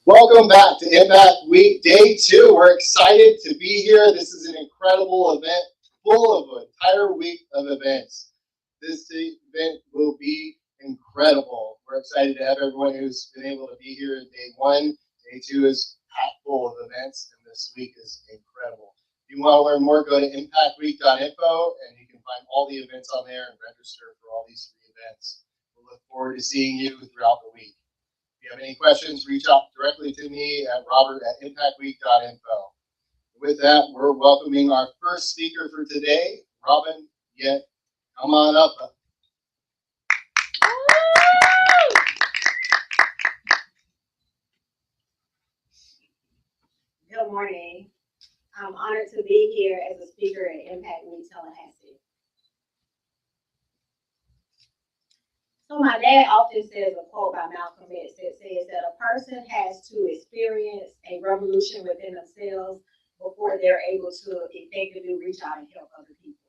Welcome back to Impact Week Day 2. We're excited to be here. This is an incredible event full of an entire week of events. This event will be incredible. We're excited to have everyone who's been able to be here in Day 1. Day 2 is packed full of events, and this week is incredible. If you want to learn more, go to impactweek.info, and you can find all the events on there and register for all these free events. We'll look forward to seeing you throughout the week. If you have any questions, reach out directly to me at robert@impactweek.info. With that, we're welcoming our first speaker for today, Robyn. Yant, come on up. Good morning. I'm honored to be here as a speaker at Impact Week Tallahassee. So my dad often says a quote by Malcolm X that says that a person has to experience a revolution within themselves before they're able to effectively reach out and help other people.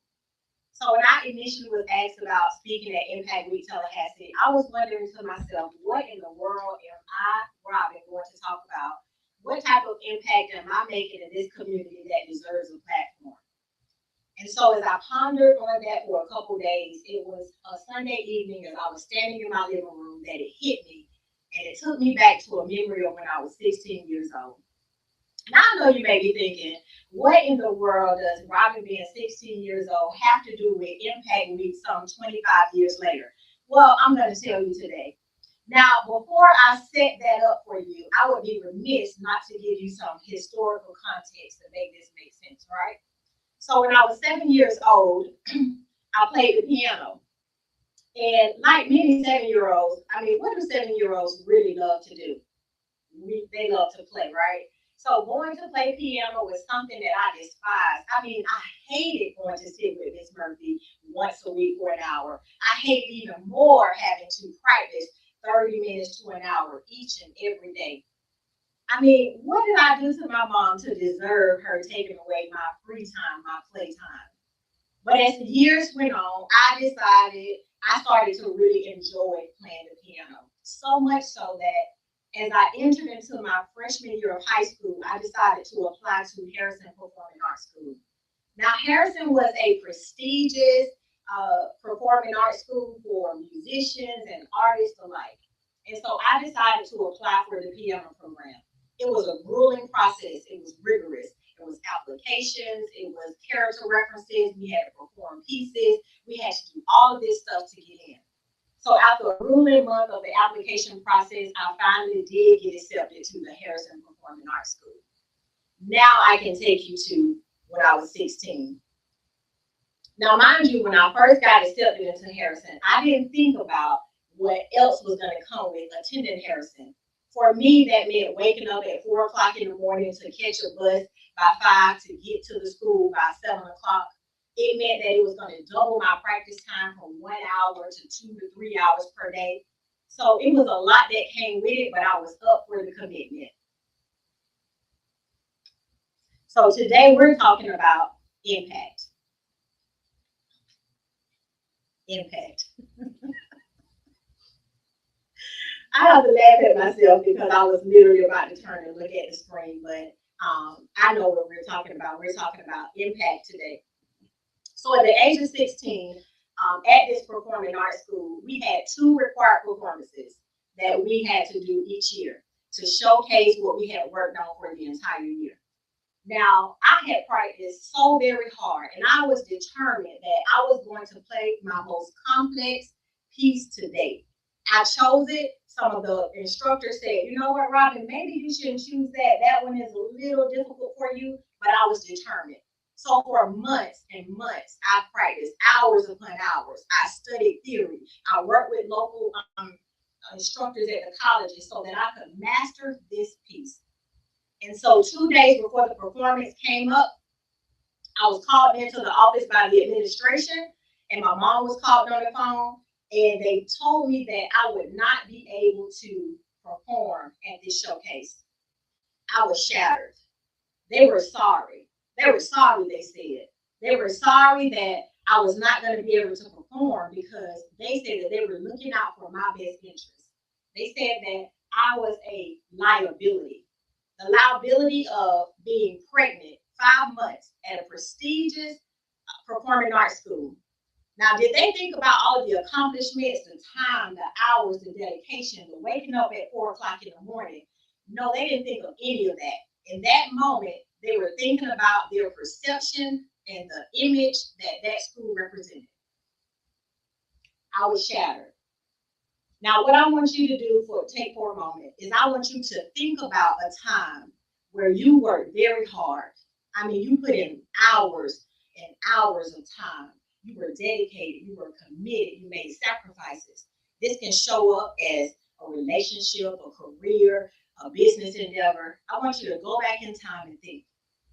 So when I initially was asked about speaking at Impact Week Tallahassee, I was wondering to myself, what in the world am I, Robyn, going to talk about? What type of impact am I making in this community that deserves a platform? And so as I pondered on that for a couple days, it was a Sunday evening as I was standing in my living room that it hit me, and it took me back to a memory of when I was 16 years old. Now I know you may be thinking, what in the world does Robyn being 16 years old have to do with Impact Week some 25 years later? Well, I'm going to tell you today. Now, before I set that up for you, I would be remiss not to give you some historical context to make this make sense, right? So when I was 7 years old, I played the piano. And like many 7-year-olds, what do 7-year-olds really love to do? They love to play, right? So going to play piano was something that I despised. I hated going to sit with Miss Murphy once a week for an hour. I hated even more having to practice 30 minutes to an hour each and every day. What did I do to my mom to deserve her taking away my free time, my playtime? But as the years went on, I started to really enjoy playing the piano. So much so that as I entered into my freshman year of high school, I decided to apply to Harrison Performing Arts School. Now, Harrison was a prestigious performing arts school for musicians and artists alike. And so I decided to apply for the piano program. It was a grueling process. It was rigorous. It was applications. It was character references. We had to perform pieces. We had to do all of this stuff to get in. So after a grueling month of the application process, I finally did get accepted to the Harrison Performing Arts School. Now I can take you to when I was 16. Now, mind you, when I first got accepted into Harrison, I didn't think about what else was going to come with attending Harrison. For me, that meant waking up at 4 o'clock in the morning to catch a bus by 5 to get to the school by 7 o'clock. It meant that it was going to double my practice time from 1 hour to 2 to 3 hours per day. So it was a lot that came with it, but I was up for the commitment. So today we're talking about impact. Impact. I have to laugh at myself because I was literally about to turn and look at the screen, but I know what we're talking about. We're talking about impact today. So at the age of 16, at this performing arts school, we had 2 required performances that we had to do each year to showcase what we had worked on for the entire year. Now, I had practiced so very hard, and I was determined that I was going to play my most complex piece to date. I chose it. Some of the instructors said, you know what, Robyn, maybe you shouldn't choose that. That one is a little difficult for you, but I was determined. So for months and months, I practiced hours upon hours. I studied theory. I worked with local instructors at the colleges so that I could master this piece. And so 2 days before the performance came up, I was called into the office by the administration, and my mom was called on the phone, and they told me that I would not be able to perform at this showcase. I was shattered. They were sorry. They were sorry, they said. They were sorry that I was not going to be able to perform because they said that they were looking out for my best interest. They said that I was a liability. The liability of being pregnant 5 months at a prestigious performing arts school. Now, did they think about all of the accomplishments, the time, the hours, the dedication, the waking up at 4 o'clock in the morning? No, they didn't think of any of that. In that moment, they were thinking about their perception and the image that that school represented. I was shattered. Now, what I want you to do take for a moment is I want you to think about a time where you worked very hard. I mean, you put in hours and hours of time. You were dedicated, you were committed, you made sacrifices. This can show up as a relationship, a career, a business endeavor. I want you to go back in time and think.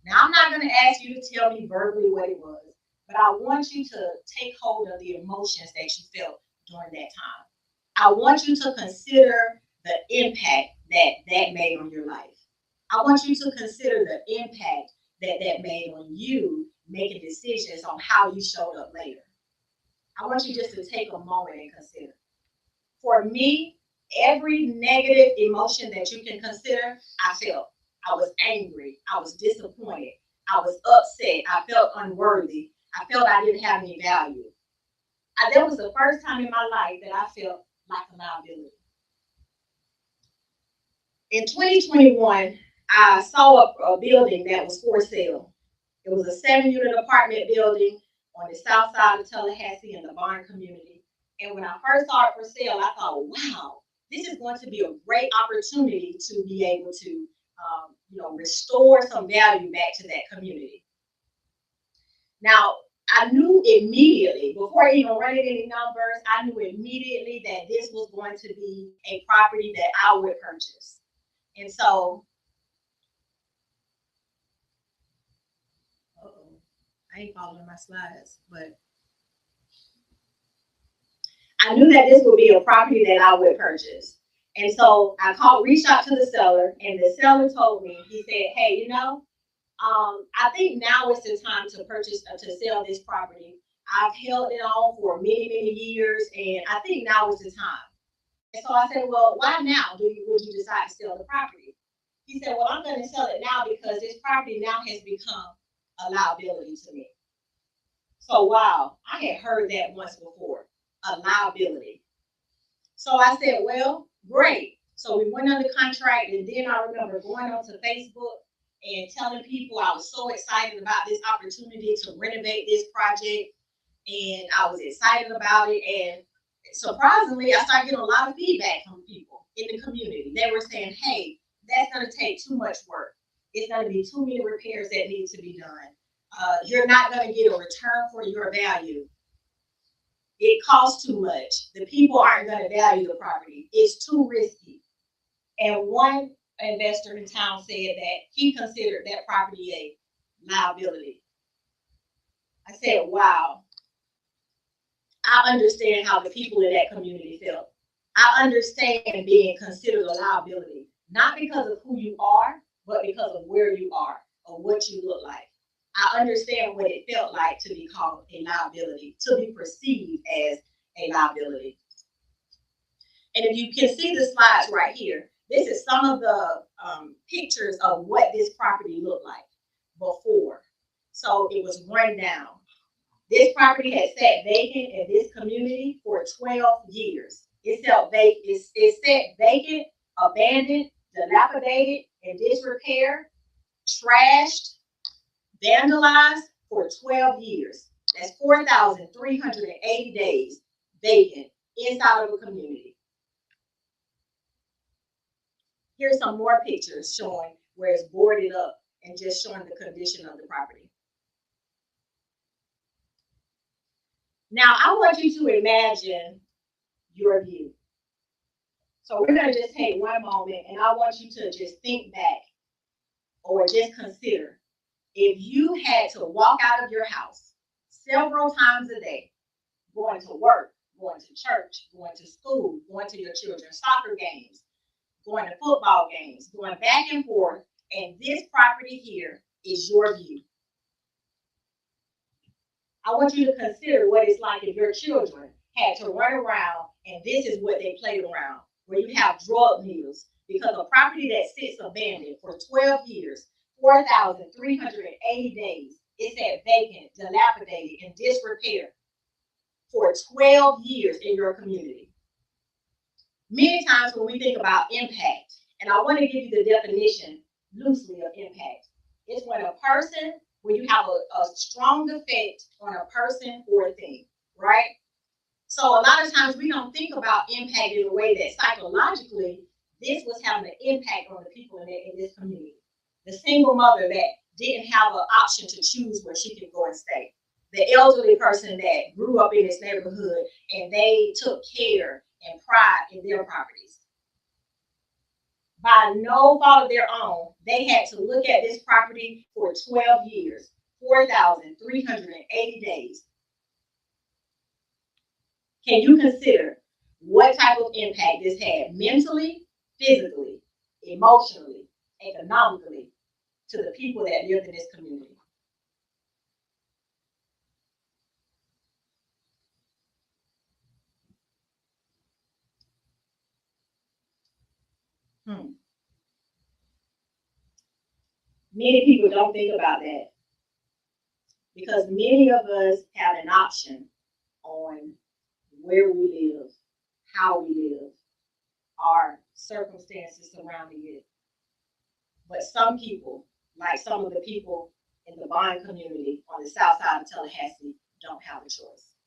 Now, I'm not going to ask you to tell me verbally what it was, but I want you to take hold of the emotions that you felt during that time. I want you to consider the impact that that made on your life. I want you to consider the impact that that made on you making decisions on how you showed up later. I want you just to take a moment and consider. For me, every negative emotion that you can consider, I felt. I was angry. I was disappointed. I was upset. I felt unworthy. I felt I didn't have any value. That was the first time in my life that I felt like a liability. In 2021, I saw a building that was for sale. It was a 7-unit apartment building on the south side of Tallahassee in the Barn community. And when I first saw it for sale, I thought, wow, this is going to be a great opportunity to be able to restore some value back to that community. Now, I knew immediately, before even running any numbers, I knew immediately that this was going to be a property that I would purchase. And so, I ain't following my slides, but I knew that this would be a property that I would purchase. And so I reached out to the seller, and the seller told me, he said, hey, I think now is the time to sell this property. I've held it on for many, many years, and I think now is the time. And so I said, well, why now would you decide to sell the property? He said, well, I'm going to sell it now because this property now has become a liability to me. So, wow, I had heard that once before, a liability. So I said, well, great. So we went under contract, and then I remember going onto Facebook and telling people I was so excited about this opportunity to renovate this project, and I was excited about it. And surprisingly, I started getting a lot of feedback from people in the community. They were saying, hey, that's going to take too much work. It's going to be too many repairs that need to be done. You're not going to get a return for your value. It costs too much. The people aren't going to value the property. It's too risky. And one investor in town said that he considered that property a liability. I said, wow. I understand how the people in that community felt. I understand being considered a liability, not because of who you are, but because of where you are or what you look like. I understand what it felt like to be called a liability, to be perceived as a liability. And if you can see the slides right here, this is some of the pictures of what this property looked like before. So it was run down. This property had sat vacant in this community for 12 years. It sat vacant, abandoned, dilapidated, in disrepair, trashed, vandalized for 12 years. That's 4,380 days vacant inside of a community. Here's some more pictures showing where it's boarded up and just showing the condition of the property. Now, I want you to imagine your view. So we're going to just take one moment, and I want you to just think back or just consider if you had to walk out of your house several times a day, going to work, going to church, going to school, going to your children's soccer games, going to football games, going back and forth, and this property here is your view. I want you to consider what it's like if your children had to run around and this is what they played around, where you have drug needles because a property that sits abandoned for 12 years, 4,380 days, it said vacant, dilapidated, in disrepair for 12 years in your community. Many times when we think about impact, and I want to give you the definition loosely of impact, it's when you have a strong effect on a person or a thing, right? So a lot of times we don't think about impact in a way that psychologically this was having an impact on the people in this community. The single mother that didn't have an option to choose where she could go and stay. The elderly person that grew up in this neighborhood and they took care and pride in their properties. By no fault of their own, they had to look at this property for 12 years, 4,380 days. Can you consider what type of impact this had mentally, physically, emotionally, economically to the people that lived in this community? Many people don't think about that because many of us have an option on where we live, how we live, our circumstances surrounding it. But some people, like some of the people in the Vine community on the south side of Tallahassee, don't have a choice.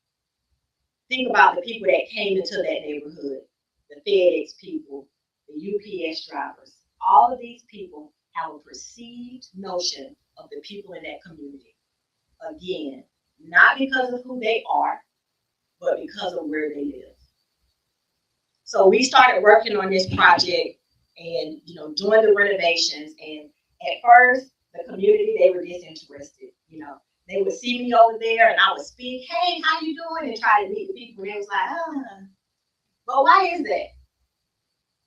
Think about the people that came into that neighborhood, the FedEx people, the UPS drivers. All of these people have a perceived notion of the people in that community. Again, not because of who they are, but because of where they live. So we started working on this project and, doing the renovations. And at first, the community, they were disinterested. They would see me over there and I would speak, hey, how you doing? And try to meet the people. And they was like, But why is that?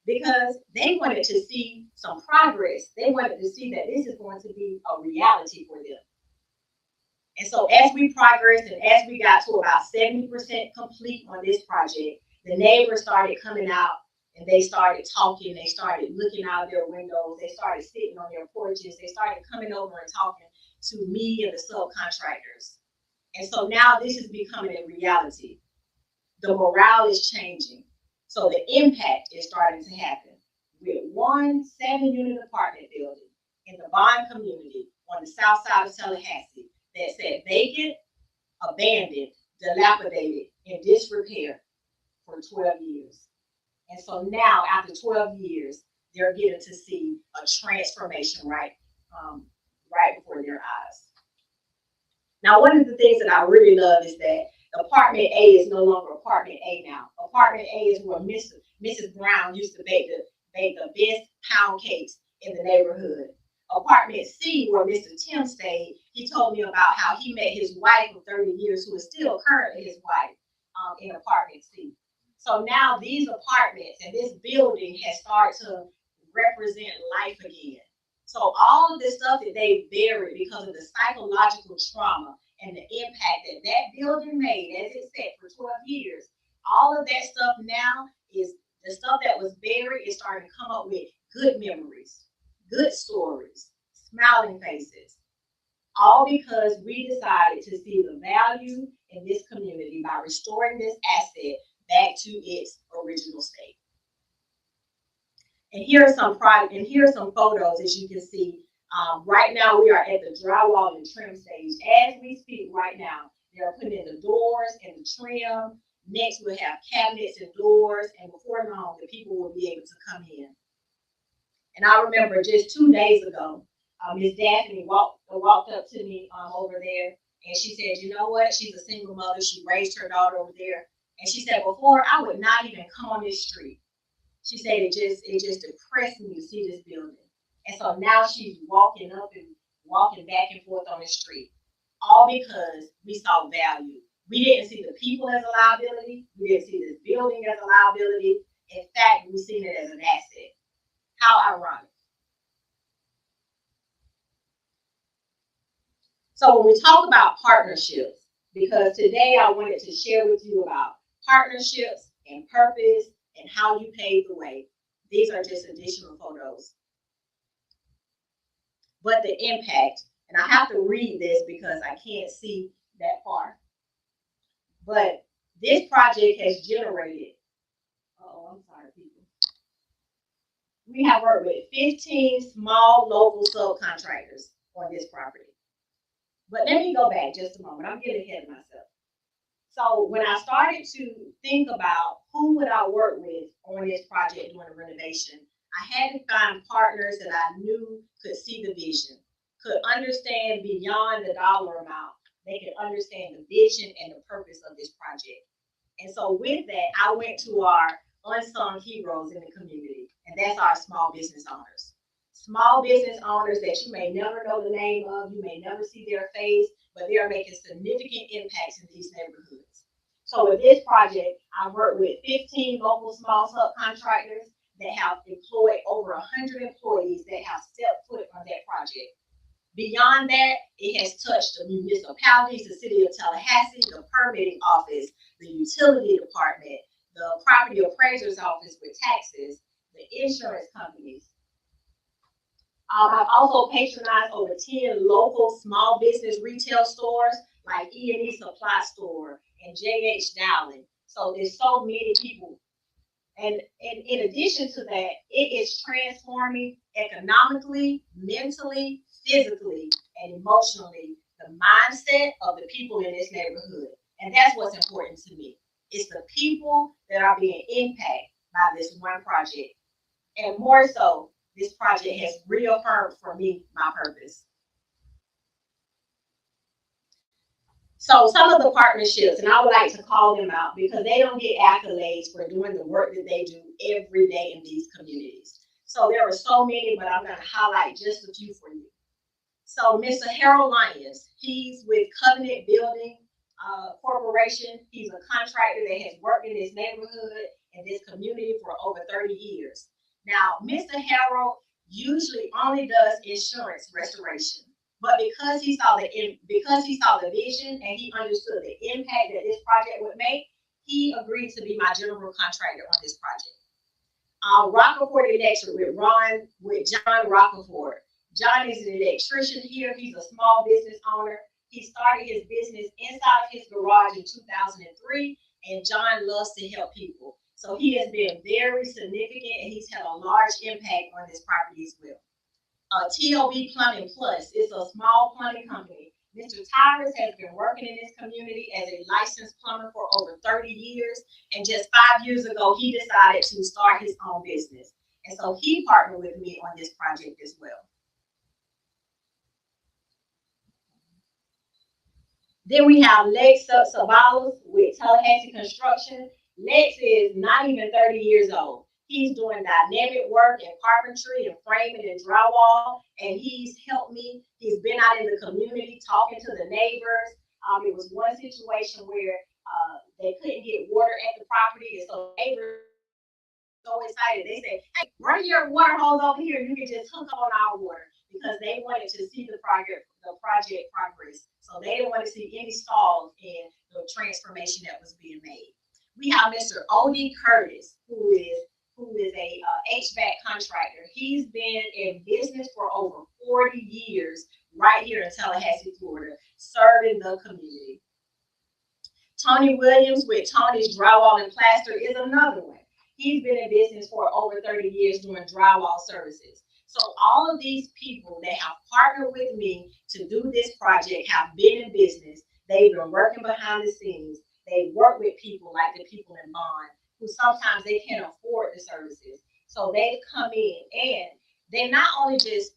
Because they wanted to see some progress. They wanted to see that this is going to be a reality for them. And so as we progressed and as we got to about 70% complete on this project, the neighbors started coming out and they started talking. They started looking out of their windows. They started sitting on their porches. They started coming over and talking to me and the subcontractors. And so now this is becoming a reality. The morale is changing. So the impact is starting to happen with one 7-unit apartment building in the Vine community on the south side of Tallahassee that said vacant, abandoned, dilapidated, in disrepair for 12 years. And so now, after 12 years, they're getting to see a transformation right before their eyes. Now, one of the things that I really love is that Apartment A is no longer Apartment A now. Apartment A is where Mrs. Brown used to bake the best pound cakes in the neighborhood. Apartment C, where Mr. Tim stayed, he told me about how he met his wife of 30 years, who is still currently his wife, in Apartment C. So now these apartments and this building has started to represent life again. So all of this stuff that they buried because of the psychological trauma and the impact that that building made, as it sat for 12 years, all of that stuff now is the stuff that was buried is starting to come up with good memories, good stories, smiling faces, all because we decided to see the value in this community by restoring this asset back to its original state. And here are some photos, as you can see. Right now, we are at the drywall and trim stage. As we speak right now, they are putting in the doors and the trim. Next, we'll have cabinets and doors. And before long, the people will be able to come in. And I remember just 2 days ago, Ms. Daphne walked up to me over there. And she said, you know what? She's a single mother. She raised her daughter over there. And she said, before, I would not even come on this street. She said it just depressed me to see this building. And so now she's walking up and walking back and forth on the street, all because we saw value. We didn't see the people as a liability. We didn't see this building as a liability. In fact, we seen it as an asset. How ironic. So when we talk about partnerships, because today I wanted to share with you about partnerships and purpose and how you pave the way. These are just additional photos. But the impact, and I have to read this because I can't see that far. But this project has generated, I'm sorry, people. We have worked with 15 small local subcontractors on this property. But let me go back just a moment. I'm getting ahead of myself. So when I started to think about who would I work with on this project during the renovation, I had to find partners that I knew could see the vision, could understand beyond the dollar amount. They could understand the vision and the purpose of this project. And so with that, I went to our unsung heroes in the community, and that's our small business owners. Small business owners that you may never know the name of, you may never see their face, but they are making significant impacts in these neighborhoods. So with this project, I worked with 15 local small subcontractors that have employed over 100 employees that have stepped foot on that project. Beyond that, it has touched the municipalities, the city of Tallahassee, the permitting office, the utility department, the property appraiser's office with taxes, the insurance companies. I've also patronized over 10 local small business retail stores like E&E Supply Store and JH Dowling. So there's so many people. And in addition to that, it is transforming economically, mentally, physically, and emotionally the mindset of the people in this neighborhood. And that's what's important to me. It's the people that are being impacted by this one project. And more so, this project has reaffirmed for me my purpose. So some of the partnerships, and I would like to call them out because they don't get accolades for doing the work that they do every day in these communities. So there are so many, but I'm going to highlight just a few for you. So Mr. Harold Lyons, he's with Covenant Building Corporation. He's a contractor that has worked in this neighborhood and this community for over 30 years. Now, Mr. Harold usually only does insurance restoration. But because he saw the vision and he understood the impact that this project would make, he agreed to be my general contractor on this project. Rockefeller Electric with John Rockefeller. John is an electrician here. He's a small business owner. He started his business inside of his garage in 2003, and John loves to help people. So he has been very significant, and he's had a large impact on this property as well. TOB Plumbing Plus is a small plumbing company. Mr. Tyrus has been working in this community as a licensed plumber for over 30 years. And just 5 years ago, he decided to start his own business. And so he partnered with me on this project as well. Then we have Lex Savalas with Tallahassee Construction. Lex is not even 30 years old. He's doing dynamic work in carpentry and framing and drywall, and he's helped me. He's been out in the community talking to the neighbors. It was one situation where they couldn't get water at the property, and so neighbors were so excited. They said, "Hey, bring your water hose over here. You can just hook on our water," because they wanted to see the project progress. So they didn't want to see any stalls in the transformation that was being made. We have Mr. O.D. Curtis, who is a HVAC contractor. He's been in business for over 40 years right here in Tallahassee, Florida, serving the community. Tony Williams with Tony's Drywall and Plaster is another one. He's been in business for over 30 years doing drywall services. So all of these people that have partnered with me to do this project have been in business. They've been working behind the scenes. They work with people like the people in Bond, who sometimes they can't afford the services. So they come in and they not only just,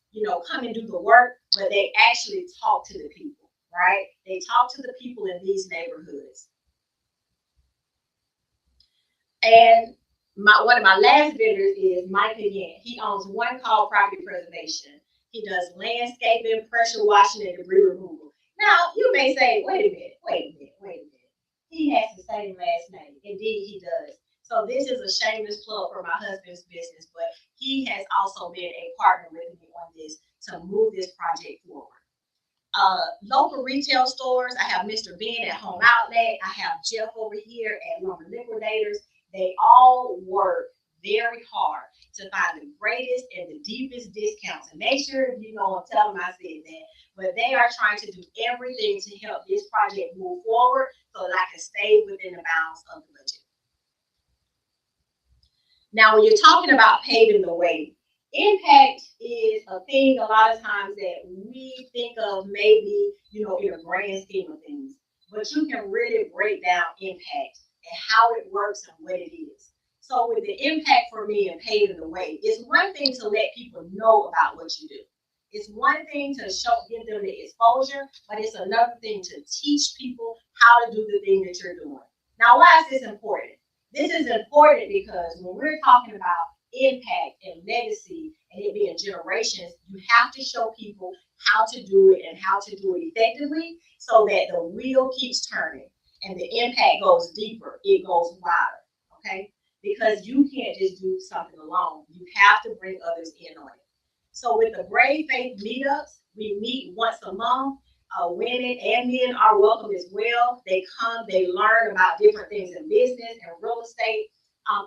come and do the work, but they actually talk to the people, right? They talk to the people in these neighborhoods. And one of my last vendors is Micah Yant. He owns One Call Property Preservation. He does landscaping, pressure washing, and debris removal. Now, you may say, wait a minute. He has the same last name. Indeed, he does. So this is a shameless plug for my husband's business, but he has also been a partner with me on this to move this project forward. Local retail stores, I have Mr. Ben at Home Outlet. I have Jeff over here at Lumber Liquidators. They all work very hard to find the greatest and the deepest discounts. And make sure you know, tell them I said that. But they are trying to do everything to help this project move forward so that I can stay within the bounds of the budget. Now, when you're talking about paving the way, impact is a thing a lot of times that we think of maybe, you know, in a grand scheme of things. But you can really break down impact and how it works and what it is. So with the impact for me and paving the way, it's one thing to let people know about what you do. It's one thing to give them the exposure, but it's another thing to teach people how to do the thing that you're doing. Now, why is this important? This is important because when we're talking about impact and legacy and it being generations, you have to show people how to do it and how to do it effectively so that the wheel keeps turning and the impact goes deeper, it goes wider, okay? Because you can't just do something alone. You have to bring others in on it. So with the Brave Faith meetups, we meet once a month. Women and men are welcome as well. They come, they learn about different things in business and real estate.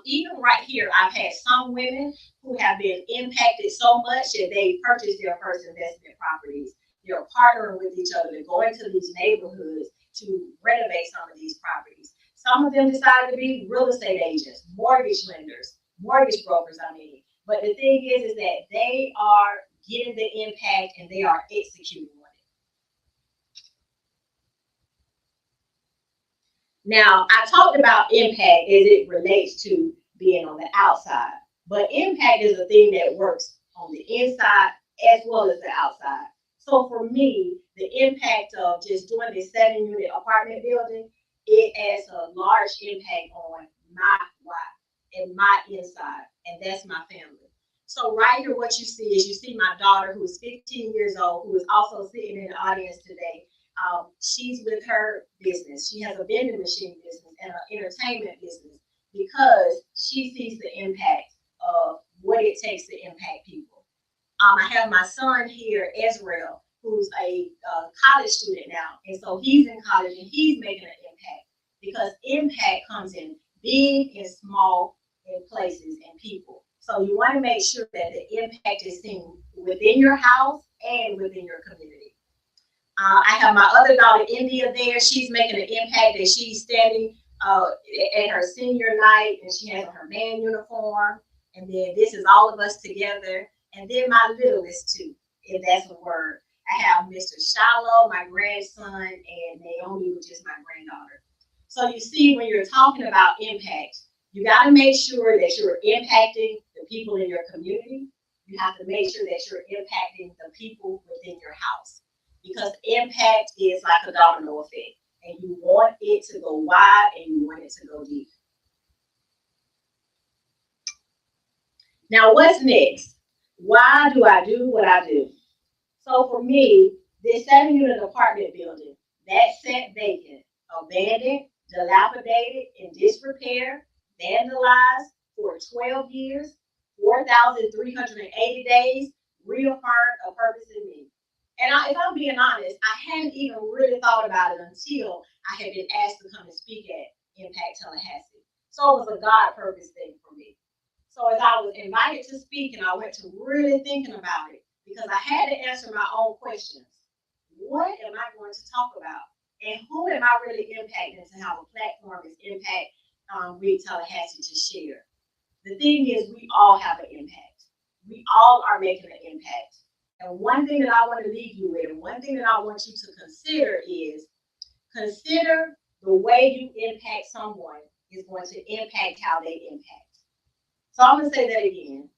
Even right here, I've had some women who have been impacted so much that they purchased their first investment properties. They're partnering with each other to go into these neighborhoods to renovate some of these properties. Some of them decided to be real estate agents, mortgage lenders, mortgage brokers, But the thing is that they are getting the impact and they are executing on it. Now, I talked about impact as it relates to being on the outside, but impact is a thing that works on the inside as well as the outside. So for me, the impact of just doing this 7-unit apartment building, it has a large impact on my why and my inside, and that's my family. So right here, what you see is you see my daughter, who is 15 years old, who is also sitting in the audience today. She's with her business. She has a vending machine business and an entertainment business because she sees the impact of what it takes to impact people. I have my son here, Ezreal, who's a college student now. And so he's in college and he's making an impact because impact comes in big and small in places and people. So you want to make sure that the impact is seen within your house and within your community. I have my other daughter, India, there. She's making an impact that she's standing at her senior night and she has her band uniform. And then this is all of us together. And then my littlest too, if that's a word. I have Mr. Shiloh, my grandson, and Naomi, which is my granddaughter. So you see, when you're talking about impact, you got to make sure that you're impacting the people in your community. You have to make sure that you're impacting the people within your house. Because impact is like a domino effect. And you want it to go wide and you want it to go deep. Now, what's next? Why do I do what I do? So for me, this 7-unit apartment building, that's set vacant, abandoned, dilapidated, in disrepair, vandalized for 12 years, 4,380 days, reaffirmed a purpose in me. And if I'm being honest, I hadn't even really thought about it until I had been asked to come and speak at Impact Tallahassee. So it was a God purpose thing for me. So as I was invited to speak and I went to really thinking about it, because I had to answer my own questions. What am I going to talk about? And who am I really impacting to have a platform is Impact Read Tallahassee to share? The thing is, we all have an impact. We all are making an impact. And one thing that I want to leave you with, and one thing that I want you to consider is, consider the way you impact someone is going to impact how they impact. So I'm going to say that again.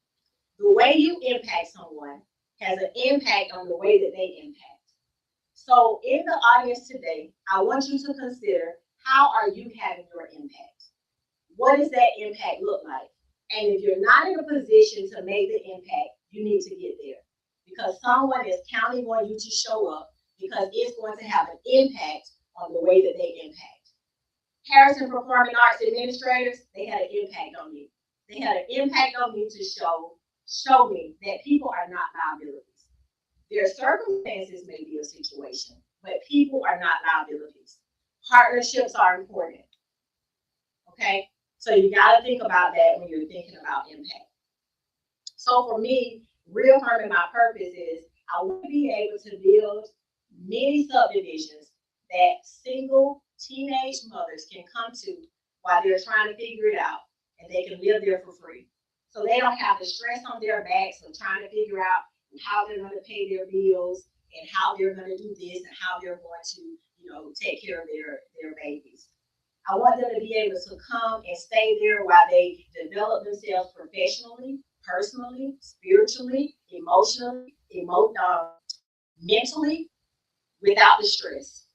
The way you impact someone has an impact on the way that they impact. So in the audience today, I want you to consider, how are you having your impact? What does that impact look like? And if you're not in a position to make the impact, you need to get there. Because someone is counting on you to show up because it's going to have an impact on the way that they impact. Harrison Performing Arts Administrators, they had an impact on me. They had an impact on me to show me that people are not liabilities. Their circumstances may be a situation, but people are not liabilities. Partnerships are important. Okay? So you got to think about that when you're thinking about impact. So for me, reaffirming my purpose is I want to be able to build many subdivisions that single teenage mothers can come to while they're trying to figure it out, and they can live there for free. So they don't have the stress on their backs of trying to figure out how they're going to pay their bills and how they're going to do this and how they're going to, take care of their babies. I want them to be able to come and stay there while they develop themselves professionally, personally, spiritually, emotionally, mentally, without the stress.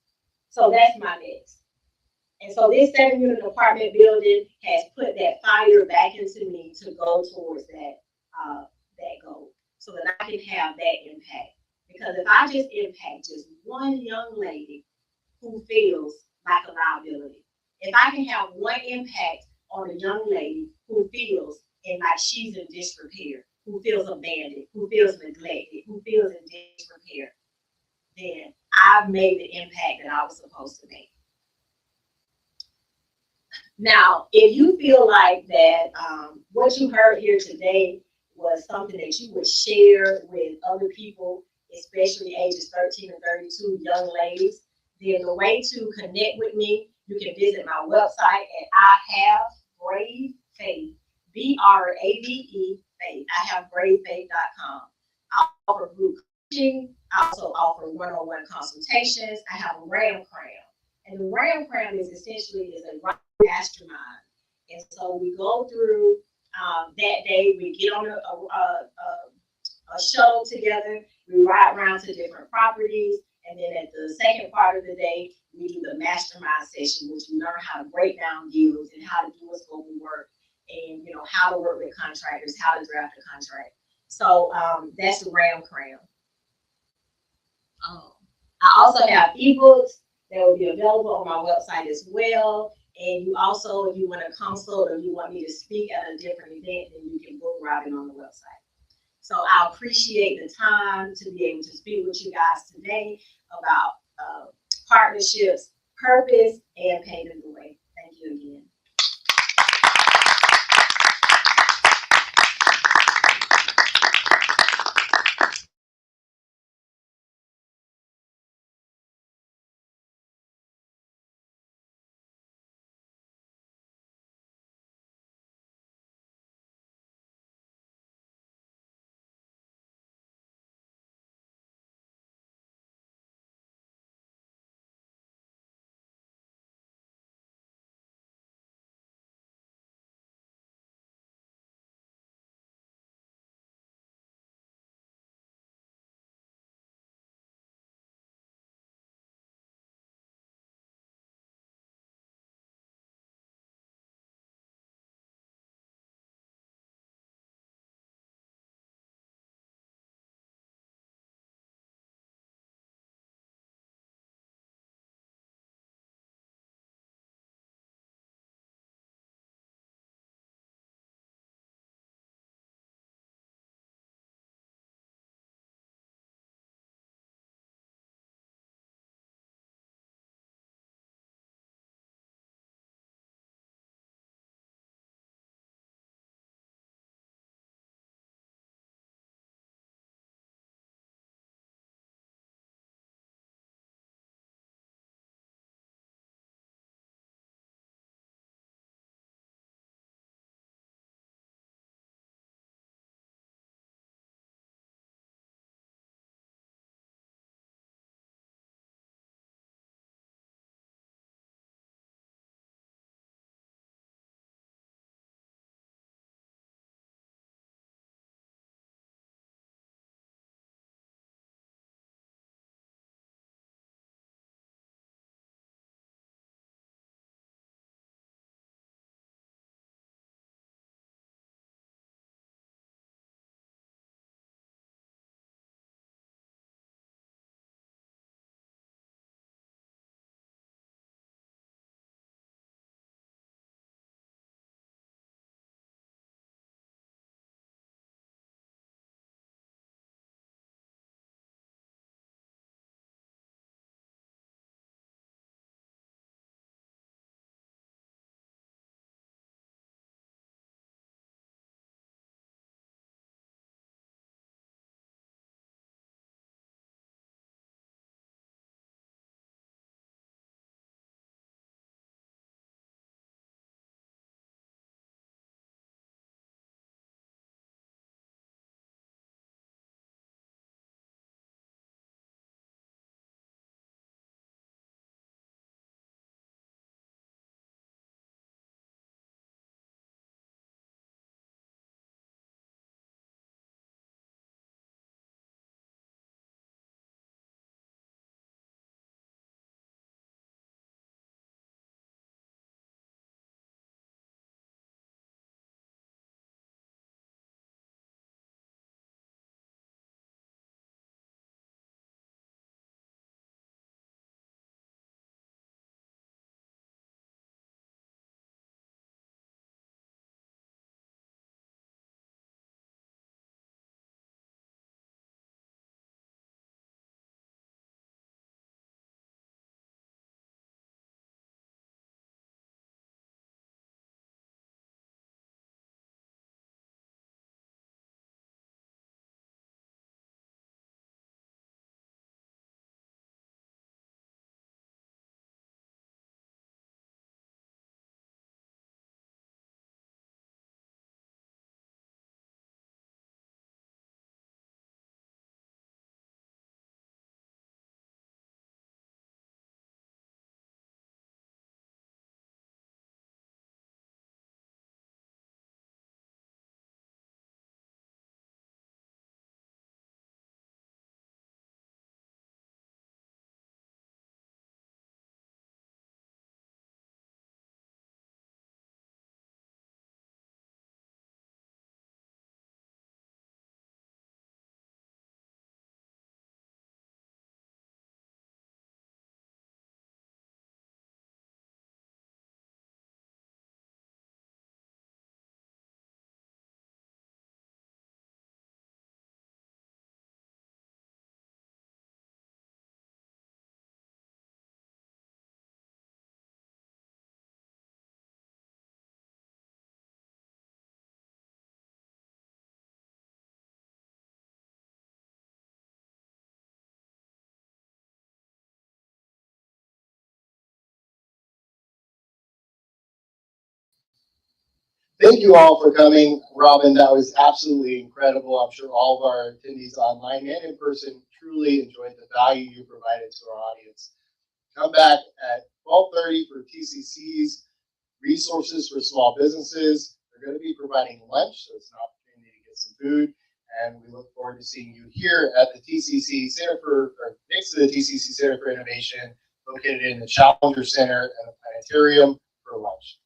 So that's my next. And so this 7-unit apartment building has put that fire back into me to go towards that goal, so that I can have that impact. Because if I just impact just one young lady who feels like a liability, if I can have one impact on a young lady who feels like she's in disrepair, who feels abandoned, who feels neglected, who feels in disrepair, then I've made the impact that I was supposed to make. Now, if you feel like that what you heard here today was something that you would share with other people, especially ages 13 and 32, young ladies, then the way to connect with me, you can visit my website at I Have Brave Faith, BRAVE Faith. I have bravefaith.com. I offer group coaching. I also offer one-on-one consultations. I have a RAM Cram. And the RAM Cram is essentially a mastermind. And so we go through that day, we get on a shuttle together, we ride around to different properties, and then at the second part of the day, we do the mastermind session, which we learn how to break down deals and how to do a scope of work, and how to work with contractors, how to draft a contract. So that's the RAM Cram. I also have ebooks that will be available on my website as well. And you also, if you want to consult or you want me to speak at a different event, then you can book Robyn on the website. So I appreciate the time to be able to speak with you guys today about partnerships, purpose, and paving the way. Thank you again. thank you all for coming. Robyn, that was absolutely incredible. I'm sure all of our attendees online and in person truly enjoyed the value you provided to our audience. Come back at 12:30 for TCC's resources for small businesses. They're going to be providing lunch, so it's an opportunity to get some food. And we look forward to seeing you here at the TCC Center or next to the TCC Center for Innovation, located in the Challenger Center and the Planetarium for lunch.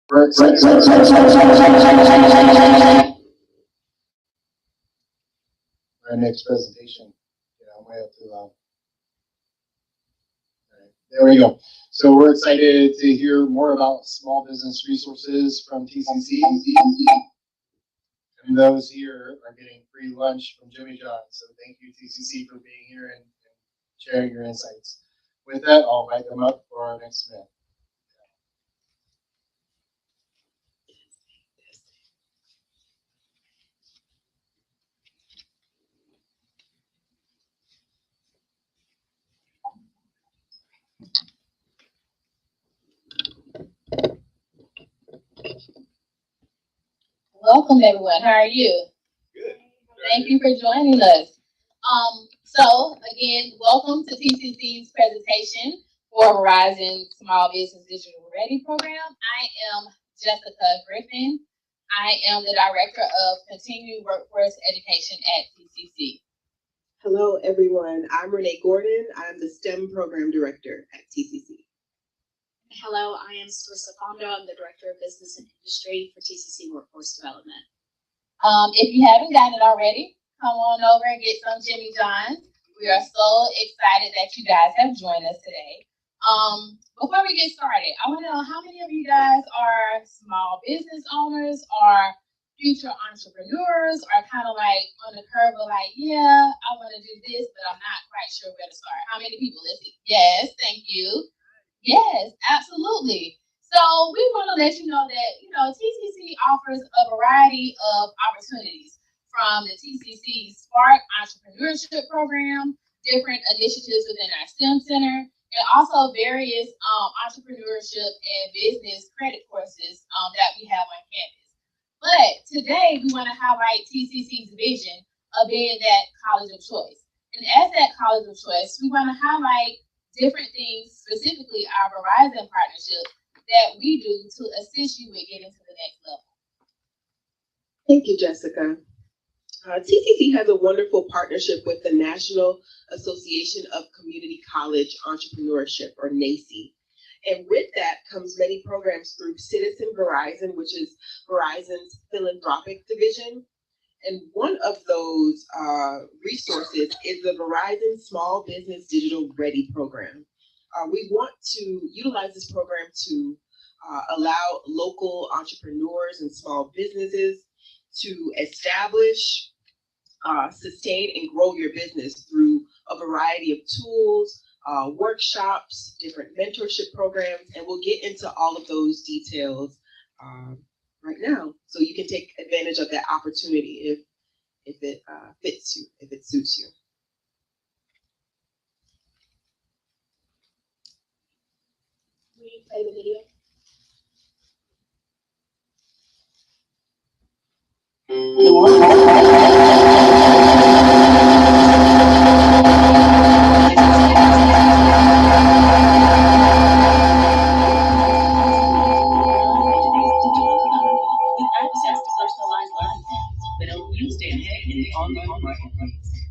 We're excited. Our next presentation. I'm way up too loud. Right, there we go. So we're excited to hear more about small business resources from TCC. And those here are getting free lunch from Jimmy John. So thank you, TCC, for being here and sharing your insights. With that, I'll invite them up for our next event. Welcome, everyone. How are you? Good. Thank you for joining us. So again, welcome to TCC's presentation for Verizon Small Business Digital Ready program. I am Jessica Griffin. I am the Director of Continuing Workforce Education at TCC. Hello, everyone. I'm Renee Gordon. I'm the STEM Program Director at TCC. Hello, I am Sarissa Fondo. I'm the Director of Business and Industry for TCC Workforce Development. If you haven't gotten it already, come on over and get some Jimmy John's. We are so excited that you guys have joined us today. Before we get started, I want to know how many of you guys are small business owners or future entrepreneurs, or kind of like on the curve of like, yeah, I want to do this, but I'm not quite sure where to start. How many people listen? Yes, thank you. Yes, absolutely. So we want to let you know that, TCC offers a variety of opportunities, from the TCC Spark Entrepreneurship Program, different initiatives within our STEM Center, and also various entrepreneurship and business credit courses that we have on campus. But today we want to highlight TCC's vision of being that college of choice. And as that college of choice, we want to highlight different things, specifically our Verizon partnership, that we do to assist you with getting to the next level. Thank you, Jessica. TCC has a wonderful partnership with the National Association of Community College Entrepreneurship, or NACCE. And with that comes many programs through Citizen Verizon, which is Verizon's philanthropic division. And one of those resources is the Verizon Small Business Digital Ready program. We want to utilize this program to allow local entrepreneurs and small businesses to establish, sustain, and grow your business through a variety of tools, workshops, different mentorship programs, and we'll get into all of those details right now, so you can take advantage of that opportunity if it fits you, if it suits you. Will you play the video?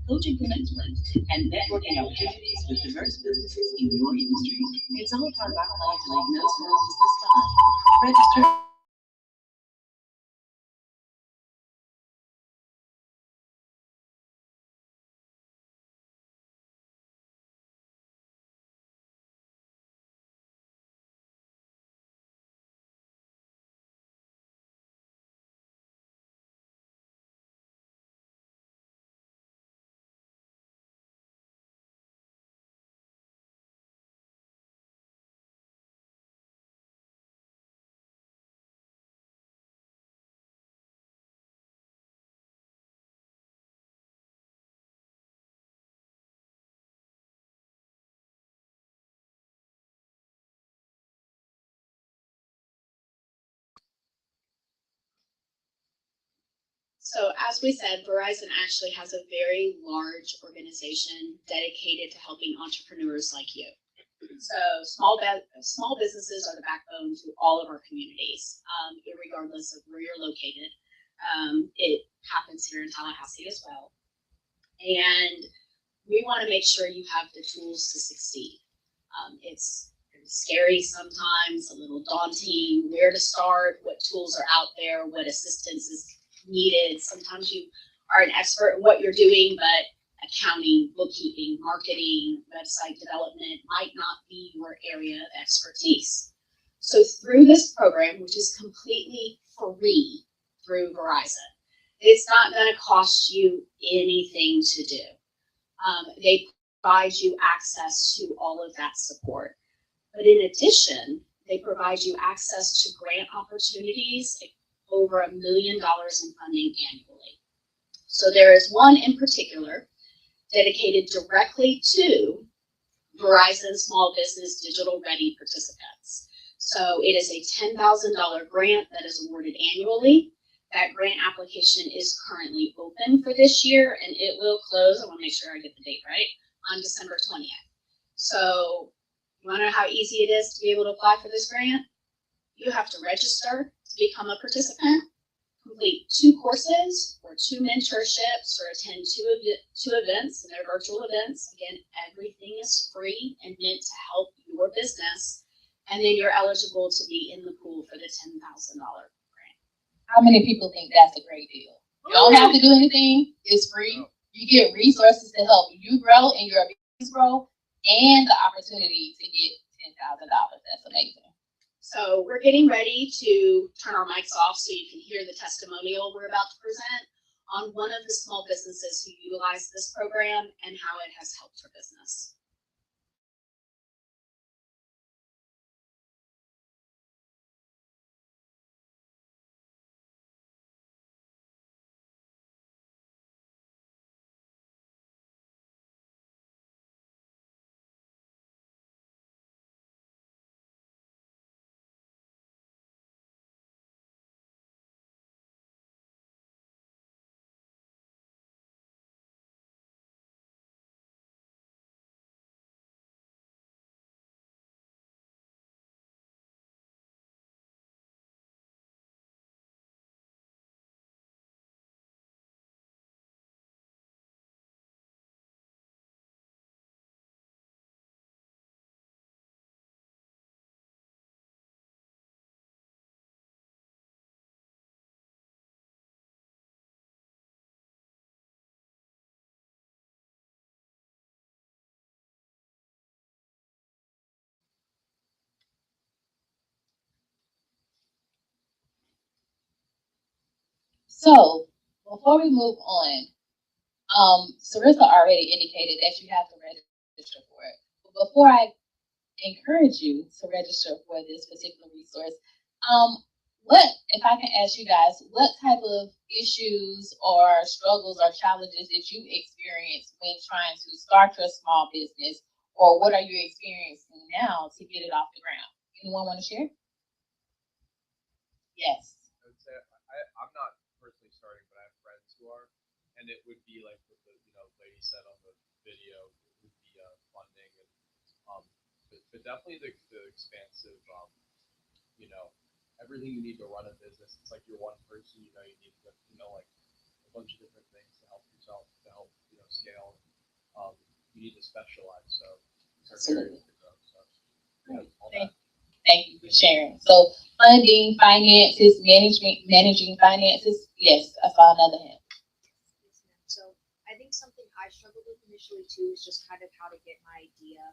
Coaching commencement, and networking opportunities with diverse businesses in your industry. It's all part of our plan to make no small business fun. Register. So as we said, Verizon actually has a very large organization dedicated to helping entrepreneurs like you. So small businesses are the backbone to all of our communities, regardless of where you're located. It happens here in Tallahassee as well. And we want to make sure you have the tools to succeed. It's scary sometimes, a little daunting, where to start, what tools are out there, what assistance is needed. Sometimes you are an expert in what you're doing, but accounting, bookkeeping, marketing, website development might not be your area of expertise. So through this program, which is completely free through Verizon, it's not going to cost you anything to do. They provide you access to all of that support. But in addition, they provide you access to grant opportunities, over $1 million in funding annually. So there is one in particular dedicated directly to Verizon Small Business Digital Ready participants. So it is a $10,000 grant that is awarded annually. That grant application is currently open for this year, and it will close, I want to make sure I get the date right, on December 20th. So you want to know how easy it is to be able to apply for this grant? You have to register to become a participant, complete 2 courses or 2 mentorships, or attend two events, and they're virtual events. Again, everything is free and meant to help your business. And then you're eligible to be in the pool for the $10,000 grant. How many people think that's a great deal? You don't have to do anything. It's free. You get resources to help you grow and your business grow, and the opportunity to get $10,000. That's amazing. So we're getting ready to turn our mics off so you can hear the testimonial we're about to present on one of the small businesses who utilize this program and how it has helped her business. So before we move on, Sarissa already indicated that you have to register for it. But before I encourage you to register for this particular resource, what, if I can ask you guys, what type of issues or struggles or challenges did you experience when trying to start your small business, or what are you experiencing now to get it off the ground? Anyone want to share? Yes. I would say I'm not personally starting, but I have friends who are, and it would be like what the lady said on the video, it would be funding and but definitely the expansive everything you need to run a business. It's like you're one person, you need like a bunch of different things to help yourself, to help scale. You need to specialize, so it's very to grow. So all that. Thank you for sharing. So funding, finances, managing finances. Yes, I saw another hand. So I think something I struggled with initially too is just kind of how to get my idea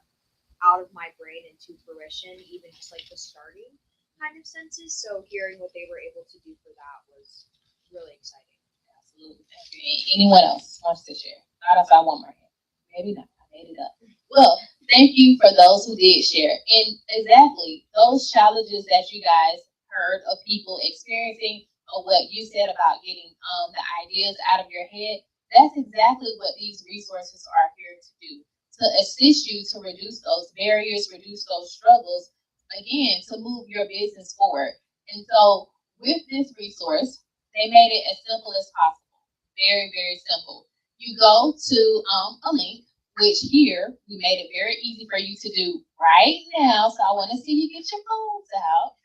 out of my brain into fruition, even just like the starting kind of senses. So hearing what they were able to do for that was really exciting. Absolutely. Thank you. Anyone else wants to share? Not if I want my hand. Maybe not. I made it up. Well, thank you for those who did share. And exactly those challenges that you guys heard of people experiencing, or what you said about getting the ideas out of your head, that's exactly what these resources are here to do, to assist you to reduce those barriers, reduce those struggles, again, to move your business forward. And so with this resource, they made it as simple as possible. Very, very simple. You go to a link, which here we made it very easy for you to do right now. So I want to see you get your phones out,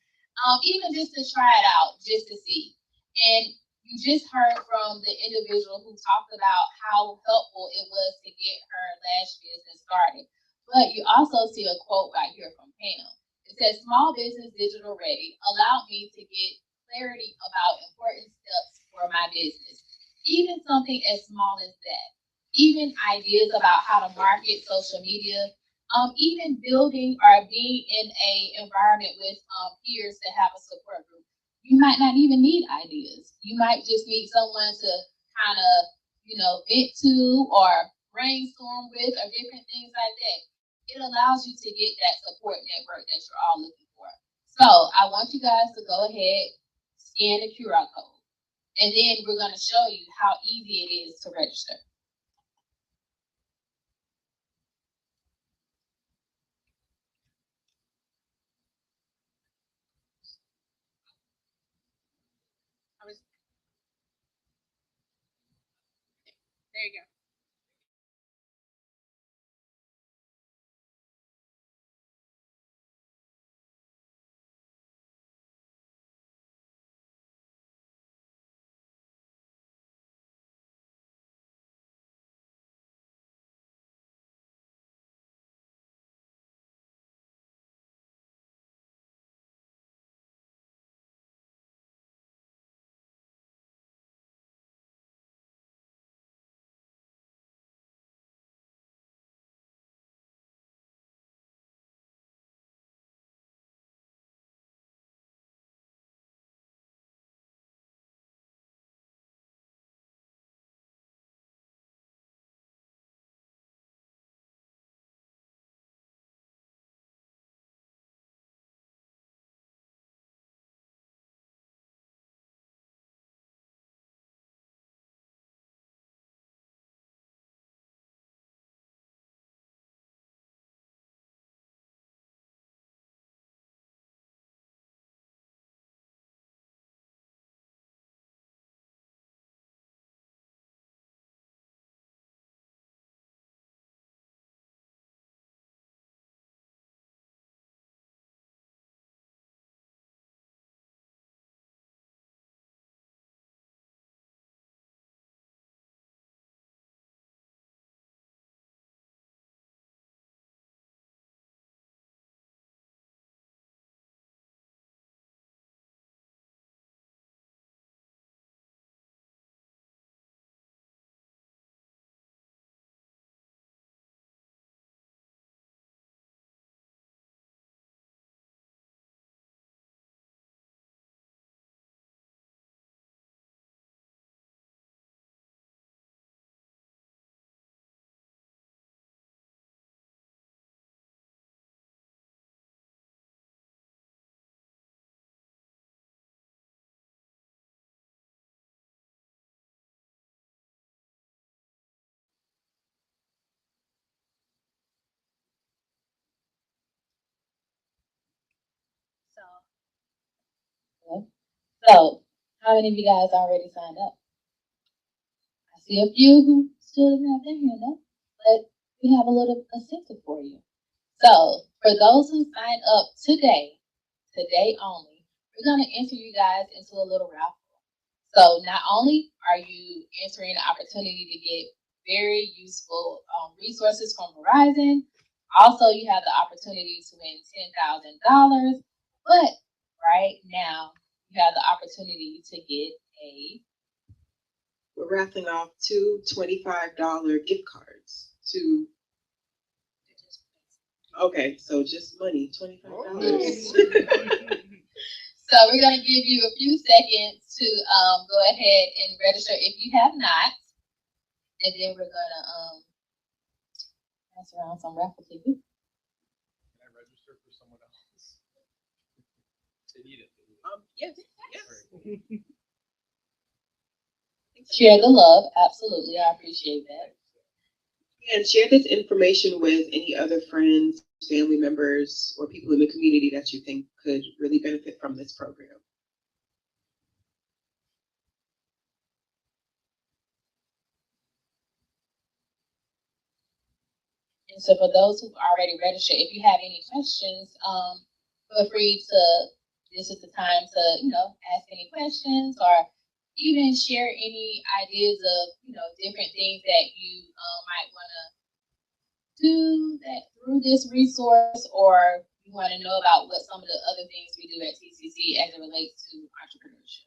even just to try it out, just to see. And you just heard from the individual who talked about how helpful it was to get her lash business started. But you also see a quote right here from Pam. It says, small business digital ready allowed me to get clarity about important steps for my business. Even something as small as that. Even ideas about how to market social media. Even building or being in a environment with peers to have a support group. You might not even need ideas. You might just need someone to kind of, vent to or brainstorm with or different things like that. It allows you to get that support network that you're all looking for. So I want you guys to go ahead, scan the QR code, and then we're going to show you how easy it is to register. There you go. So, how many of you guys already signed up? I see a few who still didn't have their hand up, but we have a little incentive for you. So, for those who signed up today only, we're going to enter you guys into a little raffle. So, not only are you entering the opportunity to get very useful resources from Verizon, also you have the opportunity to win $10,000, but right now you have the opportunity to get We're raffling off two $25 gift cards to. Okay, so just money, $25. So we're going to give you a few seconds to go ahead and register if you have not, and then we're going to pass around some raffle tickets. Can I register for someone else? They need it. Yes. Share the love, absolutely. I appreciate that. And share this information with any other friends, family members, or people in the community that you think could really benefit from this program. And so for those who've already registered, if you have any questions, feel free to, this is the time to, ask any questions or even share any ideas of, different things that you might want to do that through this resource, or you want to know about what some of the other things we do at TCC as it relates to entrepreneurship?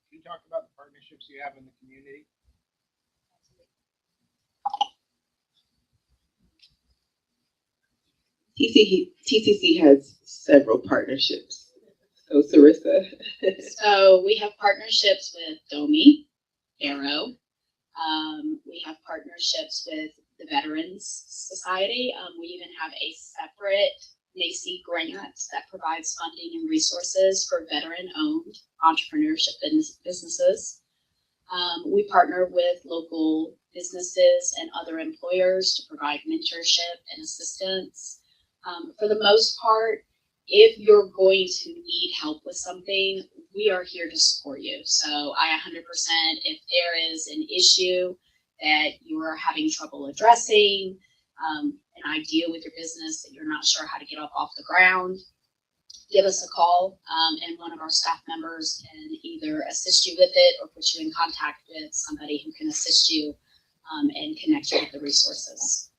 Can you talk about the partnerships you have in the community? TCC has several partnerships. So Sarissa. So we have partnerships with DOMI, Arrow. We have partnerships with the Veterans Society. We even have a separate NACI grant that provides funding and resources for veteran-owned entrepreneurship businesses. We partner with local businesses and other employers to provide mentorship and assistance. For the most part, if you're going to need help with something, we are here to support you. So I 100%, if there is an issue that you are having trouble addressing, an idea with your business that you're not sure how to get off the ground, give us a call, and one of our staff members can either assist you with it or put you in contact with somebody who can assist you and connect you with the resources.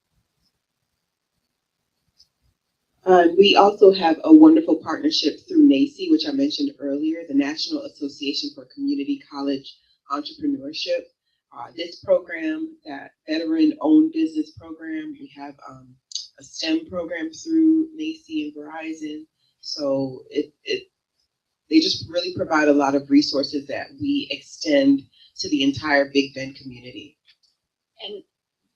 We also have a wonderful partnership through NACI, which I mentioned earlier, the National Association for Community College Entrepreneurship. This program, that veteran-owned business program, we have a STEM program through NACI and Verizon. So they just really provide a lot of resources that we extend to the entire Big Bend community. And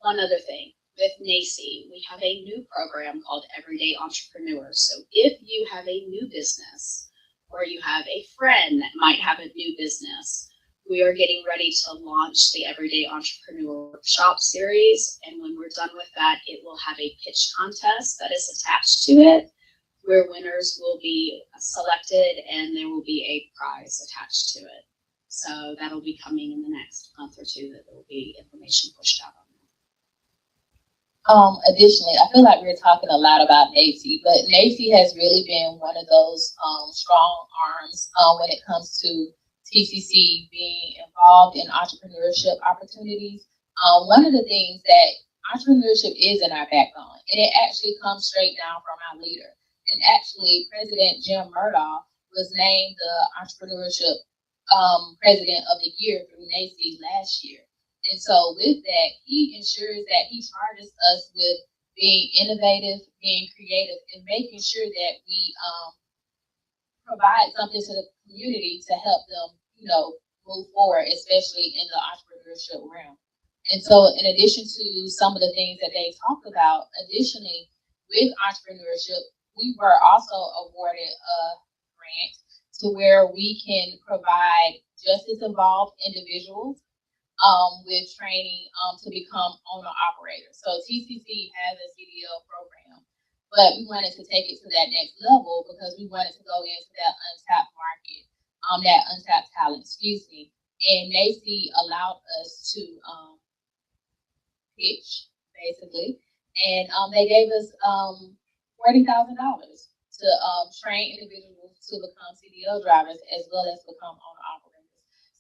one other thing. With NACI, we have a new program called Everyday Entrepreneurs. So if you have a new business or you have a friend that might have a new business, we are getting ready to launch the Everyday Entrepreneur Workshop series. And when we're done with that, it will have a pitch contest that is attached to it, where winners will be selected and there will be a prize attached to it. So that'll be coming in the next month or two, that there will be information pushed out on. Additionally, I feel like we're talking a lot about NACI, but NACI has really been one of those strong arms when it comes to TCC being involved in entrepreneurship opportunities. One of the things that entrepreneurship is in our backbone, and it actually comes straight down from our leader. And actually, President Jim Murdoch was named the Entrepreneurship President of the Year through NACI last year. And so with that, he ensures that he charges us with being innovative, being creative, and making sure that we provide something to the community to help them, move forward, especially in the entrepreneurship realm. And so in addition to some of the things that they talked about, additionally, with entrepreneurship, we were also awarded a grant to where we can provide justice involved individuals with training to become owner operators. So TCC has a CDL program, but we wanted to take it to that next level because we wanted to go into that untapped market, that untapped talent, and NACI allowed us to pitch, basically, and they gave us $40,000 to train individuals to become CDL drivers as well as become owner operators.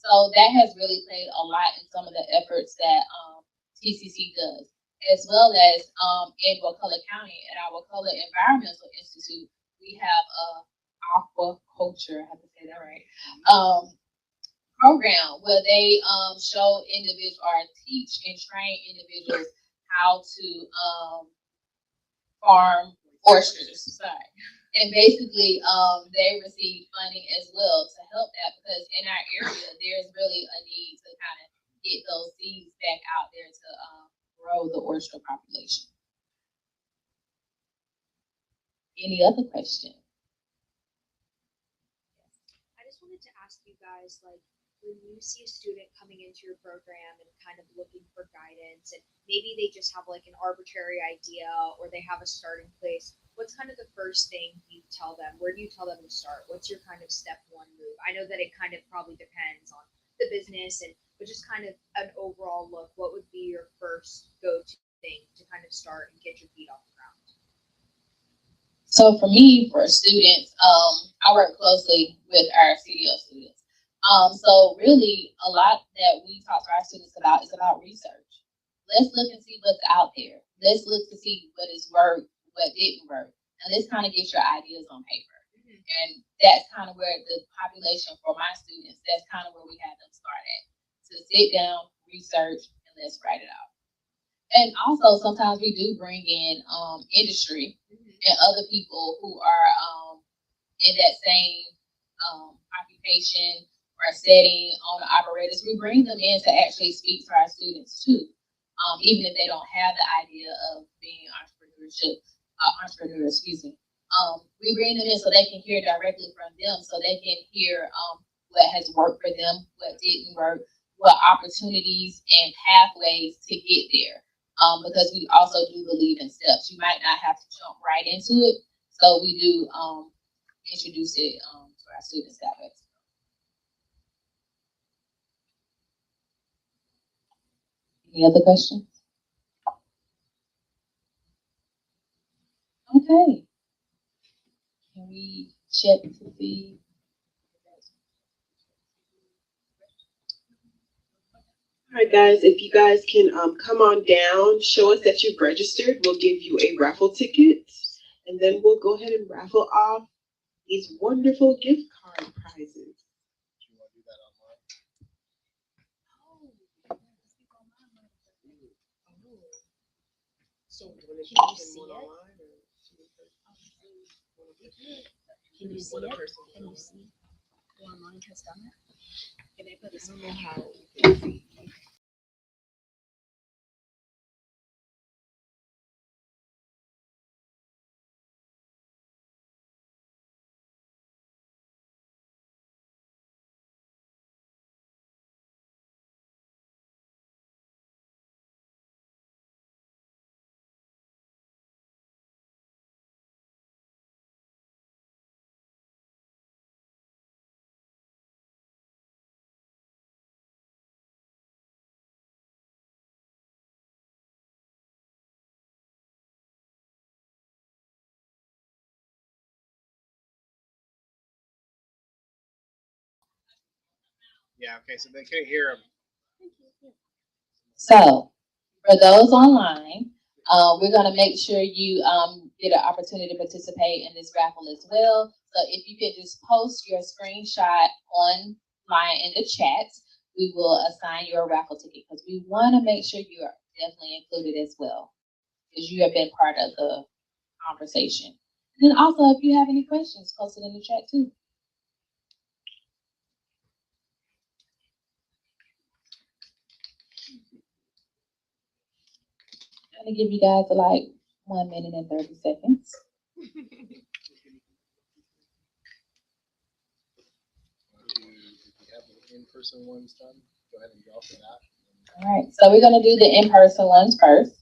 So that has really played a lot in some of the efforts that TCC does, as well as in Wakulla County at our Wakulla Environmental Institute, we have a aquaculture, I have to say that right, program where they show individuals or teach and train individuals how to farm oysters. And basically, they receive funding as well to help that because in our area, there's really a need to kind of get those seeds back out there to grow the oyster population. Any other questions? I just wanted to ask you guys, like, when you see a student coming into your program and kind of looking for guidance, and maybe they just have like an arbitrary idea or they have a starting place, what's kind of the first thing you tell them? Where do you tell them to start? What's your kind of step one move? I know that it kind of probably depends on the business, but just kind of an overall look, what would be your first go-to thing to kind of start and get your feet off the ground? So for me, for students, I work closely with our CDL students. So really, a lot that we talk to our students about is about research. Let's look and see what's out there. Let's look to see what has worked, what didn't work, and let's kind of get your ideas on paper. And that's kind of where the population for my students, that's kind of where we had them start at. To sit down, research, and let's write it out. And also, sometimes we do bring in industry and other people who are in that same occupation or setting, owner operators. We bring them in to actually speak to our students too, even if they don't have the idea of being entrepreneurs. We bring them in so they can hear directly from them, so they can hear what has worked for them, what didn't work, what opportunities and pathways to get there. Because we also do believe in steps. You might not have to jump right into it, so we do introduce it to our students that way. Any other questions? Okay. Can we check to see? All right, guys, if you guys can come on down, show us that you've registered. We'll give you a raffle ticket, and then we'll go ahead and raffle off these wonderful gift card prizes. Do you want to do that online? So, Can you see it? Can you see it? Can you see who online has done it? Can they put this? I don't know how. Yeah, okay, so they couldn't hear him. So, for those online, we're going to make sure you get an opportunity to participate in this raffle as well. So if you could just post your screenshot online in the chat, we will assign you a raffle ticket, because we want to make sure you are definitely included as well, because you have been part of the conversation. And then also, if you have any questions, post it in the chat too. I'm going to give you guys like 1 minute and 30 seconds. If you have the in-person ones done, go ahead and go for that. All right, so we're going to do the in-person ones first.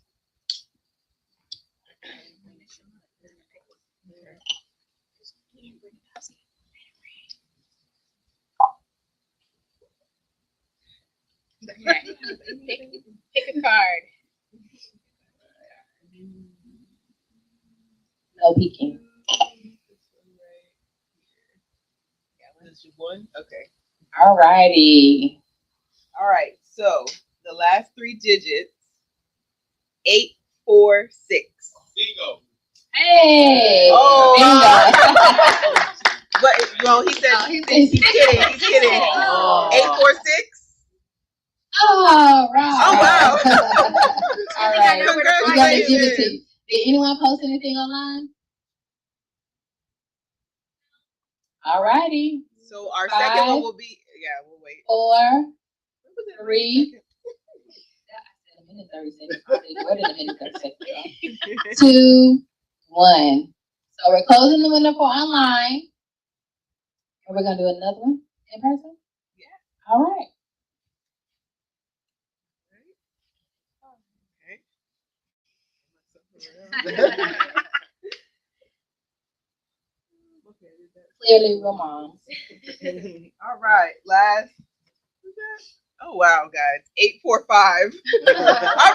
Pick a card. No peeking. This is one? Okay. All righty. All right, so the last 3 digits, 846. Bingo. Hey! Oh, Bingo. But, well, he said, he's kidding, he's kidding. Oh. 846? Oh, right. Oh, wow. All right. We're going to give it to Congratulations. you. Did anyone post anything online? All righty. So our 5, second one will be, yeah, we'll wait. 4, What was it? 3. I said a minute 30 seconds. Where did a minute 30 seconds go? 2, 1. So we're closing the window for online. And we're going to do another one in person? Yeah. All right. Clearly, we're moms. All right, last. Oh wow, guys, 845. All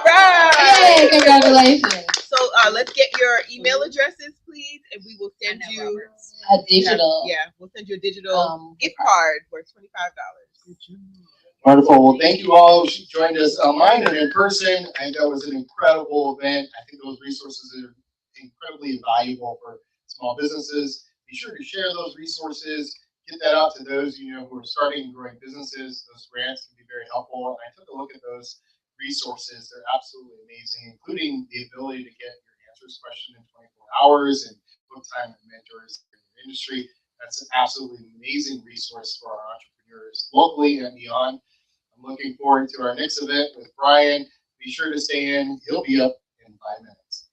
right. Hey, congratulations. So let's get your email addresses, please, and we will send you A digital. Yeah, we'll send you a digital gift card worth $25. Wonderful. Well, thank you all who joined us online and in person. I think that was an incredible event. I think those resources are incredibly valuable for small businesses. Be sure to share those resources. Get that out to those who are starting and growing businesses. Those grants can be very helpful. And I took a look at those resources. They're absolutely amazing, including the ability to get your answers question in 24 hours and book time with mentors in your industry. That's an absolutely amazing resource for our entrepreneurs locally and beyond. I'm looking forward to our next event with Brian. Be sure to stay in. He'll be up in 5 minutes.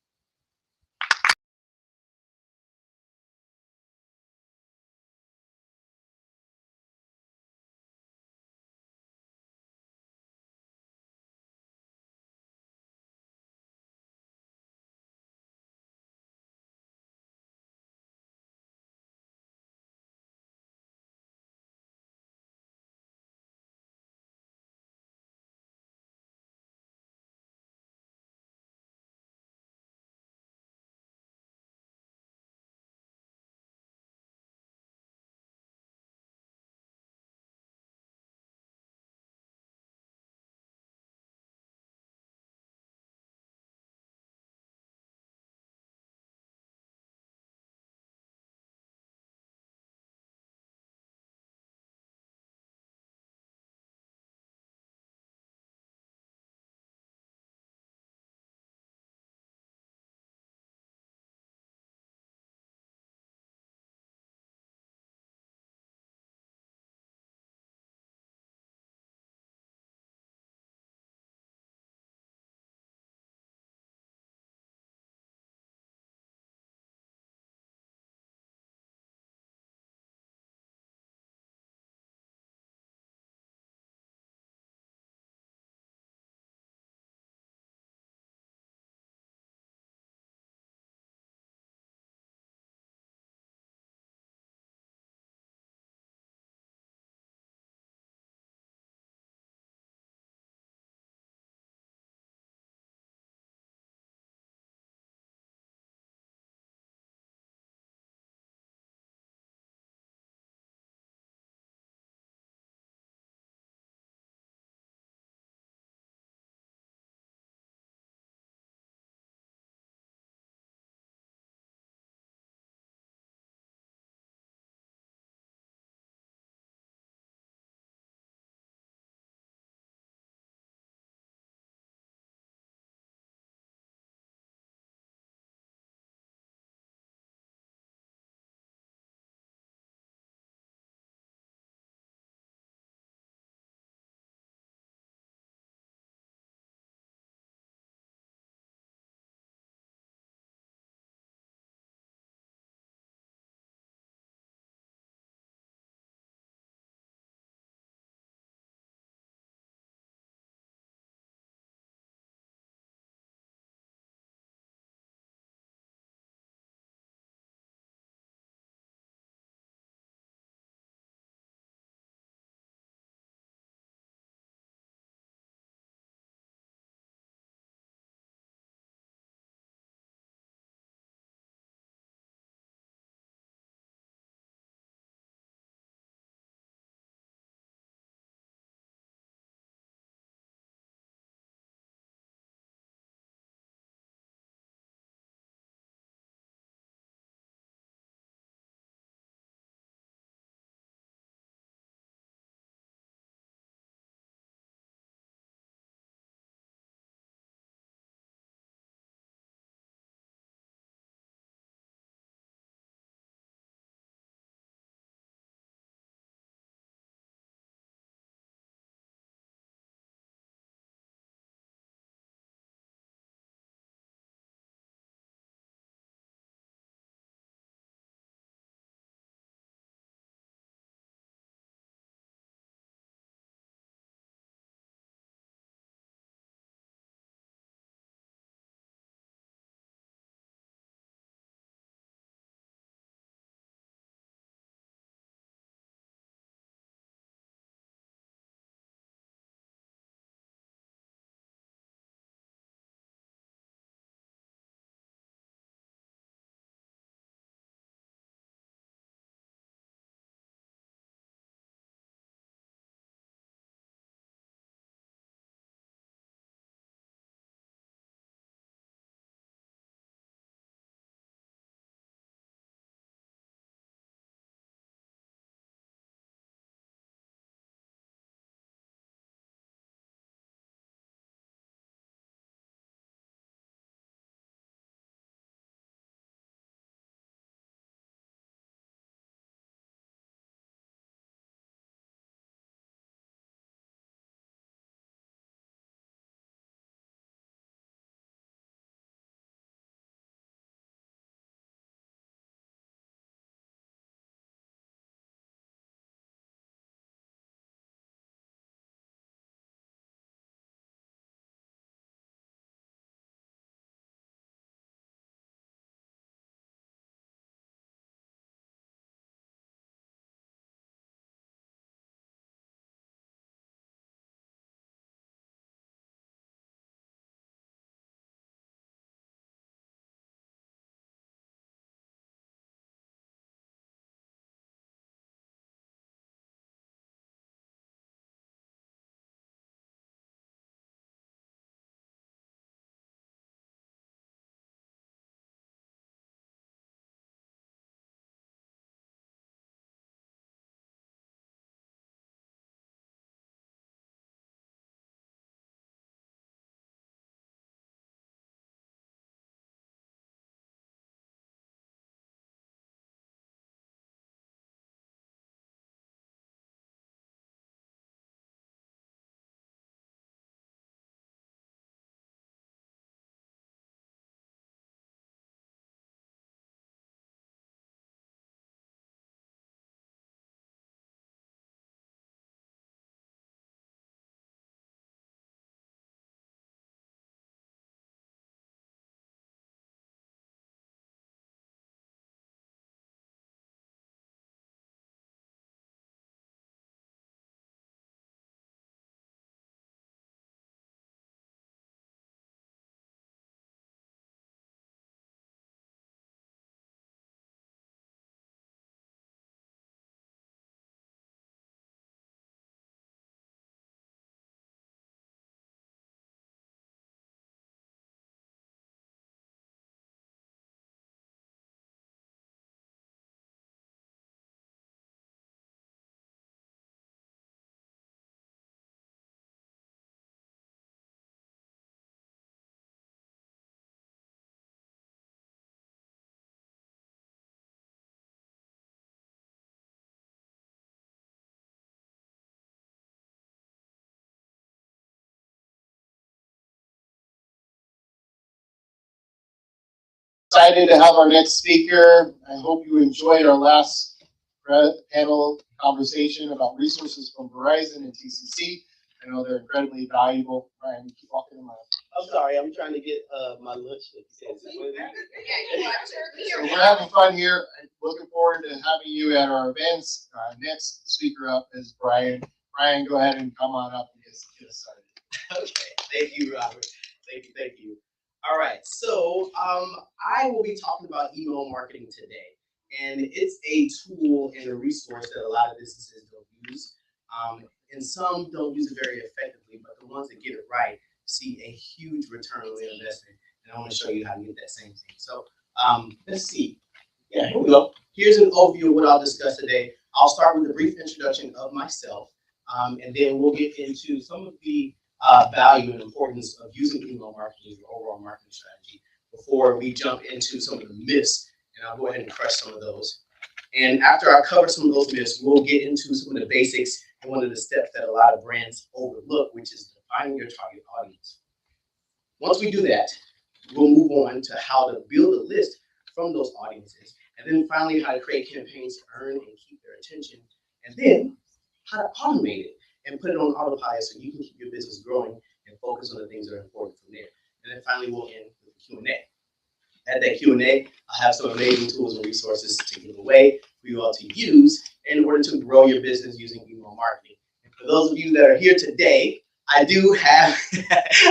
excited to have our next speaker. I hope you enjoyed our last panel conversation about resources from Verizon and TCC. I know they're incredibly valuable. Ryan, you keep walking in my. I'm sorry, I'm trying to get my lunch. So we're having fun here. Looking forward to having you at our events. Our next speaker up is Brian. Brian, go ahead and come on up and get us started. Okay, thank you, Robert. Thank you. All right, so I will be talking about email marketing today, and it's a tool and a resource that a lot of businesses don't use, and some don't use it very effectively. But the ones that get it right see a huge return on their investment, and I want to show you how to get that same thing. So let's see. Yeah, here we go. Here's an overview of what I'll discuss today. I'll start with a brief introduction of myself, and then we'll get into some of the value and importance of using email marketing as an overall marketing strategy before we jump into some of the myths, and I'll go ahead and crush some of those. And after I cover some of those myths, we'll get into some of the basics and one of the steps that a lot of brands overlook, which is defining your target audience. Once we do that, we'll move on to how to build a list from those audiences, and then finally how to create campaigns to earn and keep their attention, and then how to automate it and put it on autopilot so you can keep your business growing and focus on the things that are important from there. And then finally, we'll end with the Q&A. At that Q&A, I have some amazing tools and resources to give away for you all to use in order to grow your business using email marketing. And for those of you that are here today, I do have,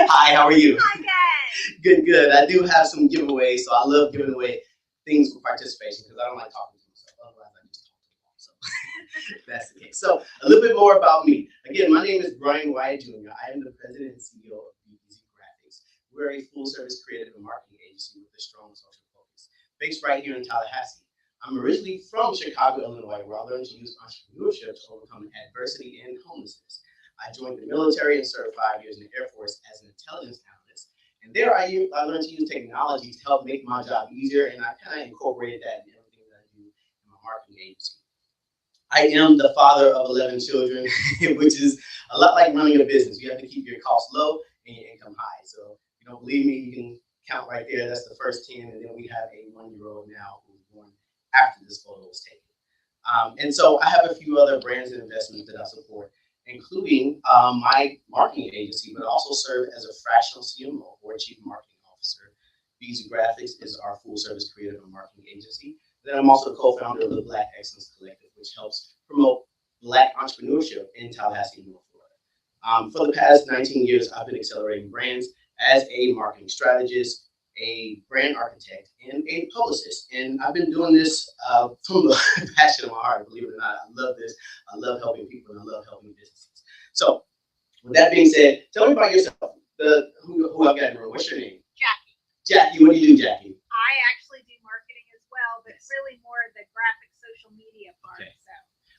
hi, how are you? Hi, guys. Good. I do have some giveaways, so I love giving away things for participation because I don't like talking to myself. Otherwise, I just talk to them. So that's the case. So a little bit more about me. Again, my name is Brian Wyatt Jr. I am the president and CEO of BBZ Graphics. We're a full-service creative and marketing agency with a strong social focus, based right here in Tallahassee. I'm originally from Chicago, Illinois, where I learned to use entrepreneurship to overcome adversity and homelessness. I joined the military and served 5 years in the Air Force as an intelligence analyst. And there I learned to use technology to help make my job easier, and I kind of incorporated that in everything that I do in my marketing agency. I am the father of 11 children, which is a lot like running a business. You have to keep your costs low and your income high. So if you don't believe me, you can count right there. That's the first 10, and then we have a 1-year-old now who was born after this photo was taken. And so I have a few other brands and investments that I support, including my marketing agency, but also serve as a fractional CMO or Chief Marketing Officer. BBZ Graphics is our full-service creative and marketing agency. Then I'm also the co-founder of the Black Excellence Collective, which helps promote Black entrepreneurship in Tallahassee, North Florida. For the past 19 years, I've been accelerating brands as a marketing strategist, a brand architect, and a publicist. And I've been doing this from the passion of my heart, believe it or not. I love this. I love helping people, and I love helping businesses. So with that being said, tell me about yourself. Who I've got in the room. What's your name? Jackie, what do you do, Jackie? I actually do marketing as well, but really more the graphic social media part. Okay.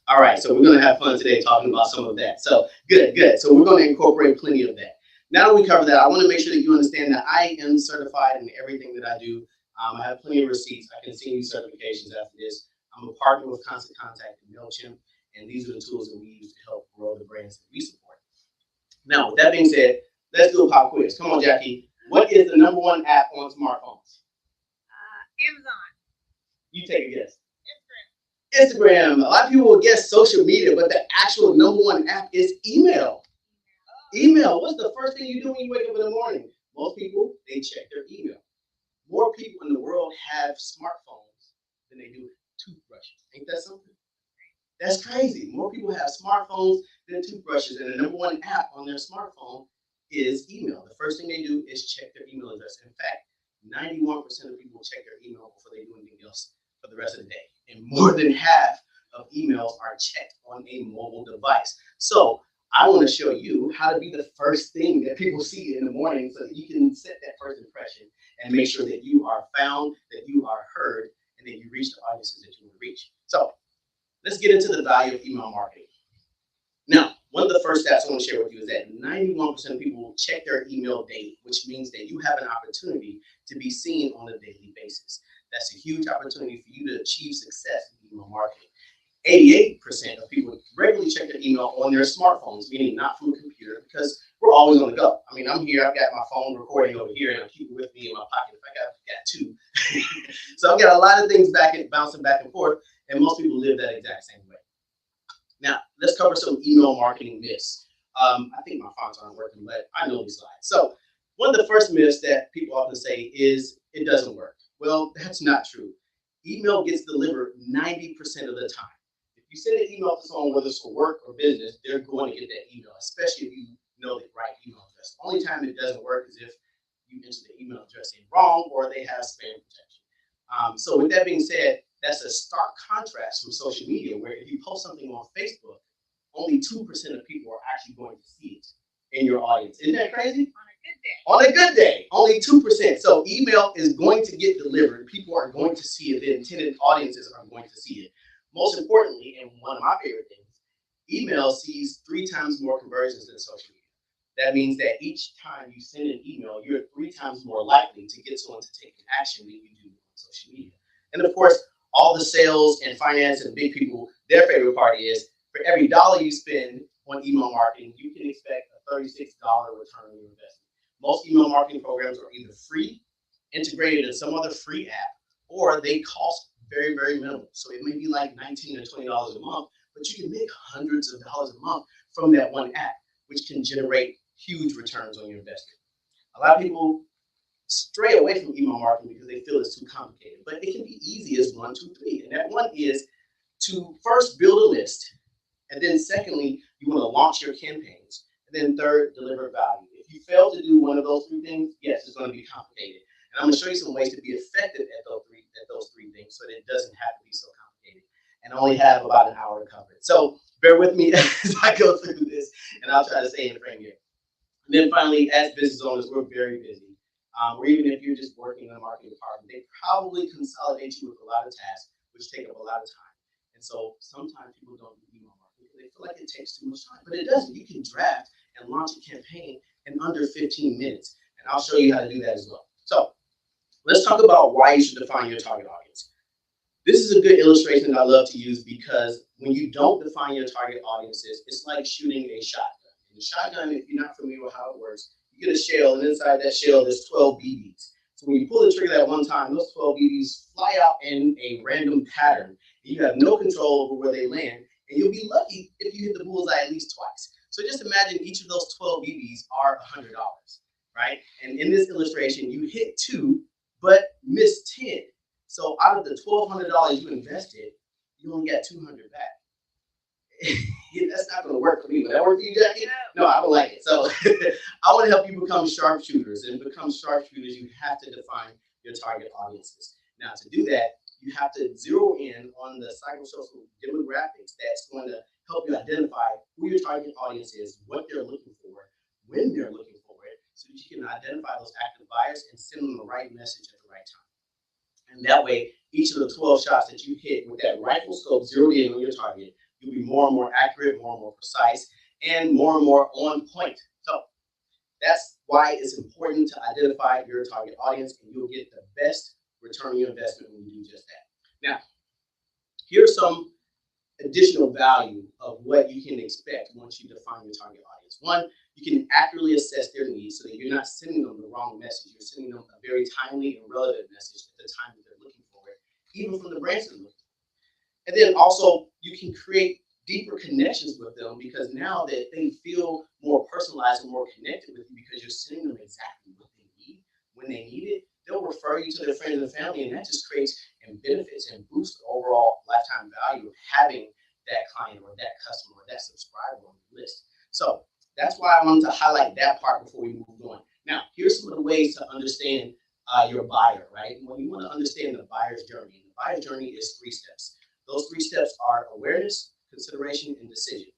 All right, so we're going to have fun today talking about some of that. So good. So we're going to incorporate plenty of that. Now that we cover that, I want to make sure that you understand that I am certified in everything that I do. I have plenty of receipts. I can send you certifications after this. I'm a partner with Constant Contact and MailChimp, and these are the tools that we use to help grow the brands that we support. Now, with that being said, let's do a pop quiz. Come on, Jackie. What is the #1 app on smartphones? Amazon. You take a guess. Instagram. A lot of people will guess social media, but the actual #1 app is email. Email. What's the first thing you do when you wake up in the morning? Most people, they check their email. More people in the world have smartphones than they do toothbrushes. Ain't that something? That's crazy. More people have smartphones than toothbrushes, and the #1 app on their smartphone is email. The first thing they do is check their email address. In fact, 91% of people check their email before they do anything else for the rest of the day. And more than half of emails are checked on a mobile device. So I want to show you how to be the first thing that people see in the morning so that you can set that first impression and make sure that you are found, that you are heard, and that you reach the audiences that you want to reach. So let's get into the value of email marketing. Now, one of the first stats I want to share with you is that 91% of people check their email daily, which means that you have an opportunity to be seen on a daily basis. That's a huge opportunity for you to achieve success in email marketing. 88% of people regularly check their email on their smartphones, meaning not from a computer, because we're always on the go. I mean, I'm here, I've got my phone recording over here, and I keep it with me in my pocket. If I got two. So I've got a lot of things bouncing back and forth, and most people live that exact same way. Now, let's cover some email marketing myths. I think my fonts aren't working, but I know these slides. So one of the first myths that people often say is it doesn't work. Well, that's not true. Email gets delivered 90% of the time. If you send an email to someone, whether it's for work or business, they're going to get that email, especially if you know the right email address. The only time it doesn't work is if you enter the email address in wrong or they have spam protection. So with that being said, that's a stark contrast from social media, where if you post something on Facebook, only 2% of people are actually going to see it in your audience. Isn't that crazy? On a good day, only 2%. So email is going to get delivered. People are going to see it. The intended audiences are going to see it. Most importantly, and one of my favorite things, email sees 3 times more conversions than social media. That means that each time you send an email, you're 3 times more likely to get someone to take an action than you do on social media. And of course, all the sales and finance and big people, their favorite part is for every dollar you spend on email marketing, you can expect a $36 return on your investment. Most email marketing programs are either free, integrated in some other free app, or they cost very, very minimal. So it may be like $19 or $20 a month, but you can make hundreds of dollars a month from that one app, which can generate huge returns on your investment. A lot of people stray away from email marketing because they feel it's too complicated, but it can be easy as 1, 2, 3. And that one is to first build a list, and then secondly, you want to launch your campaigns, and then third, deliver value. If you fail to do one of those 3 things, yes, it's going to be complicated. And I'm going to show you some ways to be effective at those three things so that it doesn't have to be so complicated. And I only have about an hour to cover it. So bear with me as I go through this, and I'll try to stay in the frame here. And then finally, as business owners, we're very busy. Or even if you're just working in the marketing department, they probably consolidate you with a lot of tasks, which take up a lot of time. And so sometimes people don't do email marketing because they feel like it takes too much time, but it doesn't. You can draft and launch a campaign in under 15 minutes. And I'll show you how to do that as well. So let's talk about why you should define your target audience. This is a good illustration that I love to use because when you don't define your target audiences, it's like shooting a shotgun. And the shotgun, if you're not familiar with how it works, you get a shell, and inside that shell, there's 12 BBs. So when you pull the trigger that one time, those 12 BBs fly out in a random pattern. You have no control over where they land, and you'll be lucky if you hit the bullseye at least twice. So just imagine each of those 12 BBs are $100, right? And in this illustration, you hit 2, but missed 10. So out of the $1,200 you invested, you only got $200 back. That's not going to work for me. Will that work for you, Jackie? No, I don't like it. So I want to help you become sharpshooters. And to become sharpshooters, you have to define your target audiences. Now, to do that, you have to zero in on the psychosocial demographics that's going to help you identify who your target audience is, what they're looking for, when they're looking for it, so that you can identify those active buyers and send them the right message at the right time. And that way, each of the 12 shots that you hit with that rifle scope zeroed in on your target, you'll be more and more accurate, more and more precise, and more on point. So that's why it's important to identify your target audience, and you'll get the best return on your investment when you do just that. Now, here's some additional value of what you can expect once you define your target audience. One, you can accurately assess their needs so that you're not sending them the wrong message. You're sending them a very timely and relevant message at the time that they're looking for it, even from the brands they're looking for. And then also, you can create deeper connections with them because now that they feel more personalized and more connected with you because you're sending them exactly what they need when they need it, they'll refer you to their friends and family, and that just creates and benefits and boosts the overall lifetime value of having that client or that customer or that subscriber on the list. So that's why I wanted to highlight that part before we move on. Now, here's some of the ways to understand your buyer, right? When you want to understand the buyer's journey, the buyer's journey is 3 steps. Those 3 steps are awareness, consideration, and decision.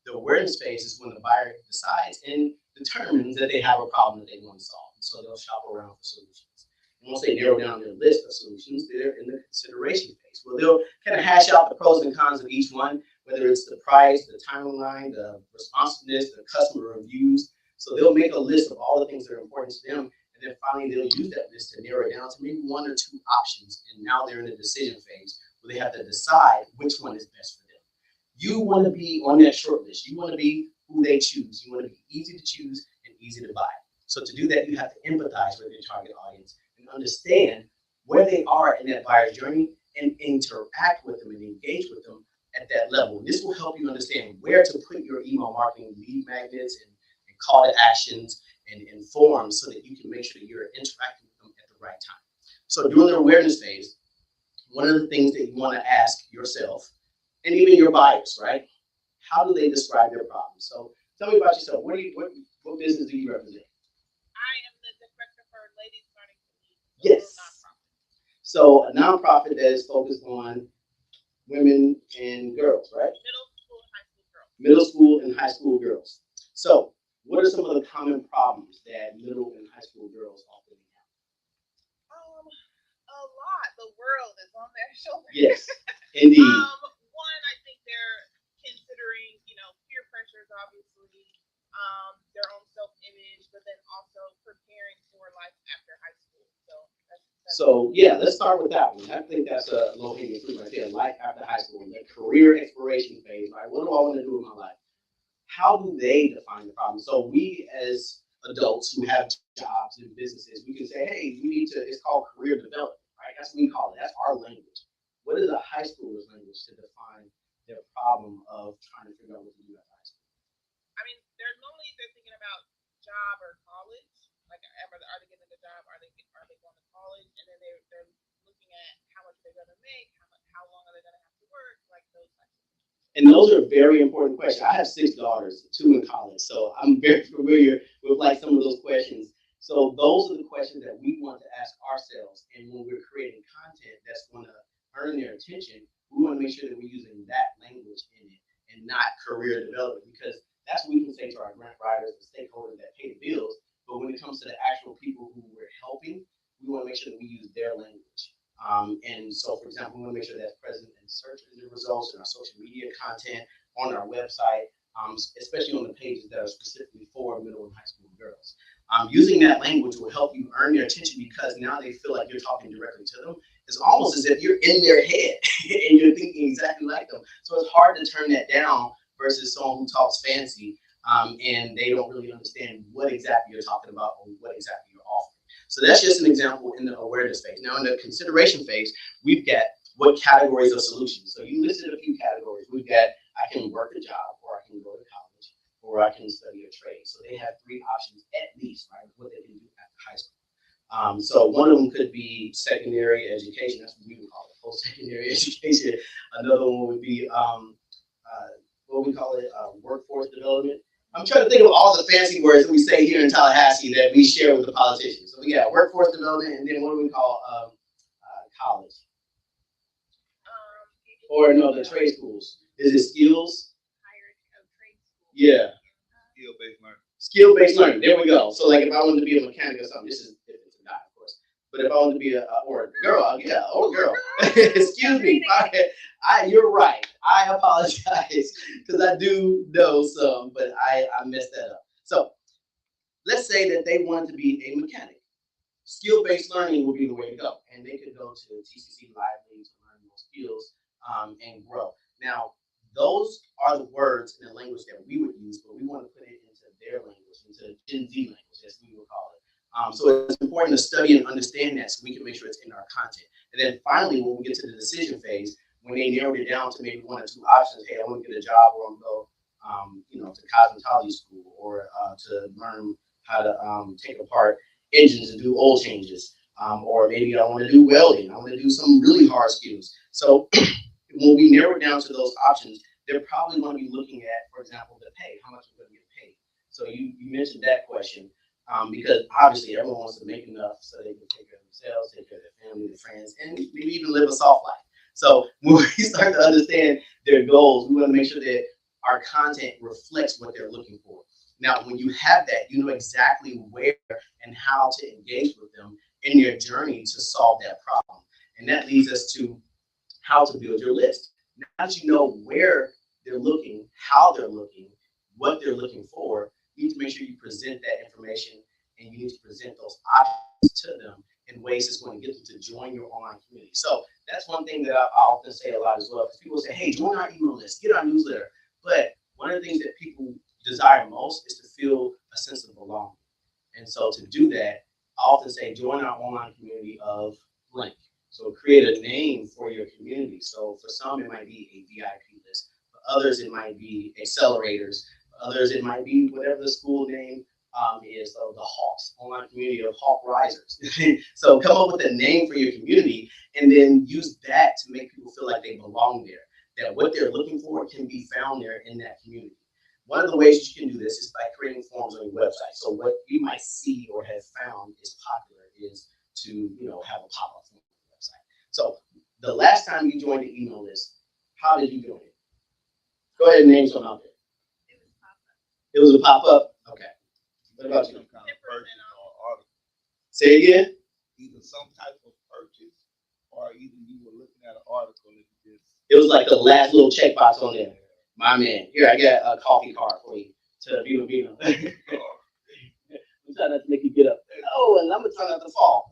The awareness phase is when the buyer decides and determines that they have a problem that they want to solve. And so they'll shop around for solutions. And once they narrow down their list of solutions, they're in the consideration phase, where they'll kind of hash out the pros and cons of each one, whether it's the price, the timeline, the responsiveness, the customer reviews. So they'll make a list of all the things that are important to them, and then finally they'll use that list to narrow it down to maybe 1 or 2 options. And now they're in the decision phase, where they have to decide which one is best for them. You want to be on that short list. You want to be who they choose. You want to be easy to choose and easy to buy. So to do that, you have to empathize with your target audience and understand where they are in that buyer's journey and interact with them and engage with them at that level. This will help you understand where to put your email marketing lead magnets and call to actions and forms so that you can make sure that you're interacting with them at the right time. So during the awareness phase, one of the things that you want to ask yourself and even your buyers, right? How do they describe their problem? So tell me about yourself. What business do you represent? I am the director for Ladies Learning Community. Yes. So a nonprofit that is focused on women and girls, right? Middle school and high school girls. Middle school and high school girls. So what are some of the common problems that middle and high school girls often have? A lot. The world is on their shoulders. Yes, indeed. One, I think they're considering, peer pressures, obviously, their own self-image, but then also preparing for life after high school. So yeah, let's start with that one. I think that's a low-hanging fruit right there. Life after high school, the career exploration phase. Right? What do I want to do with my life? How do they define the problem? So we as adults who have jobs and businesses, we can say, hey, you need to, it's called career development, right? That's what we call it. That's our language. What is a high schooler's language to define their problem of trying to figure out what to do at high school? I mean, they're thinking about job or college. Like, are they getting a job? Are they going to college? And then they're looking at how much they're going to make, how long are they going to have to work, like those types of things. And those are very important questions. I have 6 daughters, 2 in college, so I'm very familiar with like some of those questions. So those are the questions that we want to ask ourselves. And when we're creating content that's going to earn their attention, we want to make sure that we're using that language in it and not career development, because that's what we can say to our grant writers, the stakeholders that pay the bills. But when it comes to the actual people who we're helping, we want to make sure that we use their language. And so, for example, we want to make sure that's present in search engine results, in our social media content, on our website, especially on the pages that are specifically for middle and high school girls. Using that language will help you earn their attention, because now they feel like you're talking directly to them. It's almost as if you're in their head and you're thinking exactly like them. So it's hard to turn that down versus someone who talks fancy and they don't really understand what exactly you're talking about or what exactly you're offering. So that's just an example in the awareness phase. Now, in the consideration phase, we've got what categories of solutions. So you listed a few categories. We've got, I can work a job, or I can go to college, or I can study a trade. So they have 3 options at least, right, what they can do after high school. So one of them could be secondary education. That's what we would call it, post-secondary education. Another one would be what we call it, workforce development. I'm trying to think of all the fancy words that we say here in Tallahassee that we share with the politicians. So we got workforce development, and then what do we call college? Or no, the trade schools. Is it skills? Trade school. Yeah. Skill-based learning. Skill-based learning. There we go. So like if I wanted to be a mechanic or something, this is different to guy, of course. But if I wanted to be a girl, yeah, or a girl. Excuse me. You're right. I apologize because I do know some, but I messed that up. So let's say that they wanted to be a mechanic. Skill-based learning would be the way to go. And they could go to TCC Lively to learn those skills and grow. Now, those are the words in the language that we would use, but we want to put it into their language, into Gen Z language, as we would call it. So it's important to study and understand that so we can make sure it's in our content. And then finally, when we get to the decision phase, when they narrowed it down to maybe 1 or 2 options, hey, I want to get a job, or I'm going to go, to cosmetology school, or to learn how to take apart engines and do oil changes, or maybe I want to do welding. I want to do some really hard skills. So when we narrow it down to those options, they're probably going to be looking at, for example, the pay, how much we're going to get paid. So you mentioned that question. Because obviously everyone wants to make enough so they can take care of themselves, take care of their family, their friends, and maybe even live a soft life. So when we start to understand their goals, we want to make sure that our content reflects what they're looking for. Now, when you have that, you know exactly where and how to engage with them in their journey to solve that problem. And that leads us to how to build your list. Now that you know where they're looking, how they're looking, what they're looking for, you need to make sure you present that information, and you need to present those options to them in ways that's going to get them to join your online community. So that's one thing that I often say a lot as well. Because people say, hey, join our email list, get our newsletter. But one of the things that people desire most is to feel a sense of belonging. And so to do that, I often say join our online community of blank. So create a name for your community. So for some, it might be a VIP list. For others, it might be accelerators. For others, it might be whatever the school name is, so the Hawks, online community of Hawk Risers. So come up with a name for your community and then use that to make people feel like they belong there, that what they're looking for can be found there in that community. One of the ways you can do this is by creating forms on your website. So what you might see or have found is popular is to, have a pop-up form on your website. So the last time you joined the email list, how did you join it? Go ahead and name some out there. It was a pop-up? Okay. What about you? Some kind of purchase or article. Say it again? Either some type of purchase or either you were looking at an article and you just. It was like the last little checkbox on there. My man. Here, I got a coffee card for you. To Vino. I'm trying not to make you get up. Oh, and I'm going to try not to fall.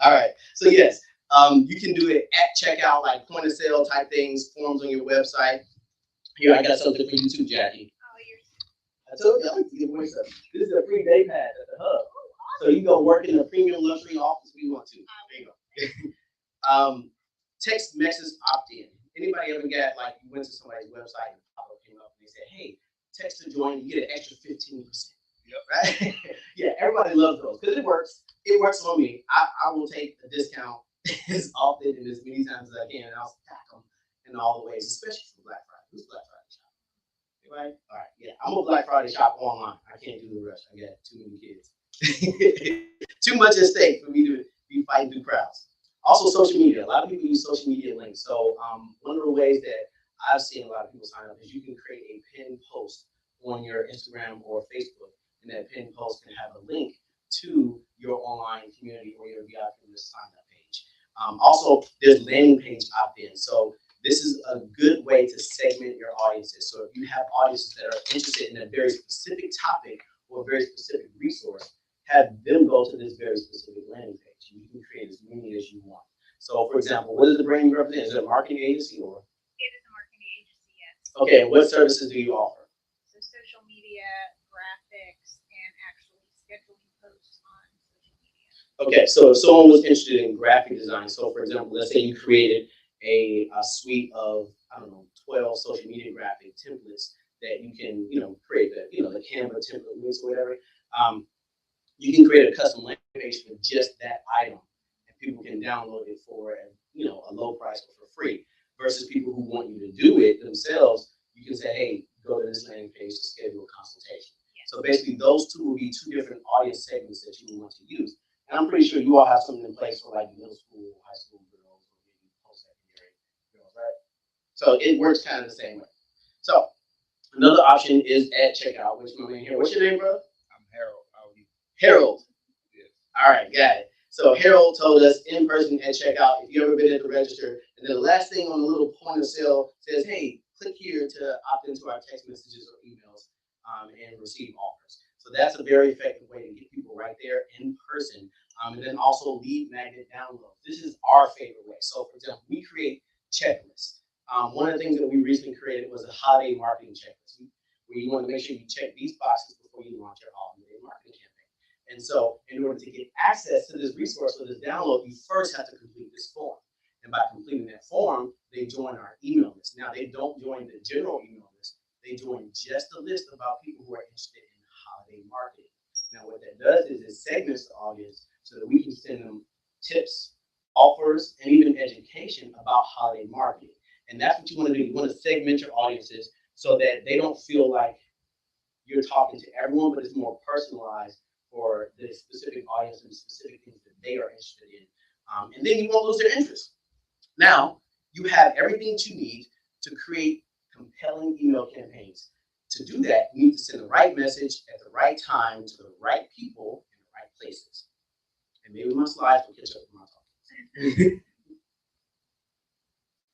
All right. So, yes, you can do it at checkout, like point of sale type things, forms on your website. Here, I got something for you too, Jackie. I told you, I'm going to give away something. This is a free day pass at the hub. So you go work in a premium luxury office if you want to. There you go. Text message opt-in. Anybody ever got, like, you went to somebody's website and pop-up came up and they said, hey, text to join, you get an extra 15%. Yep. Right? Yeah, everybody loves those because it works. It works for me. I will take a discount as often and as many times as I can, and I'll stack them in all the ways, especially for Black Friday. Who's Black Friday shop? Right? All right. Yeah, I'm a Black Friday shop online. I can't do the rest. I got too many kids. Too much at stake for me to be fighting through crowds. Also, social media. A lot of people use social media links. So one of the ways that I've seen a lot of people sign up is you can create a pinned post on your Instagram or Facebook, and that pinned post can have a link to your online community or your VIP list sign up page. Also, there's landing page opt-in. So this is a good way to segment your audiences. So if you have audiences that are interested in a very specific topic or a very specific resource, have them go to this very specific landing page. You can create as many as you want. So, for example, what is the brand you represent? Is it a marketing agency or? It is a marketing agency, yes. Okay, and what services do you offer? So social media, graphics, and actually scheduling posts on social media. Okay, so if someone was interested in graphic design, so for example, let's say you created a suite of, 12 social media graphic templates that you can, create the Canva template links or whatever. You can create a custom landing page for just that item, and people can download it for a low price or for free. Versus people who want you to do it themselves, you can say, hey, go to this landing page to schedule a consultation. So basically, those two will be two different audience segments that you will want to use. And I'm pretty sure you all have something in place for like middle school, high school girls, or maybe post-secondary girls, right? So it works kind of the same way. So another option is at checkout, which my man here. What's your name, bro? I'm Harold. How are you? Harold. Yes. All right, got it. So Harold told us in person at checkout, if you ever been at the register, and then the last thing on the little point of sale says, hey, click here to opt into our text messages or emails and receive offers. So that's a very effective way to get people right there in person. And then also lead magnet download. This is our favorite way. So for example, we create checklists. One of the things that we recently created was a holiday marketing checklist, where you want to make sure you check these boxes before you launch your holiday marketing campaign. And so in order to get access to this resource or this download, you first have to complete this form. And by completing that form, they join our email list. Now, they don't join the general email list. They join just a list about people who are interested in holiday marketing. Now, what that does is it segments the audience so that we can send them tips, offers, and even education about holiday marketing. And that's what you want to do. You want to segment your audiences so that they don't feel like you're talking to everyone, but it's more personalized for the specific audience and the specific things that they are interested in. And then you won't lose their interest. Now, you have everything that you need to create compelling email campaigns. To do that, you need to send the right message at the right time to the right people in the right places. And maybe my slides will catch up with my talk.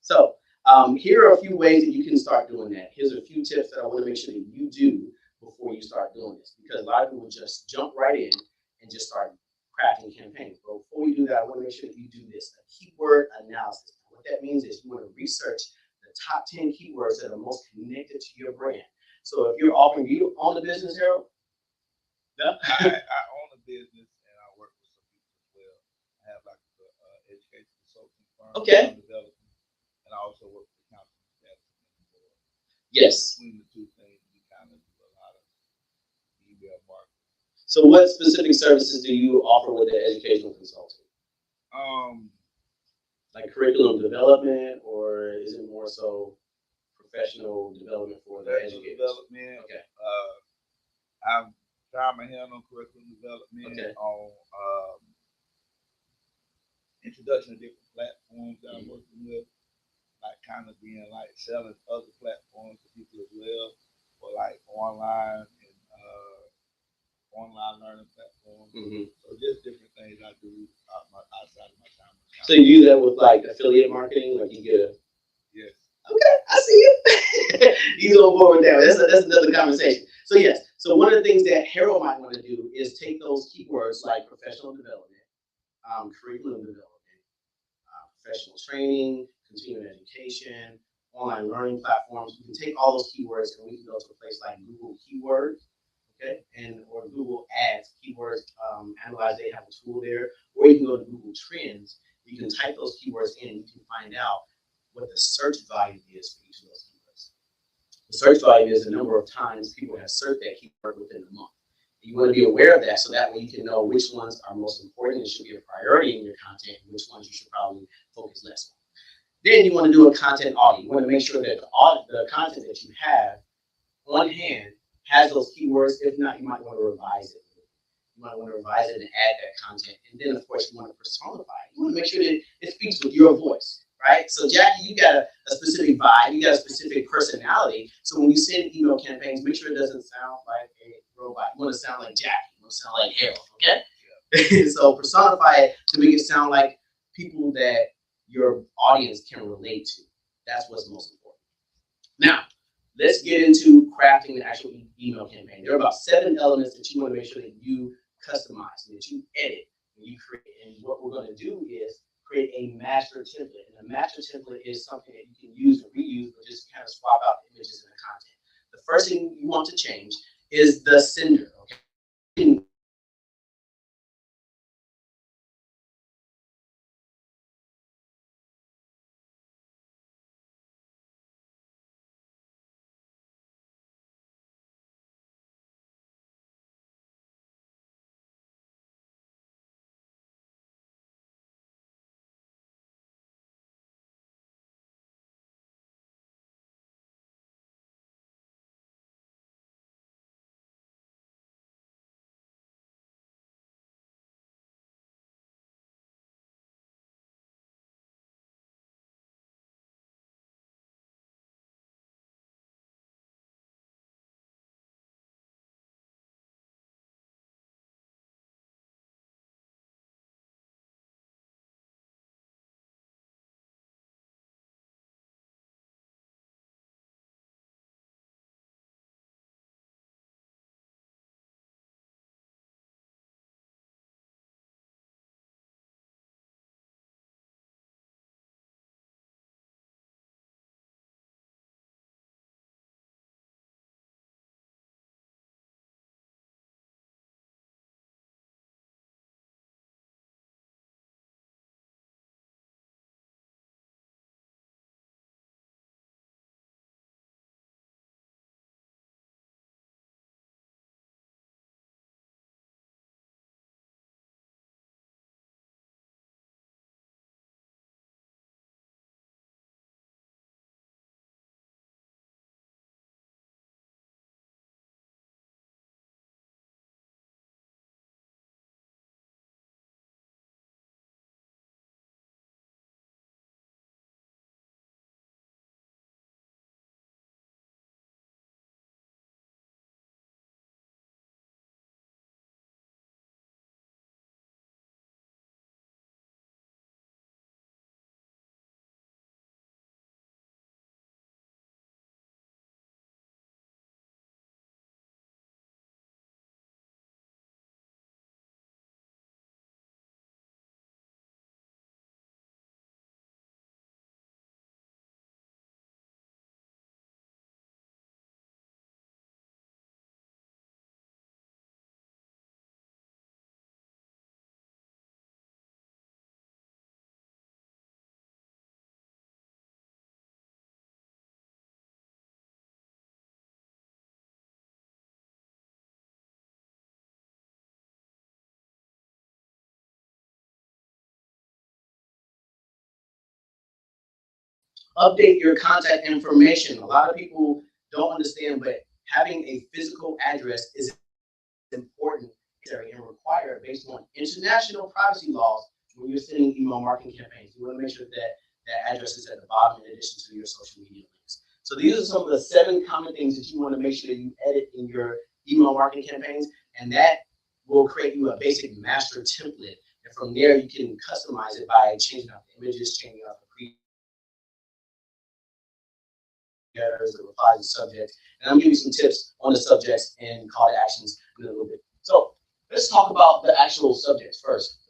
So here are a few ways that you can start doing that. Here's a few tips that I want to make sure that you do before you start doing this. Because a lot of people just jump right in and just start crafting campaigns. But before we do that, I want to make sure that you do this, a keyword analysis. What that means is you want to research the top 10 keywords that are most connected to your brand. So if you're offering, you own a business, Harold? No? I own a business and I work with some people as well. I have like an education consulting firm. Okay. Development, and I also work with counseling staff. Yes. Between the two things, we kind of do a lot of email marketing. So what specific services do you offer with the educational consulting? Like curriculum development, or is it more so professional development for the educators? Development. Okay. I've tried my hand on curriculum development, Okay. on introduction to different platforms that I'm working with, like kind of being like selling other platforms to people as well, or like online and online learning platforms. So just different things I do outside of my time. So you do that with like affiliate marketing, like you get a. Yes. Okay, I see you. He's on board with that. That's another conversation. So yes, so one of the things that Harold might want to do is take those keywords like professional development, curriculum development, professional training, continuing education, online learning platforms. We can take all those keywords and we can go to a place like Google Keywords, okay, and or Google Ads, Keywords Analyze. They have a tool there, or you can go to Google Trends. You can type those keywords in and you can find out what the search value is for each of those keywords. The search value is the number of times people have searched that keyword within a month. You want to be aware of that so that way you can know which ones are most important and should be a priority in your content and which ones you should probably focus less on. Then you want to do a content audit. You want to make sure that the content that you have on hand has those keywords. If not, you might want to revise it. You might want to revise it and add that content. And then, of course, you want to personify it. You want to make sure that it speaks with your voice, right? So, Jackie, you got a specific vibe. You got a specific personality. So when you send email campaigns, make sure it doesn't sound like a robot. You want to sound like Jackie. You want to sound like Harold, okay? So personify it to make it sound like people that your audience can relate to. That's what's most important. Now, let's get into crafting the actual email campaign. There are about 7 elements that you want to make sure that you customize, that you edit, and you create. And what we're going to do is create a master template. And a master template is something that you can use and reuse, but just kind of swap out the images and the content. The first thing you want to change is the sender. Okay. Update your contact information. A lot of people don't understand, but having a physical address is important and required based on international privacy laws when you're sending email marketing campaigns. You want to make sure that that address is at the bottom in addition to your social media links. So these are some of the 7 common things that you want to make sure that you edit in your email marketing campaigns, and that will create you a basic master template. And from there, you can customize it by changing out the images, changing out the the replies and subjects. And I'm gonna give you some tips on the subjects and call to actions in a little bit. So let's talk about the actual subjects first.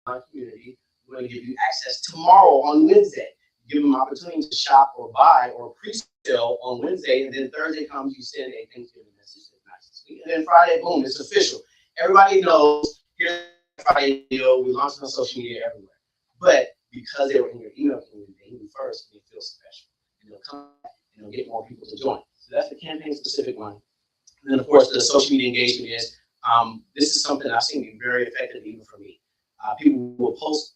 our community. We're going to give you access tomorrow on Wednesday. Give them opportunity to shop or buy or pre-sale on Wednesday, and then Thursday comes, you send a Thanksgiving message. And then Friday, boom, it's official. Everybody knows, here's Friday deal. We launched on social media everywhere. But because they were in your email community, they knew first, and they feel special. And they'll come back and they'll get more people to join. So that's the campaign-specific one. And then, of course, the social media engagement is, this is something I've seen be very effective even for me. People will post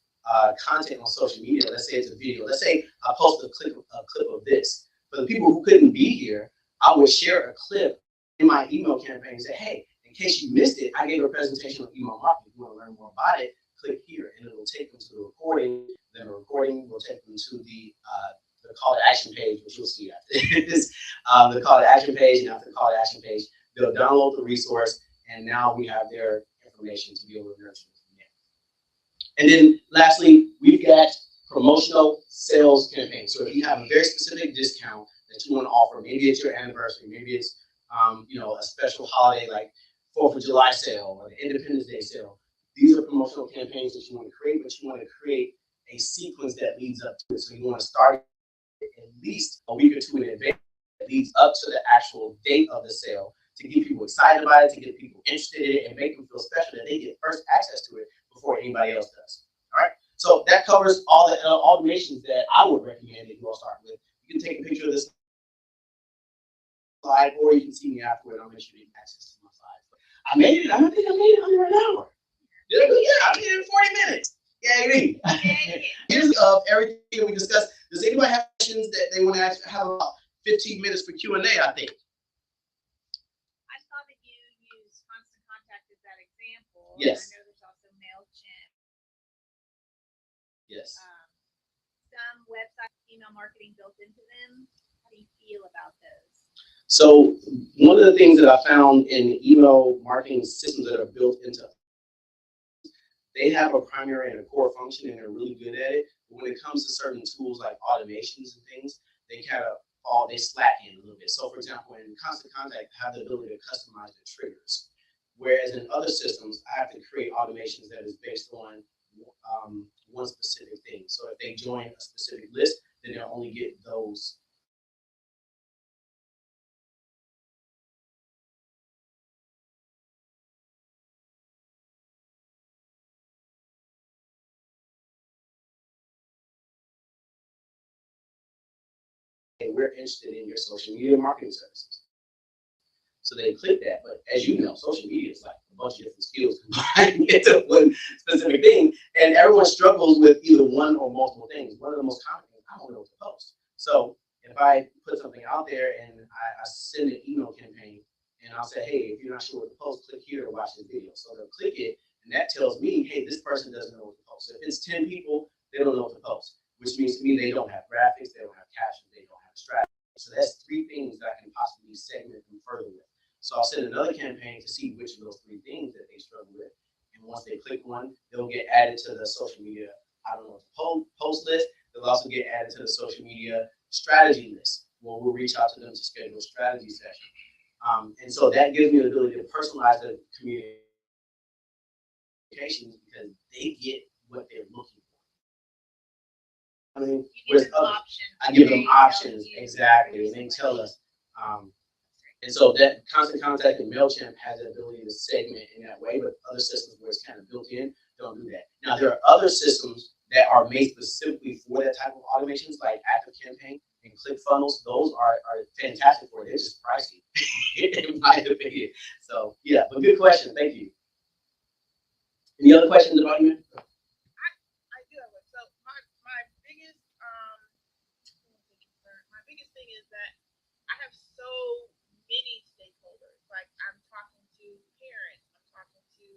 content on social media. Let's say it's a video. Let's say I post a clip of this. For the people who couldn't be here, I would share a clip in my email campaign and say, hey, in case you missed it, I gave a presentation on email marketing. If you want to learn more about it, click here, and it will take them to the recording. Then the recording will take them to the call to action page, which you'll see after this. The call to action page, and after the call to action page, they'll download the resource, and now we have their information to be able to nurture from there. And then lastly, we've got promotional sales campaigns. So if you have a very specific discount that you want to offer, maybe it's your anniversary, maybe it's a special holiday like 4th of July sale or the Independence Day sale. These are promotional campaigns that you want to create, but you want to create a sequence that leads up to it. So you want to start at least a week or two in advance that leads up to the actual date of the sale to get people excited about it, to get people interested in it, and make them feel special that they get first access to it before anybody else does. All right. So that covers all the automations that I would recommend that you all start with. You can take a picture of this slide, or you can see me afterward. I'll make sure you get access to my slides. But I made it. I think I made it under an hour. Did I do? Yeah, I made it in 40 minutes. Yay. Here's of everything we discussed. Does anybody have questions that they want to have about 15 minutes for Q&A, I think? I saw that you use Constant Contact as that example. Yes. I know there's also MailChimp. Yes. Some website email marketing built into them. How do you feel about those? So one of the things that I found in email marketing systems that are built into, they have a primary and a core function, and they're really good at it. But when it comes to certain tools like automations and things, they kind of they slack in a little bit. So for example, in Constant Contact, I have the ability to customize the triggers. Whereas in other systems, I have to create automations that is based on one specific thing. So if they join a specific list, then they'll only get those. Hey, we're interested in your social media marketing services. So they click that, but as you know, social media is like a bunch of different skills combined into one specific thing, and everyone struggles with either one or multiple things. One of the most common things, I don't know what to post. So if I put something out there and I send an email campaign, and I'll say, hey, if you're not sure what to post, click here to watch this video. So they'll click it, and that tells me, hey, this person doesn't know what to post. So if it's 10 people, they don't know what to post, which means to me they don't have graphics, they don't have captions, they don't have a strategy. So that's three things that I can possibly segment them further with. So I'll send another campaign to see which of those three things that they struggle with. And once they click one, they'll get added to the social media, I don't know, post list. They'll also get added to the social media strategy list, where we'll reach out to them to schedule a strategy session. And so that gives me the ability to personalize the communications because they get what they're looking for. I mean, I give them options, exactly, and they tell us. And so that Constant Contact and MailChimp has the ability to segment in that way, but other systems where it's kind of built in don't do that. Now, there are other systems that are made specifically for that type of automations, like ActiveCampaign and ClickFunnels. Those are fantastic for it. It's just pricey, in my opinion. So, yeah, but good question. Thank you. Any other questions about you? I do have one. So my biggest thing is that I have so many stakeholders. Like I'm talking to parents, I'm talking to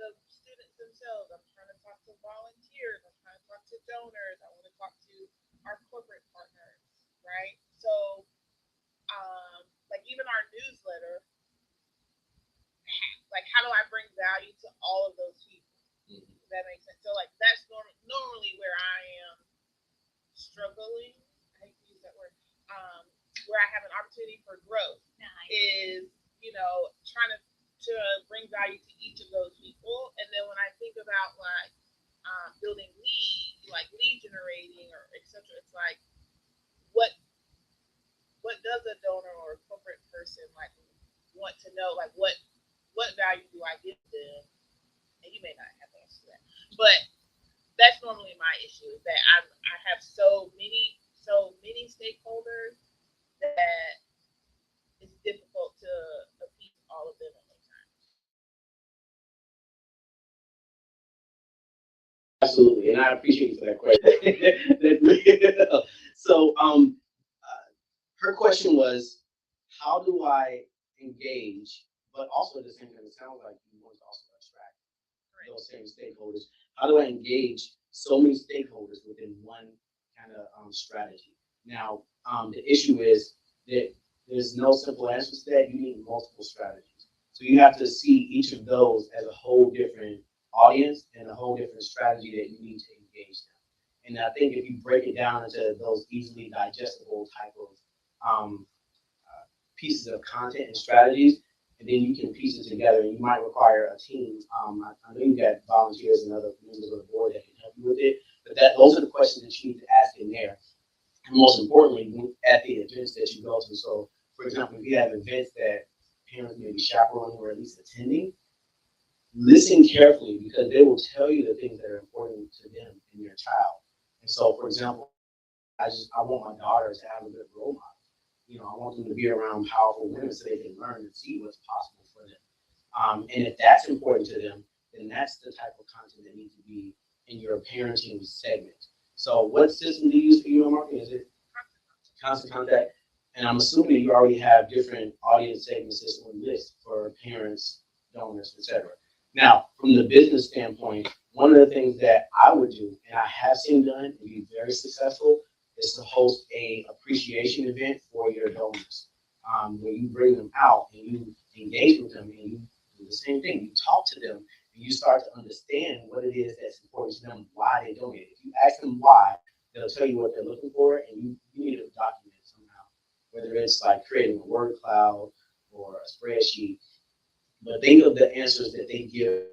the students themselves, I'm trying to talk to volunteers, I'm trying to talk to donors, I want to talk to our corporate partners, right? So like even our newsletter, like how do I bring value to all of those people? Does that make sense? So like that's normally where I am struggling. I hate to use that word. Where I have an opportunity for growth is, trying to bring value to each of those people. And then when I think about like building lead generating or etc. It's like what what does a donor or a corporate person like want to know? Like what value do I give them? And you may not have the answer to that, but that's normally my issue is that I have so many stakeholders that it's difficult to appease all of them at one time. Absolutely, and I appreciate you for that question. That's real. So, her question was, how do I engage, but also at the same time, it sounds like you want to also attract those same stakeholders. How do I engage so many stakeholders within one kind of strategy? Now, the issue is that there's no simple answers to that. You need multiple strategies. So you have to see each of those as a whole different audience and a whole different strategy that you need to engage them. And I think if you break it down into those easily digestible type of pieces of content and strategies, and then you can piece it together. And you might require a team. I know you got volunteers and other members of the board that can help you with it, but those are the questions that you need to ask in there. And most importantly, at the events that you go to. So, for example, if you have events that parents may be chaperoning or at least attending, listen carefully because they will tell you the things that are important to them and your child. And so, for example, I want my daughters to have a good role model. I want them to be around powerful women so they can learn and see what's possible for them. And if that's important to them, then that's the type of content that needs to be in your parenting segment. So what system do you use for email marketing? Is it Constant Contact? And I'm assuming you already have different audience segments on the list for parents, donors, etc. Now, from the business standpoint, one of the things that I would do, and I have seen done and be very successful, is to host a appreciation event for your donors, where you bring them out and you engage with them and you do the same thing. You talk to them and you start to understand what it is that's important to them, why they donate. If you ask them why, they'll tell you what they're looking for, and you need to document it somehow, whether it's like creating a word cloud or a spreadsheet. But think of the answers that they give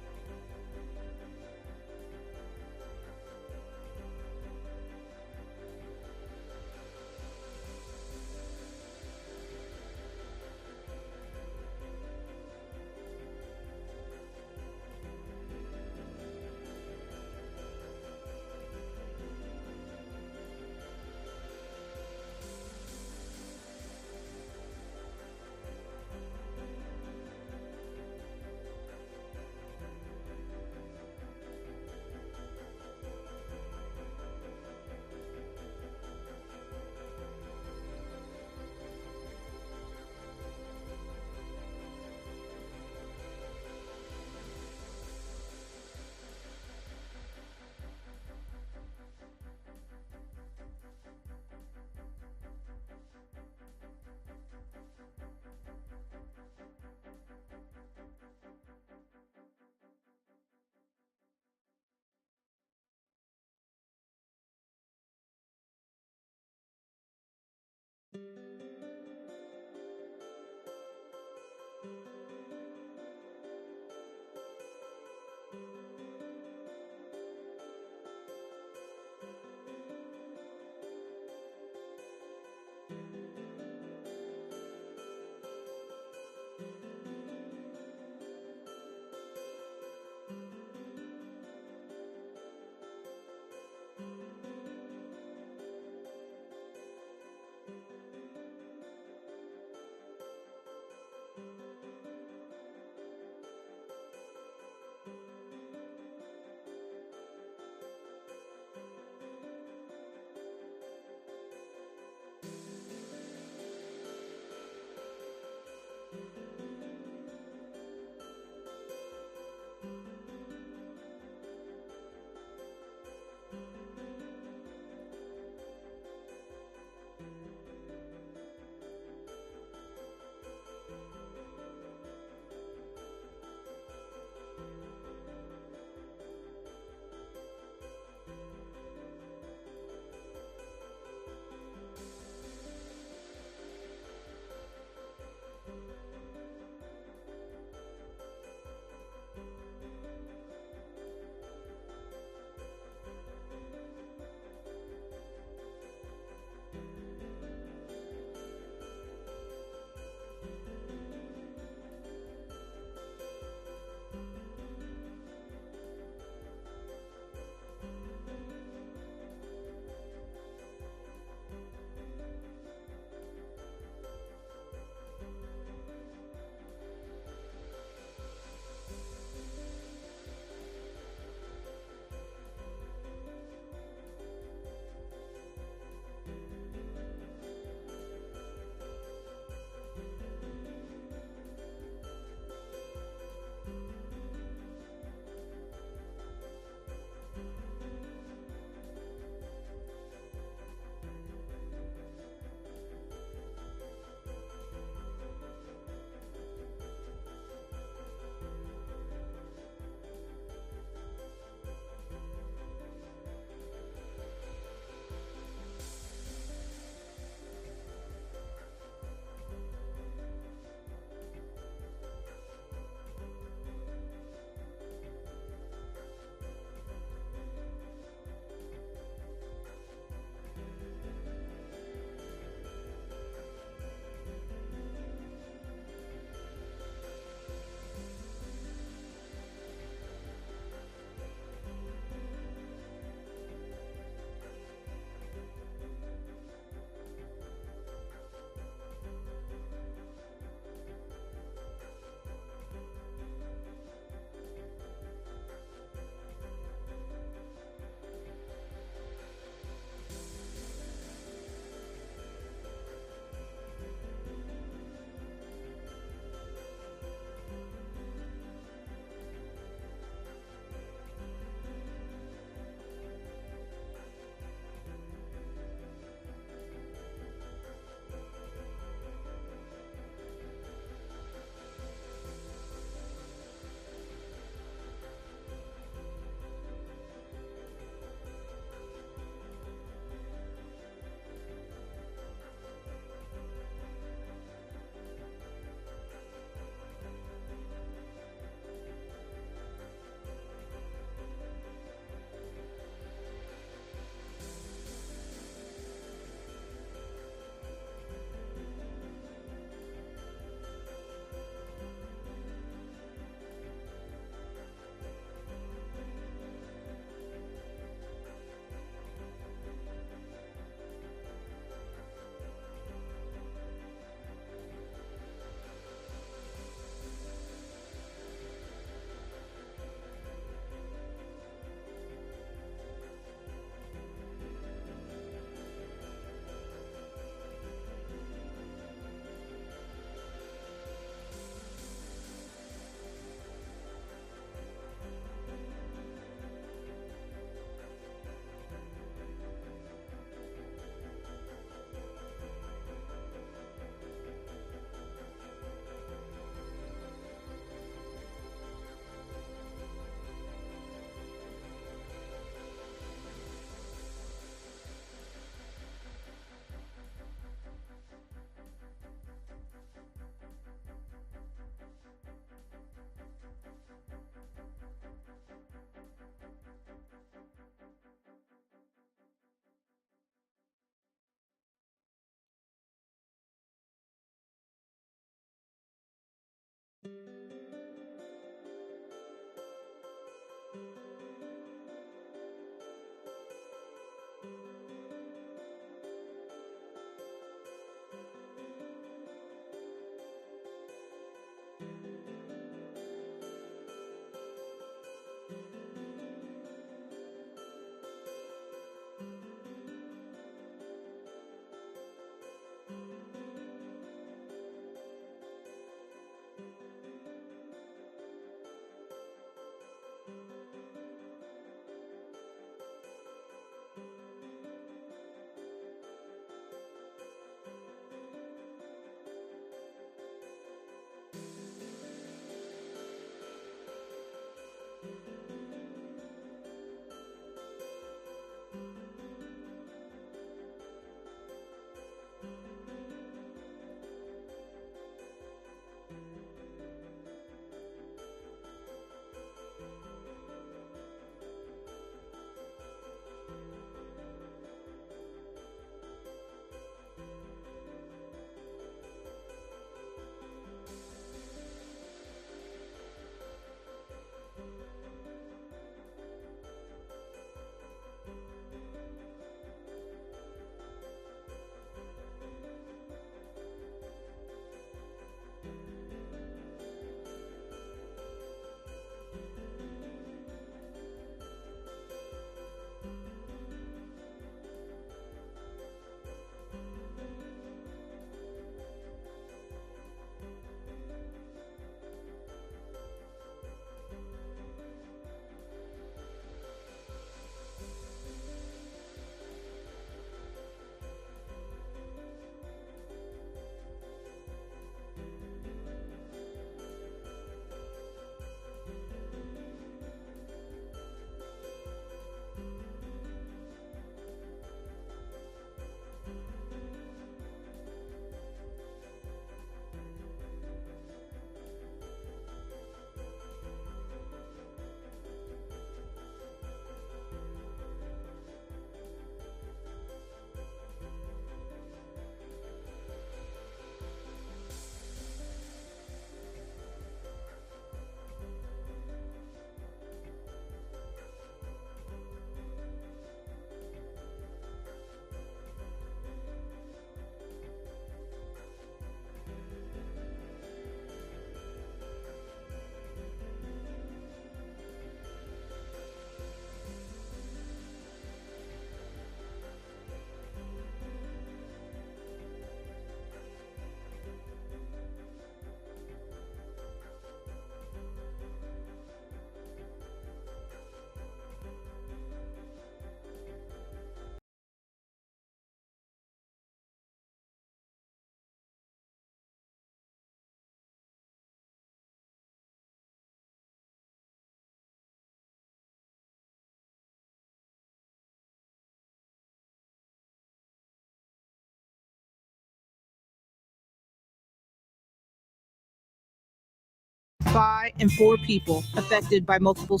by and for people affected by multiple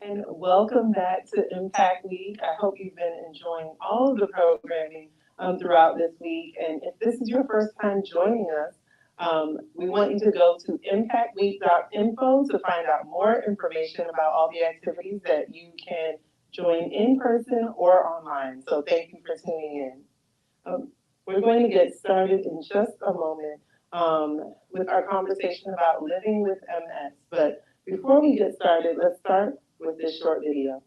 And welcome back to Impact Week. I hope you've been enjoying all of the programming throughout this week. And if this is your first time joining us, we want you to go to impactweek.info to find out more information about all the activities that you can join in person or online. So thank you for tuning in. We're going to get started in just a moment with our conversation about living with MS. But before we get started, let's start with this short video.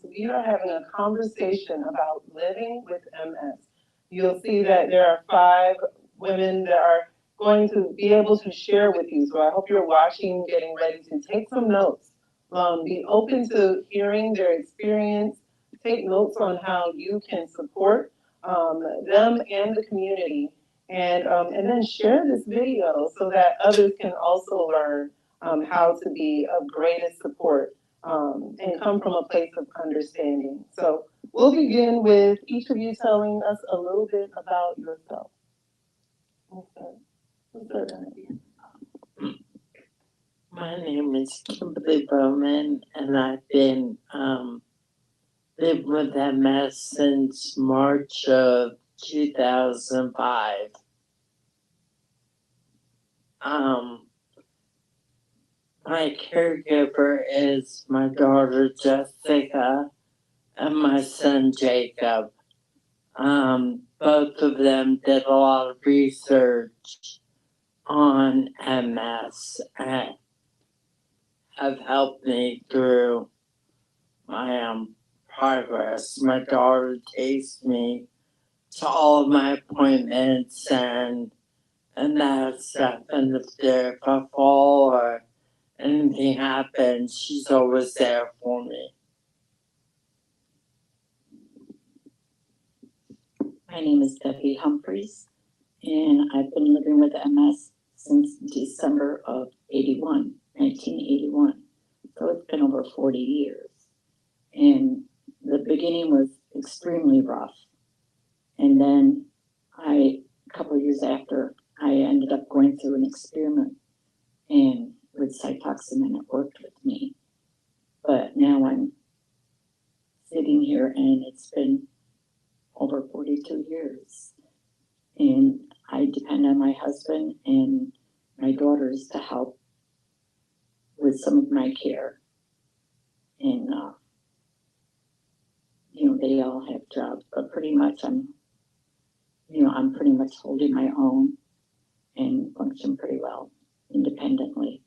We are having a conversation about living with MS. You'll see that there are 5 women that are going to be able to share with you. So I hope you're watching, getting ready to take some notes. Be open to hearing their experience. Take notes on how you can support them and the community. And then share this video so that others can also learn how to be of greatest support and come from a place of understanding. So we'll begin with each of you telling us a little bit about yourself. Okay. My name is Kimberly Bowman, and I've been lived with MS since March of 2005. My caregiver is my daughter Jessica and my son Jacob. Both of them did a lot of research on MS and have helped me through my progress. My daughter takes me to all of my appointments and that stuff. And if I fall or anything happens, she's always there for me. My name is Debbie Humphreys, and I've been living with MS since December of 1981. So it's been over 40 years. And the beginning was extremely rough. And then a couple of years after, I ended up going through an experiment and with cytoxin, and it worked with me. But now I'm sitting here and it's been over 42 years. And I depend on my husband and my daughters to help with some of my care. And, they all have jobs, but pretty much I'm pretty much holding my own and function pretty well independently.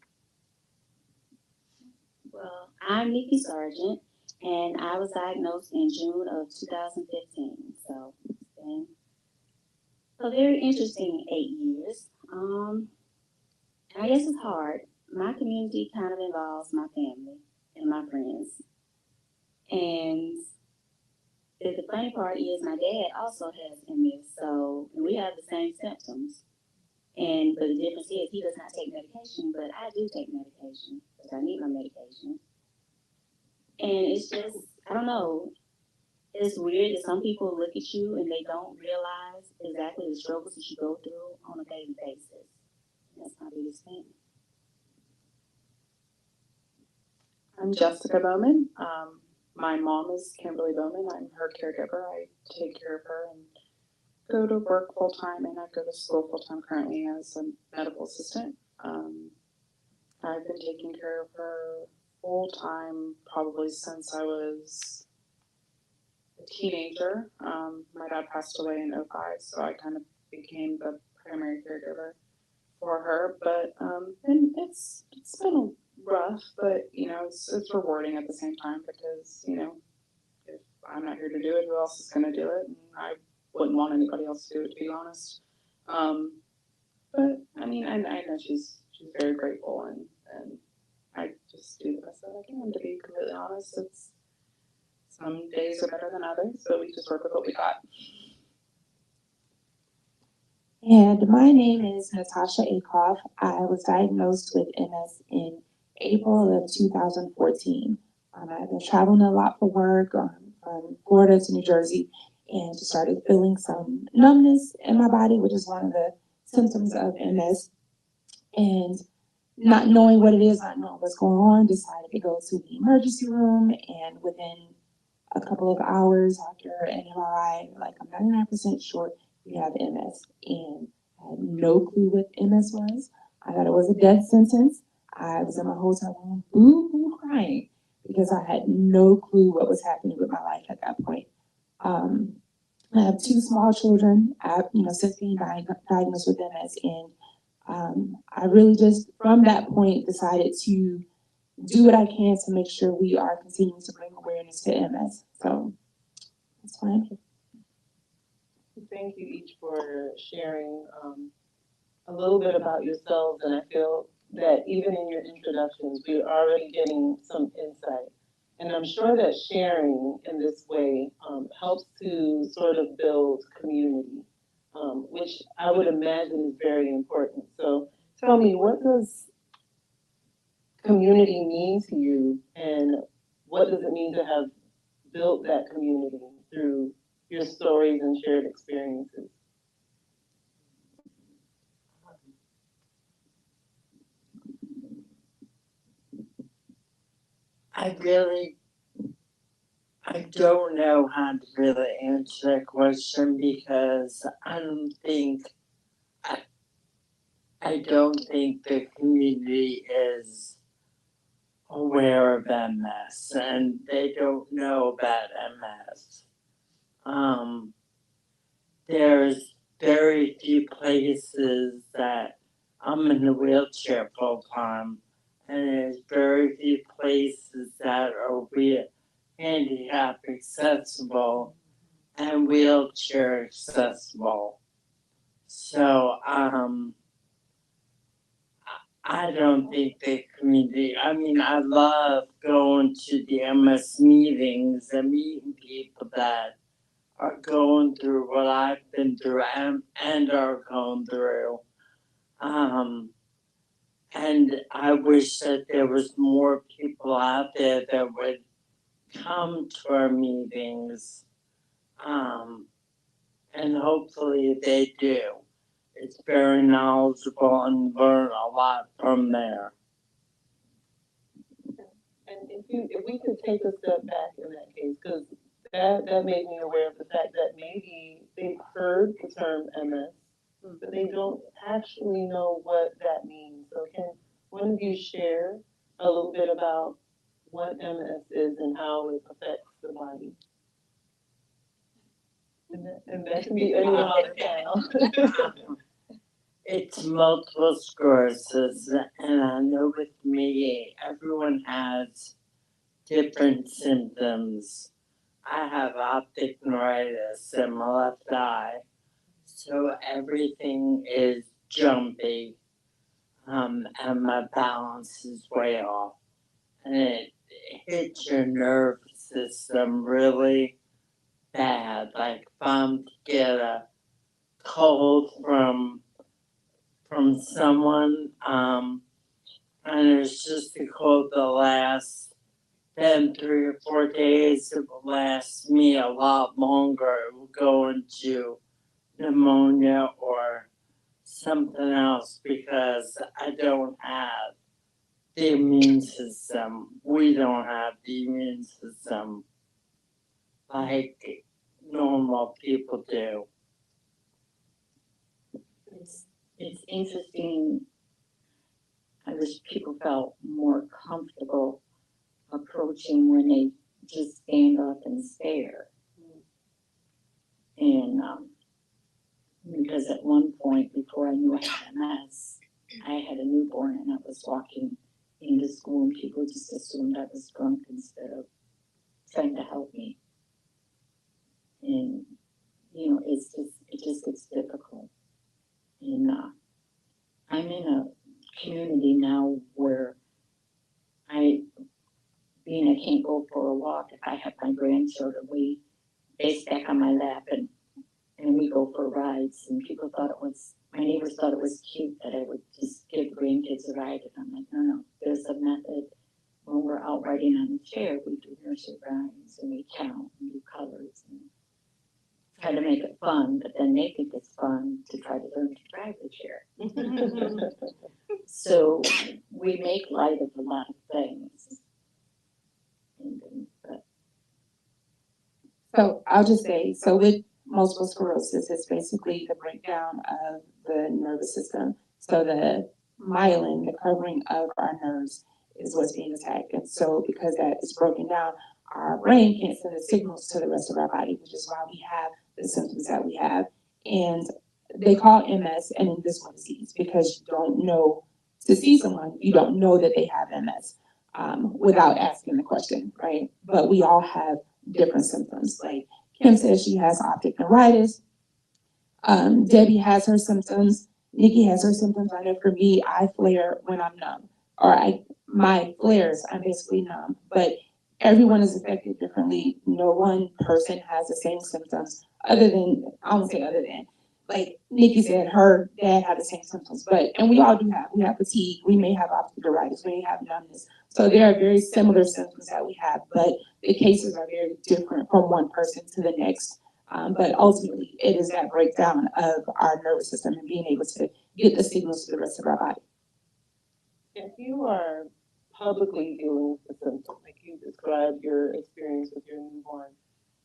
Well, I'm Nikki Sargent, and I was diagnosed in June of 2015. So it's been a very interesting 8 years. And I guess it's hard. My community kind of involves my family and my friends. And the funny part is my dad also has MS, so we have the same symptoms. But the difference is he does not take medication, but I do take medication because I need my medication. And it's just, I don't know, it's weird that some people look at you and they don't realize exactly the struggles that you go through on a daily basis. That's my biggest thing. I'm Jessica Bowman. My mom is Kimberly Bowman. I'm her caregiver. I take care of her and go to work full time, and I go to school full time currently as a medical assistant. I've been taking care of her full time probably since I was a teenager. My dad passed away in 2005, so I kind of became the primary caregiver for her. But and it's been rough, but it's rewarding at the same time because if I'm not here to do it, who else is going to do it? And I wouldn't want anybody else to do it, to be honest. But I mean, I know she's very grateful, and I just do the best that I can. To be completely honest, it's some days are better than others, so we just work with what we got. And my name is Natasha Akoff. I was diagnosed with MS in April of 2014. I've been traveling a lot for work from Florida to New Jersey, and just started feeling some numbness in my body, which is one of the symptoms of MS. And not knowing what it is, not knowing what's going on, decided to go to the emergency room. And within a couple of hours after an MRI, like I'm 99% sure you have MS. And I had no clue what MS was. I thought it was a death sentence. I was in my hotel room, boo-hoo crying, because I had no clue what was happening with my life at that point. I have two small children. I've, since being diagnosed with MS, and I really just, from that point, decided to do what I can to make sure we are continuing to bring awareness to MS. So that's why I'm here. Thank you each for sharing a little bit about yourselves, and I feel that even in your introductions, we're already getting some insight. And I'm sure that sharing in this way helps to sort of build community, which I would imagine is very important. So tell me, what does community mean to you, and what does it mean to have built that community through your stories and shared experiences? I don't know how to really answer that question because I don't think the community is aware of MS and they don't know about MS. There's very few places that I'm in a wheelchair full time, and there's very few places that are handicap accessible and wheelchair accessible. So I don't think the community, I mean, I love going to the MS meetings and meeting people that are going through what I've been through and are going through. And I wish that there was more people out there that would come to our meetings. And hopefully they do. It's very knowledgeable and learn a lot from there. And if we could take a step back in that case, because that made me aware of the fact that maybe they've heard the term MS, but they don't actually know what that means. So can one of you share a little bit about what MS is and how it affects the body? And that can be anyone on the panel. It's multiple sclerosis, and I know with me, everyone has different symptoms. I have optic neuritis in my left eye, so everything is jumpy, and my balance is way off. And it hits your nerve system really bad. Like if I'm to get a cold from someone, and it's just a cold that lasts then 3 or 4 days, it will last me a lot longer. It will go into pneumonia or something else because I don't have the immune system. We don't have the immune system like normal people do. It's interesting. I wish people felt more comfortable approaching when they just stand up and stare. And because at one point, before I knew I had MS, I had a newborn and I was walking into school and people just assumed I was drunk instead of trying to help me. And, you know, it just gets difficult. And I'm in a community now where being I can't go for a walk, if I have my grandchildren, they stack on my lap and we go for rides, and my neighbors thought it was cute that I would just give grandkids a ride, and I'm like, no, there's a method. When we're out riding on the chair, we do nursery rhymes, and we count, and do colors, and try to make it fun, but then they think it's fun to try to learn to drive the chair. So we make light of a lot of things. So I'll just say, so with multiple sclerosis, it's basically the breakdown of the nervous system. So the myelin, the covering of our nerves, is what's being attacked. And so because that is broken down, our brain can't send the signals to the rest of our body, which is why we have the symptoms that we have. And they call MS an invisible disease because you don't know, to see someone, you don't know that they have MS without asking the question, right? But we all have different symptoms. Like Kim says she has optic neuritis. Debbie has her symptoms. Nikki has her symptoms. I know for me, I flare when I'm numb, or my flares, I'm basically numb. But everyone is affected differently. No one person has the same symptoms, other than, I won't say other than, like Nikki said, her dad had the same symptoms. And we all do we have fatigue. We may have optic neuritis. We may have numbness. So there are very similar symptoms that we have, but the cases are very different from one person to the next. But ultimately, it is that breakdown of our nervous system and being able to get the signals to the rest of our body. If you are publicly dealing with the symptom, like you described your experience with your newborn,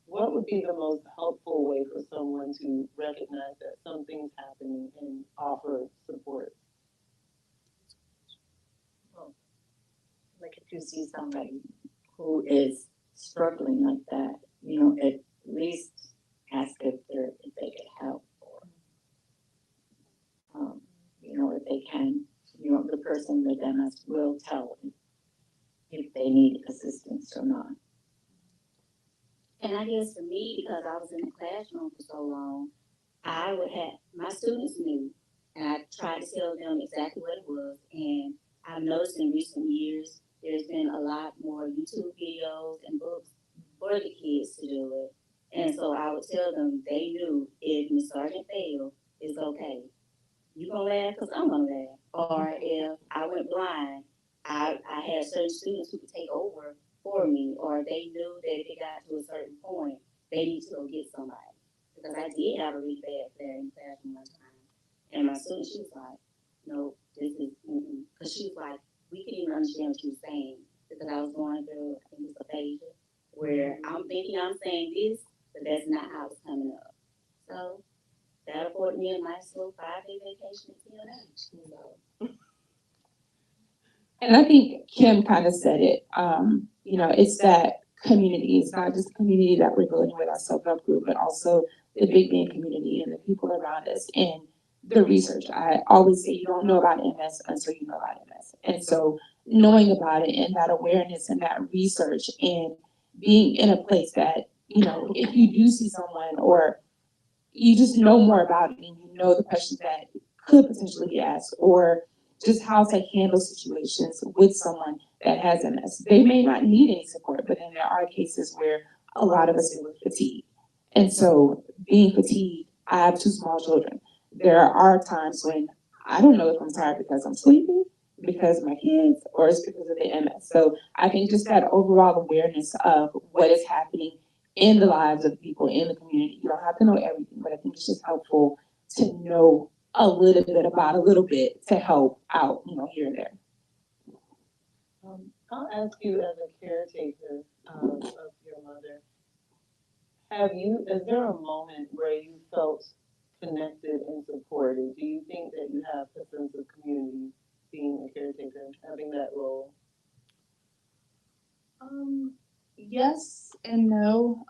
what would be the most helpful way for someone to recognize that something's happening and offer support? Well, like if you see somebody who is struggling like that, you know, at least ask if they can help, or you know, if they can, you know, the person with MS will tell them if they need assistance or not. And I guess for me, because I was in the classroom for so long, I would have, my students knew, and I tried to tell them exactly what it was. And I've noticed in recent years, there's been a lot more YouTube videos and books for the kids to do it. And so I would tell them they knew if Miss Sergeant failed, it's okay. You gonna laugh because I'm gonna laugh. or if I went blind, I had certain students who could take over for me, or they knew that if it got to a certain point, they need to go get somebody. Because I did have a really bad flare in classroom one time. And my student, she was like, no, this is, because she was like, we couldn't even understand what she was saying. Because I was going through, I think it's aphasia, where I'm thinking I'm saying this, but that's not how it's coming up. So that afforded me a nice little 5-day vacation at TNH. So. And I think Kim kind of said it. It's that community. It's not just the community that we're building with our self-help group, but also the Big Bang community and the people around us and the research. I always say you don't know about MS until you know about MS. And so knowing about it and that awareness and that research and being in a place that, if you do see someone or you just know more about it and you know the questions that could potentially be asked or just how to handle situations with someone that has MS. They may not need any support, but then there are cases where a lot of us deal with fatigue. And so being fatigued, I have 2 small children. There are times when I don't know if I'm tired because I'm sleepy, because of my kids, or it's because of the MS. So I think just that overall awareness of what is happening in the lives of the people in the community. You don't have to know everything, but I think it's just helpful to know a little bit about a little bit to help out, here and there. I'll ask you as a caretaker of your mother, is there a moment where you felt connected and supported? Do you think that you have a sense of community being a caretaker, having that role? Yes and no.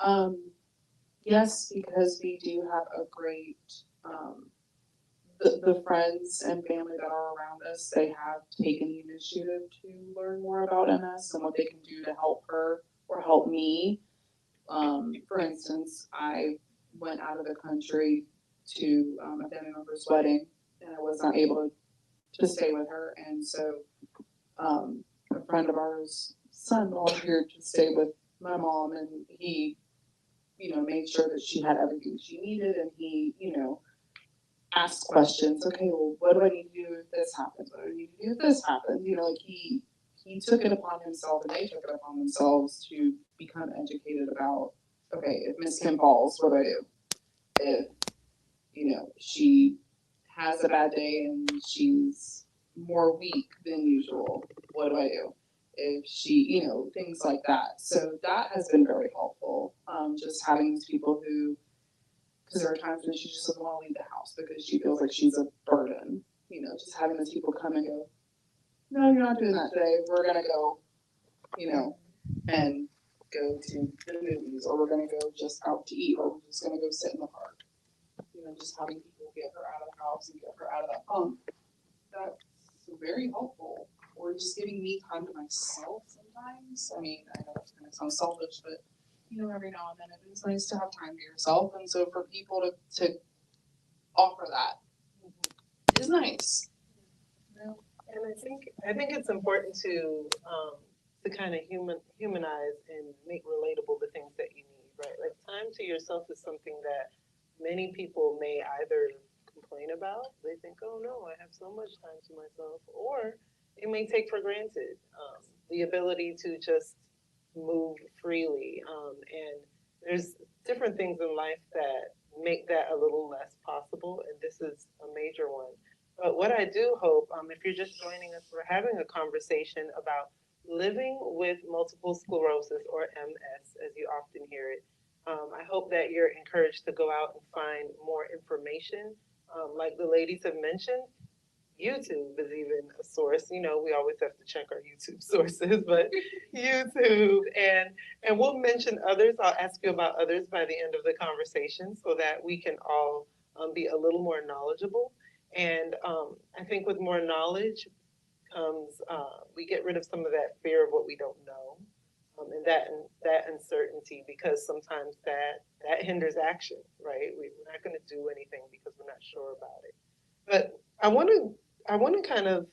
Yes, because we do have a great, the friends and family that are around us, they have taken the initiative to learn more about MS and what they can do to help her or help me. For instance, I went out of the country to a family member's wedding and I was not able to stay with her. And so a friend of ours' son volunteered to stay with my mom and he, made sure that she had everything she needed and he, asked questions. Okay, well, what do I need to do if this happens? What do I need to do if this happens? He took it upon himself and they took it upon themselves to become educated about, okay, if Miss Kim falls, what do I do? If, she has a bad day and she's more weak than usual, what do I do? If she, things like that. So that has been very helpful. Just having these people who, because there are times when she just doesn't want to leave the house because she feels like she's a burden. Just having those people come and go, no, you're not doing that today. We're going to go, and go to the movies, or we're going to go just out to eat, or we're just going to go sit in the park. Just having people get her out of the house and get her out of that funk. That's very helpful. Or just giving me time to myself sometimes. I mean, I know that kind of sounds selfish, but every now and then it is nice to have time to yourself. And so for people to offer that is nice. And I think it's important to kind of humanize and make relatable the things that you need, right? Like time to yourself is something that many people may either complain about. They think, oh no, I have so much time to myself, or they may take for granted the ability to just move freely. And there's different things in life that make that a little less possible, and this is a major one. But what I do hope, if you're just joining us, we're having a conversation about living with multiple sclerosis, or MS, as you often hear it. I hope that you're encouraged to go out and find more information. Like the ladies have mentioned, YouTube is even a source. We always have to check our YouTube sources, but YouTube, and we'll mention others. I'll ask you about others by the end of the conversation so that we can all be a little more knowledgeable. And I think with more knowledge comes, we get rid of some of that fear of what we don't know, and that uncertainty, because sometimes that hinders action, right? We're not going to do anything because we're not sure about it. But I want to kind of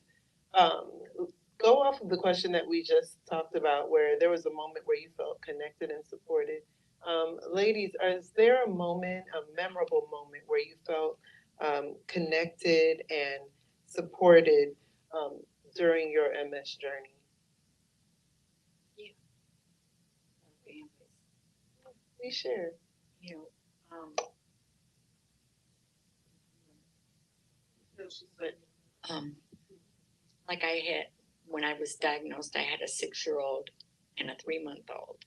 go off of the question that we just talked about, where there was a moment where you felt connected and supported. Ladies, is there a moment, a memorable moment, where you felt connected and supported during your MS journey? Please share. You know, like I had, when I was diagnosed, I had a 6-year-old and a 3-month-old.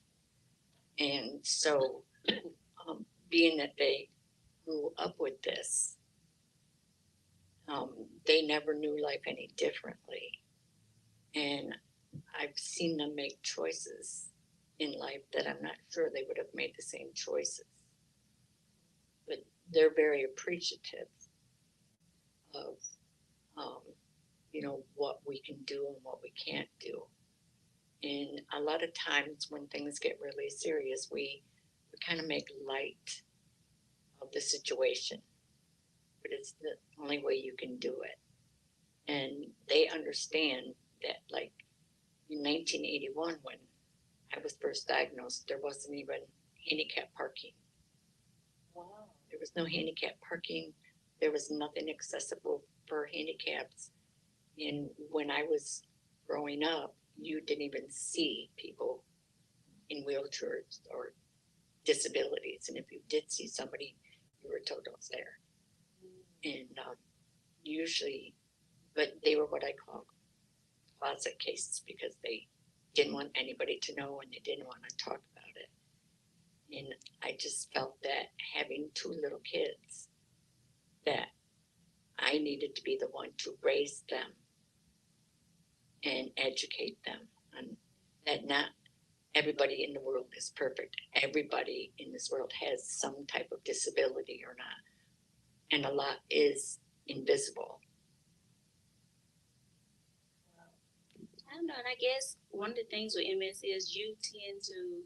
And so, being that they grew up with this, they never knew life any differently. And I've seen them make choices in life that I'm not sure they would have made the same choices. But they're very appreciative of, you know, what we can do and what we can't do. And a lot of times when things get really serious, we kind of make light of the situation. But it's the only way you can do it. And they understand that, like, in 1981, when I was first diagnosed, there wasn't even handicap parking. Wow. There was no handicap parking. There was nothing accessible for handicaps. And when I was growing up, you didn't even see people in wheelchairs or disabilities. And if you did see somebody, you were told don't stare. And usually, but they were what I call closet cases because they didn't want anybody to know and they didn't want to talk about it. And I just felt that having 2 little kids, that I needed to be the one to raise them and educate them, and that not everybody in the world is perfect. Everybody in this world has some type of disability or not, and a lot is invisible. I don't know, and I guess one of the things with MS is you tend to,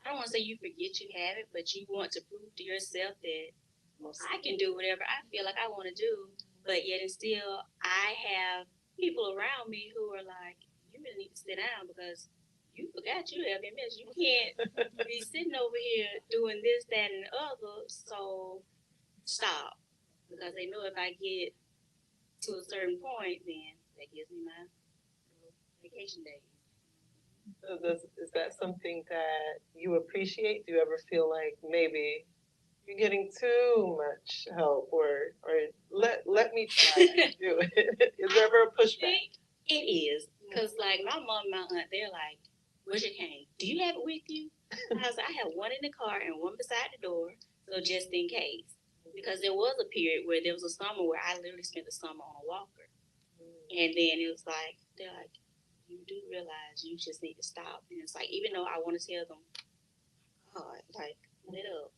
I don't want to say you forget you have it, but you want to prove to yourself that I can do whatever I feel like I want to do, but yet and still I have people around me who are like, you really need to sit down because you forgot you have MS. You can't be sitting over here doing this, that, and the other, so stop. Because they know if I get to a certain point, then that gives me my vacation days. So is that something that you appreciate? Do you ever feel like maybe you're getting too much help, or let me try to do it? Is there ever a pushback? It is, because like my mom and my aunt, they're like, where's your cane? Do you have it with you? I was like, I have one in the car and one beside the door, so just in case. Because there was a period where there was a summer where I literally spent the summer on a walker. And then it was like, they're like, you do realize you just need to stop. And it's like, even though I want to tell them, God, like, let up.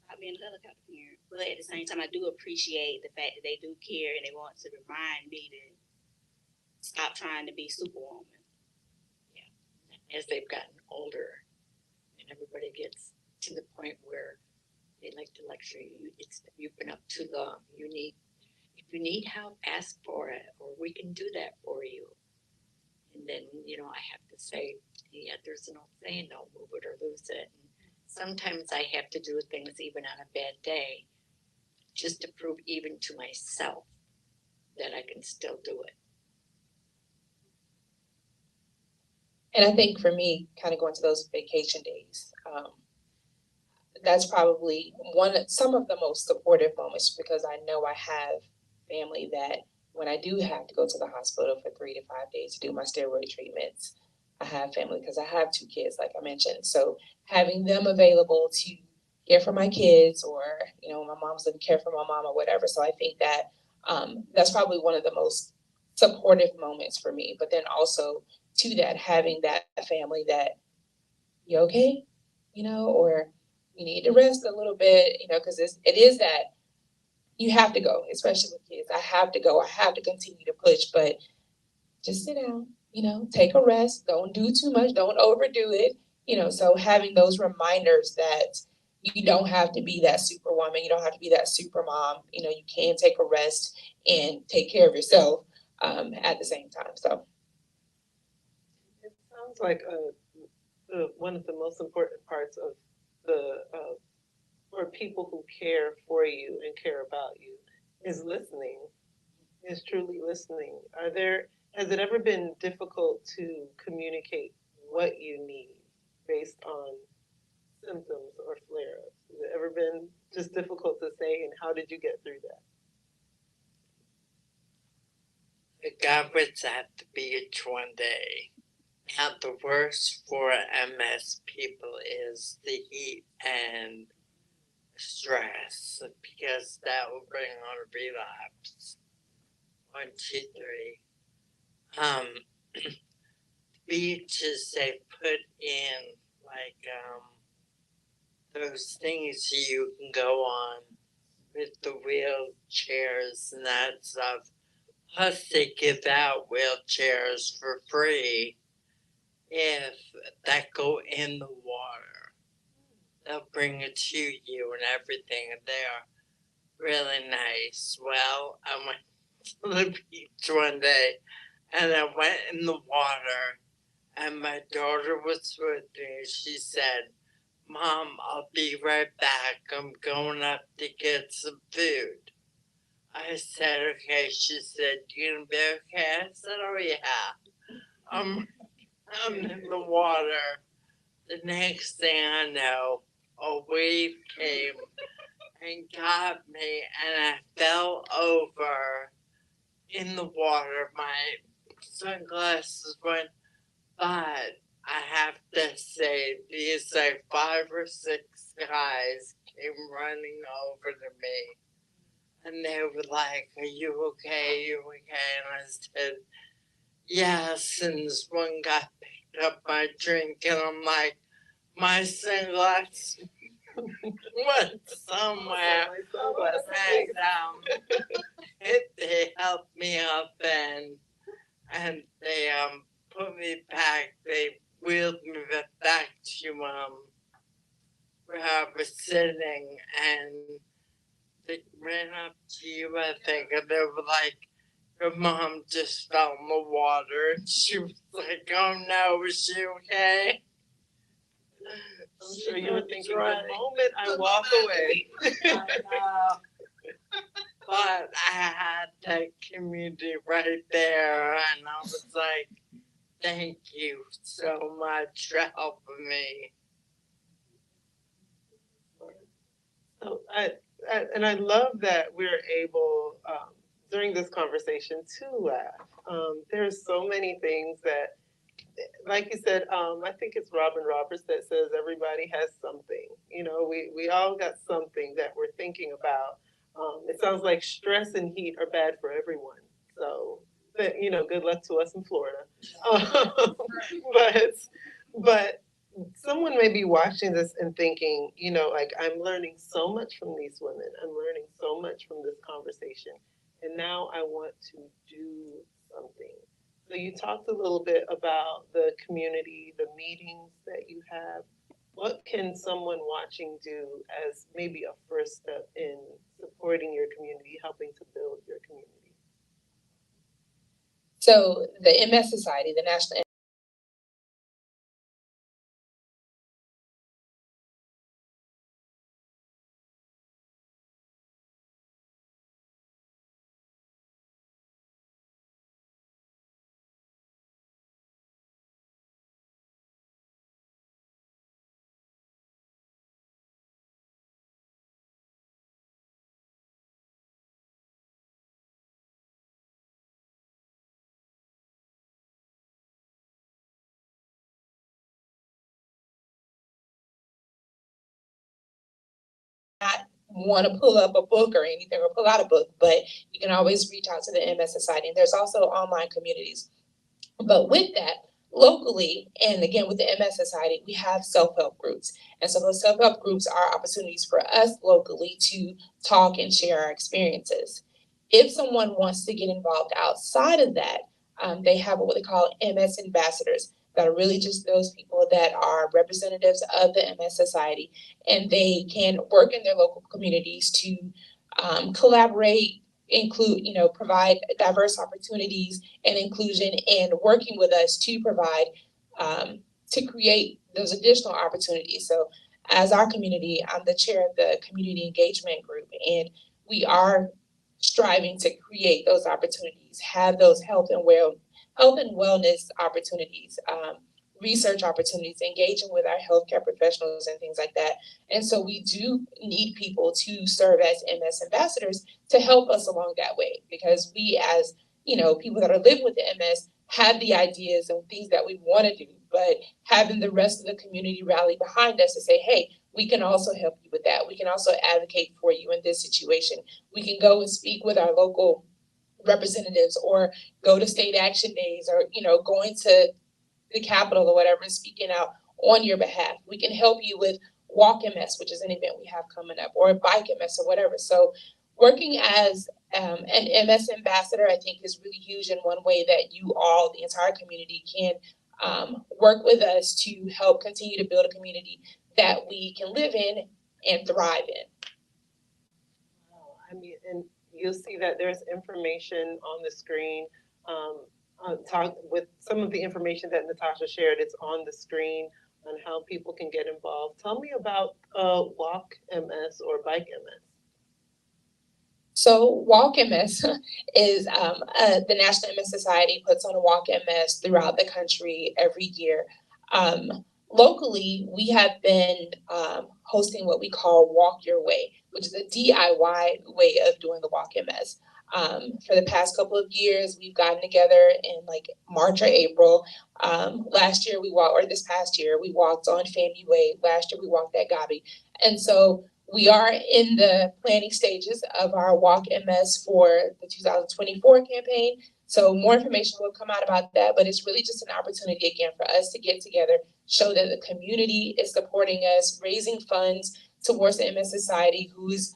Stop being a helicopter parent. But at the same time, I do appreciate the fact that they do care and they want to remind me to stop trying to be Superwoman. Yeah. As they've gotten older and everybody gets to the point where they like to lecture you, you've been up too long. If you need help, ask for it, or we can do that for you. And then, you know, I have to say, yeah, there's an old saying, don't move it or lose it. And sometimes I have to do things even on a bad day just to prove even to myself that I can still do it. And I think for me, kind of going to those vacation days, that's probably some of the most supportive moments, because I know I have family that when I do have to go to the hospital for 3 to 5 days to do my steroid treatments, I have family because I have 2 kids, like I mentioned. So having them available to care for my kids, or, you know, my mom's going to care for my mom or whatever. So I think that that's probably one of the most supportive moments for me. But then also to that, having that family that, you okay, you know, or you need to rest a little bit, you know, because it is that you have to go, especially with kids. I have to go. I have to continue to push, but just sit down, you know, take a rest. Don't do too much. Don't overdo it. You know, so having those reminders that you don't have to be that superwoman. You don't have to be that super mom. You know, you can take a rest and take care of yourself at the same time. So it sounds like one of the most important parts of for people who care for you and care about you is listening. is truly listening. Has it ever been difficult to communicate what you need based on symptoms or flare-ups? Has it ever been just difficult to say, and how did you get through that? I was at the beach one day. And the worst for MS people is the heat and stress, because that will bring on a relapse. 1, 2, 3. Beaches, they put in like those things you can go on with the wheelchairs and that stuff. Plus, they give out wheelchairs for free if that go in the water. They'll bring it to you and everything, and they're really nice. Well, I went to the beach one day, and I went in the water, and my daughter was with me. She said, "Mom, I'll be right back. I'm going up to get some food." I said, "Okay." She said, "You gonna be okay?" I said, "Oh yeah." I'm in the water. The next thing I know, a wave came and got me, and I fell over in the water. My sunglasses went, but I have to say, these like 5 or 6 guys came running over to me, and they were like, "Are you okay? Are you okay?" And I said, "Yes." And this one guy picked up my drink, and I'm like, my sunglasses went somewhere. And they helped me up, and they put me back. They wheeled me back to where I was sitting, and they ran up to you, I think, and they were like, "Your mom just fell in the water." And she was like, "Oh no, is she okay?" I'm sure you were thinking, the moment I walk away. But I had that community right there, and I was like, "Thank you so much for helping me." So I love that we're able, during this conversation, to laugh. There's so many things that, like you said, I think it's Robyn Roberts that says everybody has something. You know, we all got something that we're thinking about. It sounds like stress and heat are bad for everyone. So, you know, good luck to us in Florida. But someone may be watching this and thinking, you know, like, I'm learning so much from these women. I'm learning so much from this conversation. And now I want to do something. So you talked a little bit about the community, the meetings that you have. What can someone watching do as maybe a first step in supporting your community, helping to build your community? So the MS Society, the National want to pull up a book or anything or pull out a book, but you can always reach out to the MS Society. And there's also online communities. But with that, locally, and again with the MS Society, we have self-help groups. And so those self-help groups are opportunities for us locally to talk and share our experiences. If someone wants to get involved outside of that, they have what they call MS ambassadors, that are really just those people that are representatives of the MS Society, and they can work in their local communities to collaborate, include, provide diverse opportunities and inclusion, and working with us to provide, to create those additional opportunities. So as our community, I'm the chair of the community engagement group, and we are striving to create those opportunities, have those health and wellness opportunities, research opportunities, engaging with our healthcare professionals and things like that. And so we do need people to serve as MS ambassadors to help us along that way, because we, as people that are living with the MS, have the ideas and things that we want to do, but having the rest of the community rally behind us to say, hey, we can also help you with that. We can also advocate for you in this situation. We can go and speak with our local representatives, or go to state action days, or going to the Capitol or whatever and speaking out on your behalf. We can help you with Walk MS, which is an event we have coming up, or Bike MS or whatever. So working as an MS ambassador, I think, is really huge, in one way that you all, the entire community, can work with us to help continue to build a community that we can live in and thrive in. I mean, and you'll see that there's information on the screen. Talk with some of the information that Natasha shared. It's on the screen on how people can get involved. Tell me about Walk MS or Bike MS. So Walk MS is the National MS Society puts on a Walk MS throughout the country every year. Locally, we have been hosting what we call Walk Your Way, which is a DIY way of doing the Walk MS. For the past couple of years, we've gotten together in like March or April. Last year we walked, or this past year, we walked on FAMU Way. Last year we walked at Gabi. And so we are in the planning stages of our Walk MS for the 2024 campaign. So more information will come out about that, but it's really just an opportunity again for us to get together, show that the community is supporting us, raising funds towards the MS Society, who's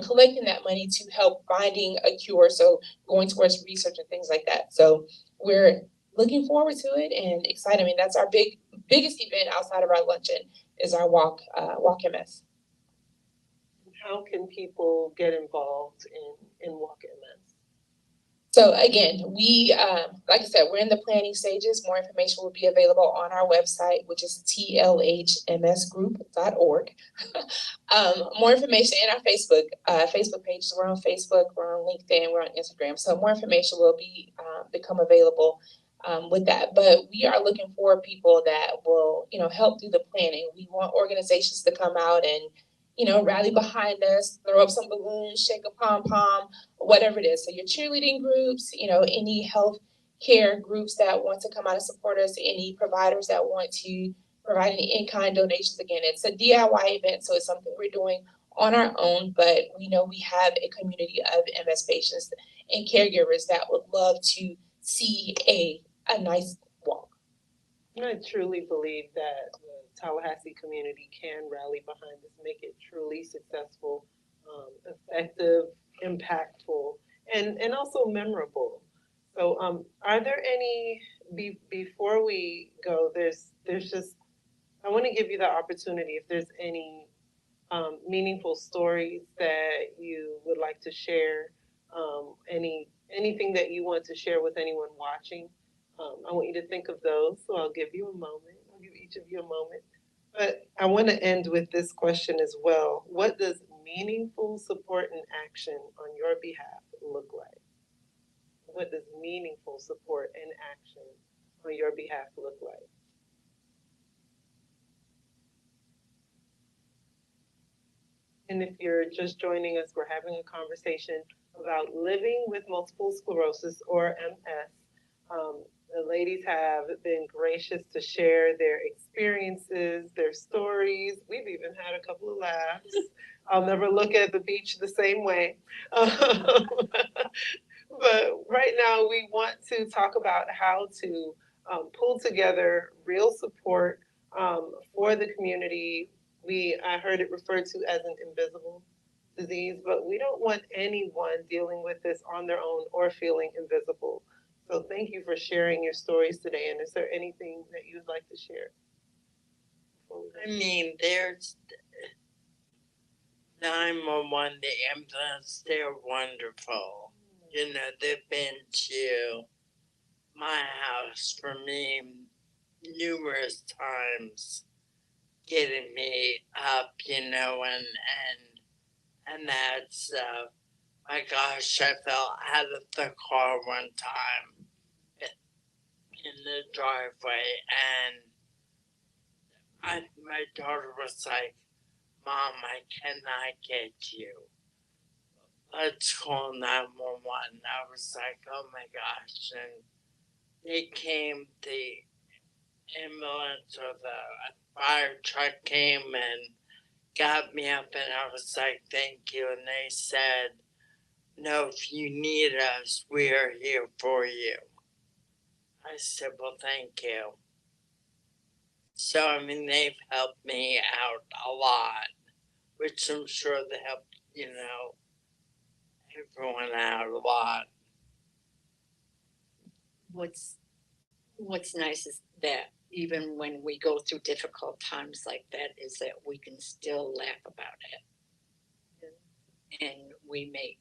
collecting that money to help finding a cure. So going towards research and things like that. So we're looking forward to it and excited. I mean, that's our biggest event outside of our luncheon is our Walk MS. How can people get involved in Walk MS? So again, we, like I said, we're in the planning stages. More information will be available on our website, which is tlhmsgroup.org. More information in our Facebook pages. We're on Facebook, we're on LinkedIn, we're on Instagram. So more information will become available with that. But we are looking for people that will, help do the planning. We want organizations to come out and rally behind us, throw up some balloons, shake a pom-pom, whatever it is. So your cheerleading groups, any health care groups that want to come out and support us, any providers that want to provide any in-kind donations. Again, it's a DIY event, so it's something we're doing on our own, but we know we have a community of MS patients and caregivers that would love to see a nice walk. I truly believe that the Tallahassee community can rally behind this, make it truly successful, effective, impactful, and also memorable. So are there any, before we go, there's just, I want to give you the opportunity if there's any meaningful stories that you would like to share, anything that you want to share with anyone watching. I want you to think of those, so I'll give you a moment. I'll give each of you a moment. But I want to end with this question as well. What does meaningful support and action on your behalf look like? What does meaningful support and action on your behalf look like? And if you're just joining us, we're having a conversation about living with multiple sclerosis, or MS. The ladies have been gracious to share their experiences, their stories. We've even had a couple of laughs. I'll never look at the beach the same way. But right now we want to talk about how to pull together real support for the community. I heard it referred to as an invisible disease, but we don't want anyone dealing with this on their own or feeling invisible. So thank you for sharing your stories today. And is there anything that you'd like to share? I mean, there's 911, the ambulance, they're wonderful. They've been to my house for me numerous times, getting me up, and that stuff. my gosh, I fell out of the car one time in the driveway, and my daughter was like, Mom, I cannot get you. Let's call 911. I was like, oh my gosh. And they came, the ambulance or the fire truck came and got me up, and I was like, thank you. And they said, no, if you need us, we are here for you. I said, well, thank you. So, I mean, they've helped me out a lot, which I'm sure they helped, everyone out a lot. What's nice is that even when we go through difficult times like that, is that we can still laugh about it. And we make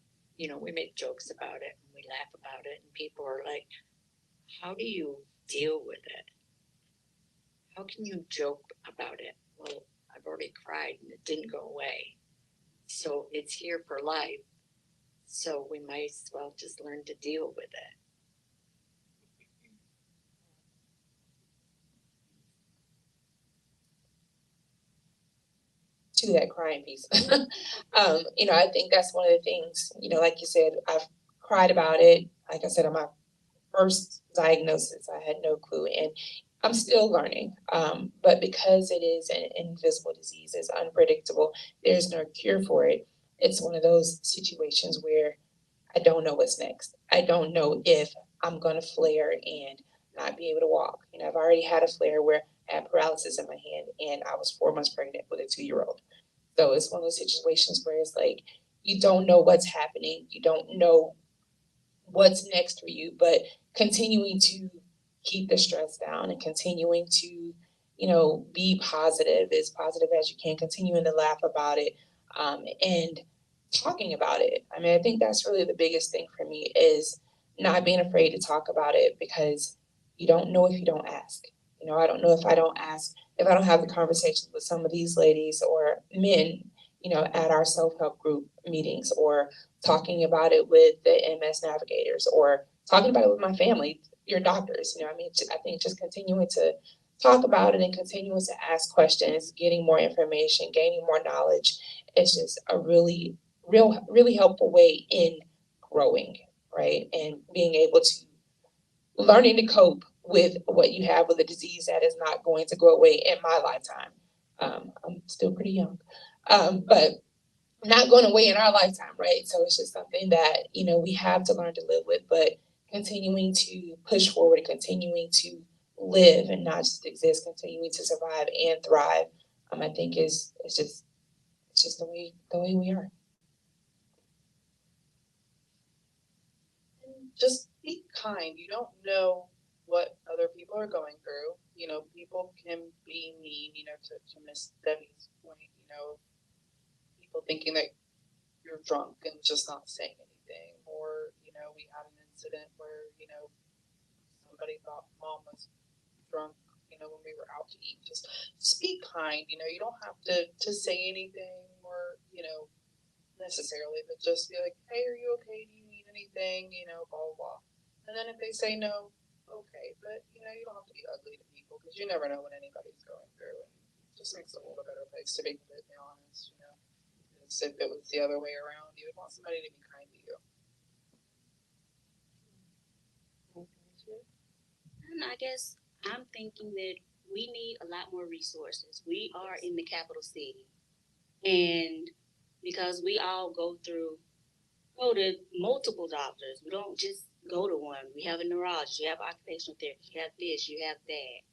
jokes about it, and we laugh about it, and people are like, how do you deal with it? How can you joke about it? Well, I've already cried and it didn't go away. So it's here for life. So we might as well just learn to deal with it. To that crying piece. I think that's one of the things, like you said, I've cried about it. Like I said, on my first diagnosis, I had no clue, and I'm still learning. But because it is an invisible disease, it's unpredictable, there's no cure for it. It's one of those situations where I don't know what's next. I don't know if I'm going to flare and not be able to walk. I've already had a flare where I had paralysis in my hand, and I was 4 months pregnant with a 2-year-old. So it's one of those situations where it's like, you don't know what's happening. You don't know what's next for you, but continuing to keep the stress down and continuing to, be positive, as positive as you can, continuing to laugh about it, and talking about it. I mean, I think that's really the biggest thing for me, is not being afraid to talk about it, because you don't know if you don't ask. I don't know if I don't ask, if I don't have the conversations with some of these ladies or men, at our self-help group meetings, or talking about it with the MS navigators, or talking about it with my family, your doctors. I think just continuing to talk about it and continuing to ask questions, getting more information, gaining more knowledge, is just a really helpful way in growing, right? And being able to learning to cope with what you have with a disease that is not going to go away in my lifetime. I'm still pretty young, but not going away in our lifetime, right? So it's just something that, we have to learn to live with, but continuing to push forward, continuing to live and not just exist, continuing to survive and thrive, I think it's just the way we are. Just be kind. You don't know what other people are going through. People can be mean, to Miss Debbie's point, people thinking that you're drunk and just not saying anything. Or, we had an incident where, somebody thought Mom was drunk, when we were out to eat. Just be kind. You don't have to say anything or, necessarily, but just be like, hey, are you okay? Do you need anything? Blah, blah, blah. And then if they say no, okay. But, you don't have to be ugly to people, because you never know what anybody's going through. And it just makes the world a better place, to be completely honest, Because if it was the other way around, you would want somebody to be kind to you. And I guess I'm thinking that we need a lot more resources. We are in the capital city, and because we all go to multiple doctors. We don't just go to one. We have a neurologist, you have occupational therapist, you have this, you have that.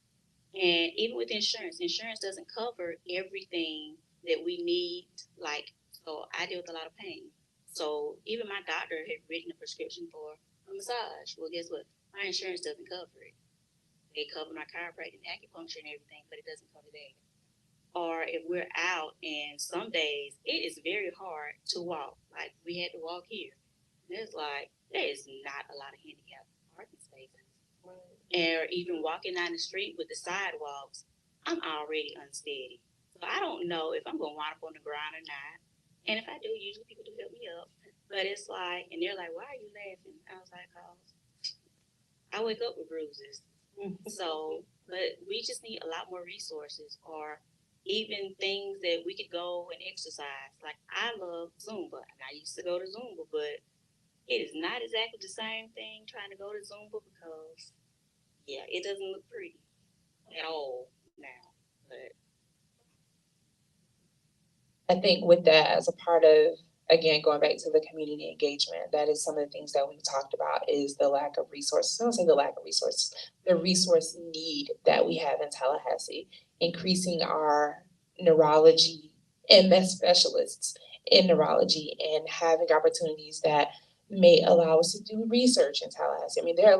And even with insurance doesn't cover everything that we need. So I deal with a lot of pain. So even my doctor had written a prescription for a massage. Well, guess what? My insurance doesn't cover it. They cover my chiropractic and acupuncture and everything, but it doesn't cover that. Or if we're out, and some days it is very hard to walk. Like we had to walk here. And it's like, there is not a lot of handicapped parking spaces. Or even walking down the street with the sidewalks, I'm already unsteady. So I don't know if I'm going to wind up on the ground or not. And if I do, usually people do help me up. But it's like, and they're like, why are you laughing? I was like, oh, I wake up with bruises. So, but we just need a lot more resources, or even things that we could go and exercise. Like, I love Zumba, and I used to go to Zumba, but it is not exactly the same thing trying to go to Zumba because, yeah, it doesn't look pretty at all now. But I think with that, as a part of, again, going back to the community engagement, that is some of the things that we've talked about is the lack of resources. I don't say the lack of resources, the resource need that we have in Tallahassee, increasing our neurology, MS specialists in neurology, and having opportunities that may allow us to do research in Tallahassee. I mean, there are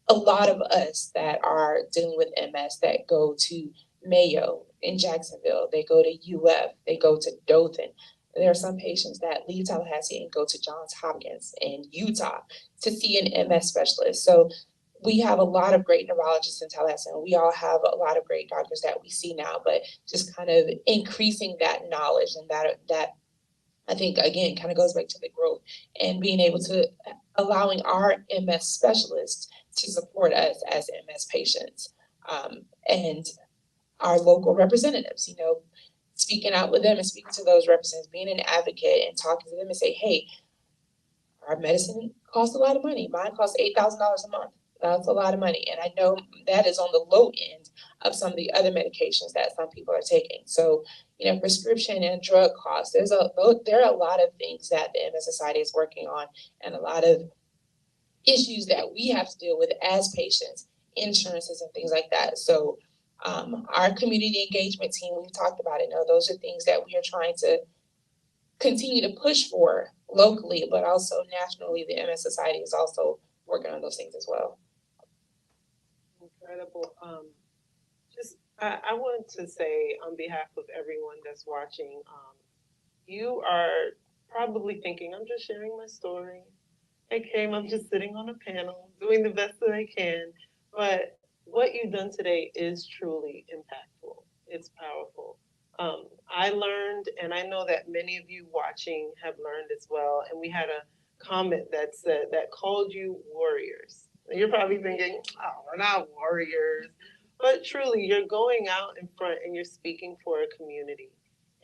a lot of us that are dealing with MS that go to Mayo in Jacksonville, they go to UF, they go to Dothan. There are some patients that leave Tallahassee and go to Johns Hopkins in Utah to see an MS specialist. So we have a lot of great neurologists in Tallahassee, and we all have a lot of great doctors that we see now, but just kind of increasing that knowledge, and that I think, again, kind of goes back to the growth and being able to allowing our MS specialists to support us as MS patients, and our local representatives, speaking out with them and speaking to those representatives, being an advocate and talking to them and say, hey, our medicine costs a lot of money. Mine costs $8,000 a month. That's a lot of money. And I know that is on the low end of some of the other medications that some people are taking. So, prescription and drug costs, there are a lot of things that the MS Society is working on, and a lot of issues that we have to deal with as patients, insurances and things like that. So our community engagement team, we've talked about it. Those are things that we are trying to continue to push for locally, but also nationally. The MS Society is also working on those things as well. Incredible. I want to say on behalf of everyone that's watching, you are probably thinking, I'm just sharing my story. I'm just sitting on a panel, doing the best that I can. But what you've done today is truly impactful. It's powerful. I learned, and I know that many of you watching have learned as well. And we had a comment that said, that called you warriors. You're probably thinking, oh, we're not warriors. But truly, you're going out in front and you're speaking for a community.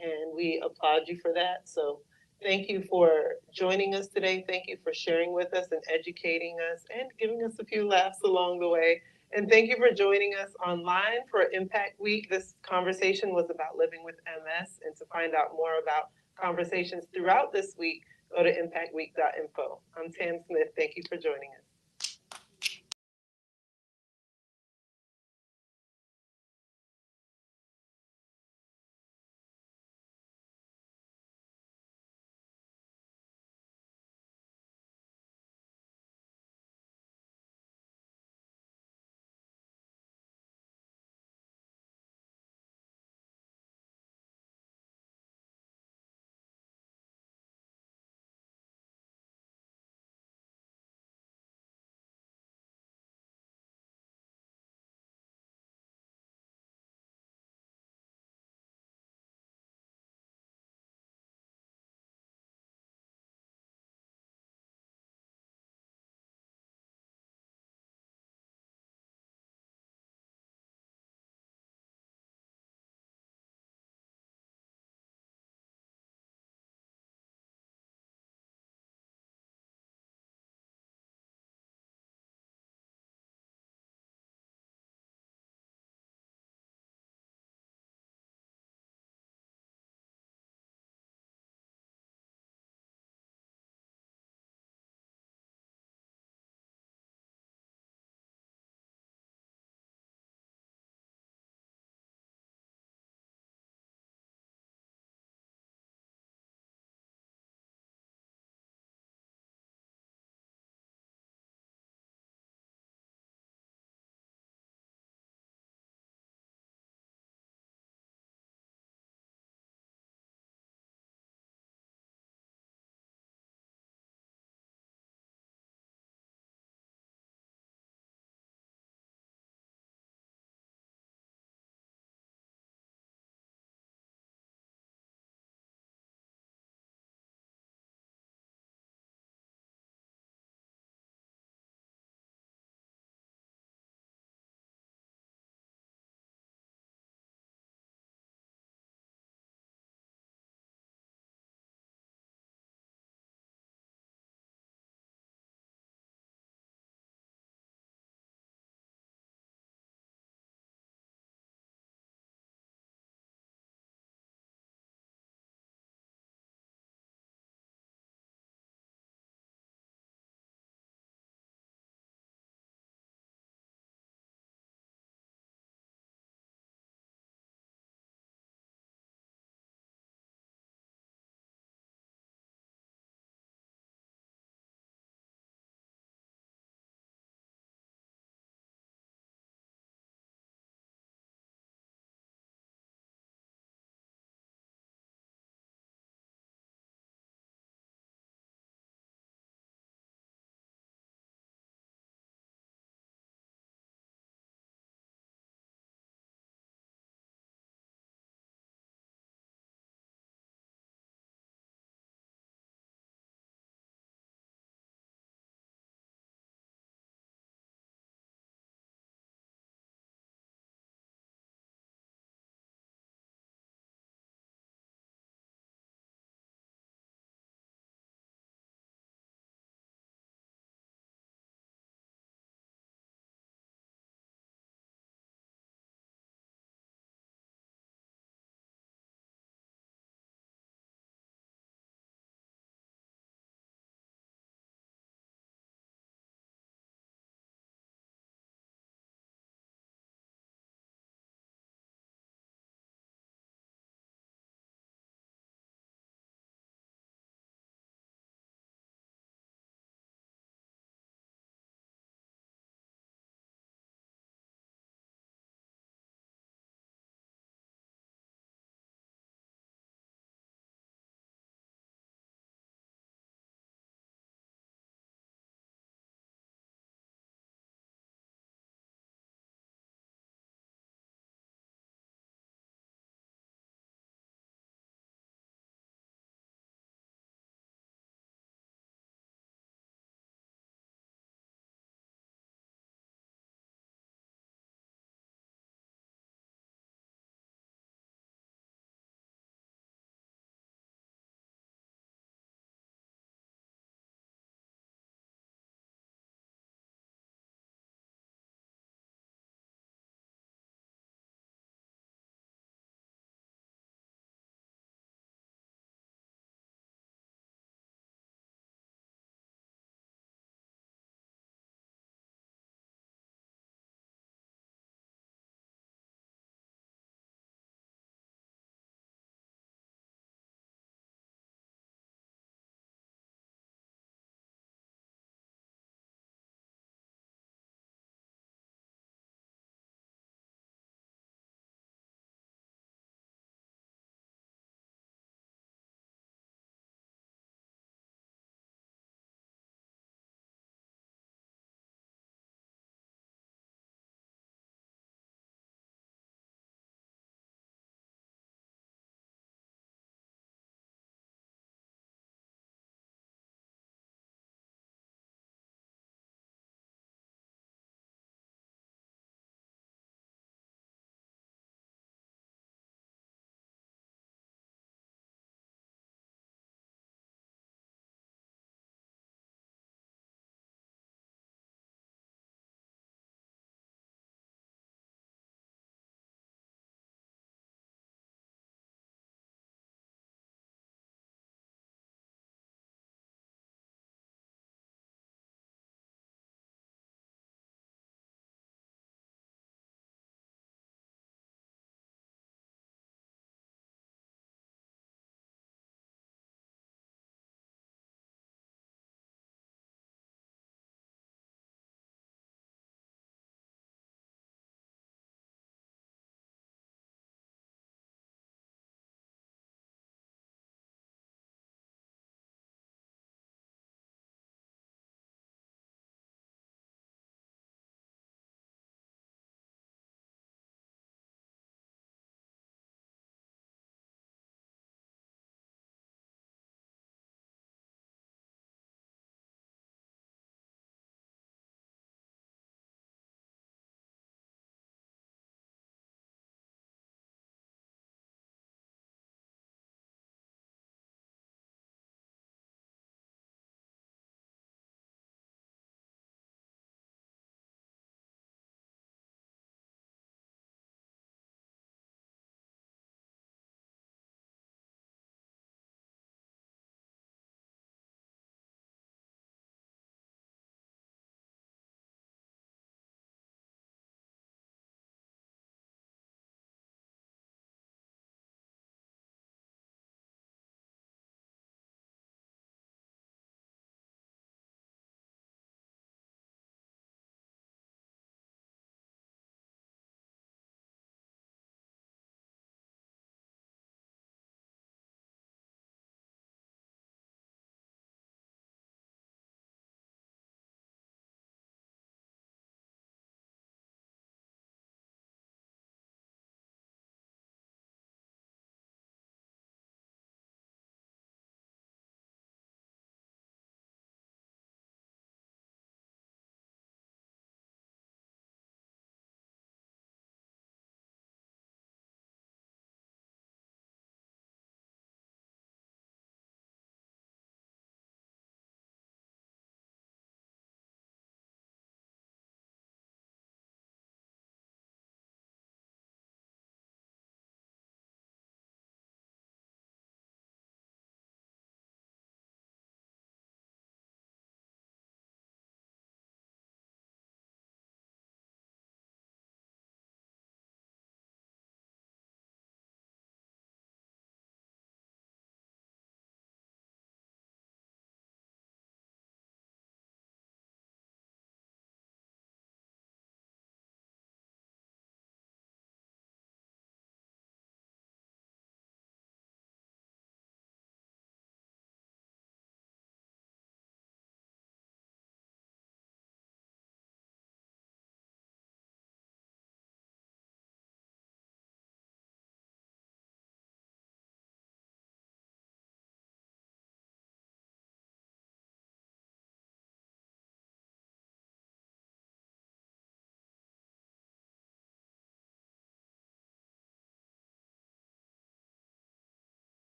And we applaud you for that. So thank you for joining us today. Thank you for sharing with us and educating us and giving us a few laughs along the way. And thank you for joining us online for Impact Week. This conversation was about living with MS. And to find out more about conversations throughout this week, go to impactweek.info. I'm Tam Smith. Thank you for joining us.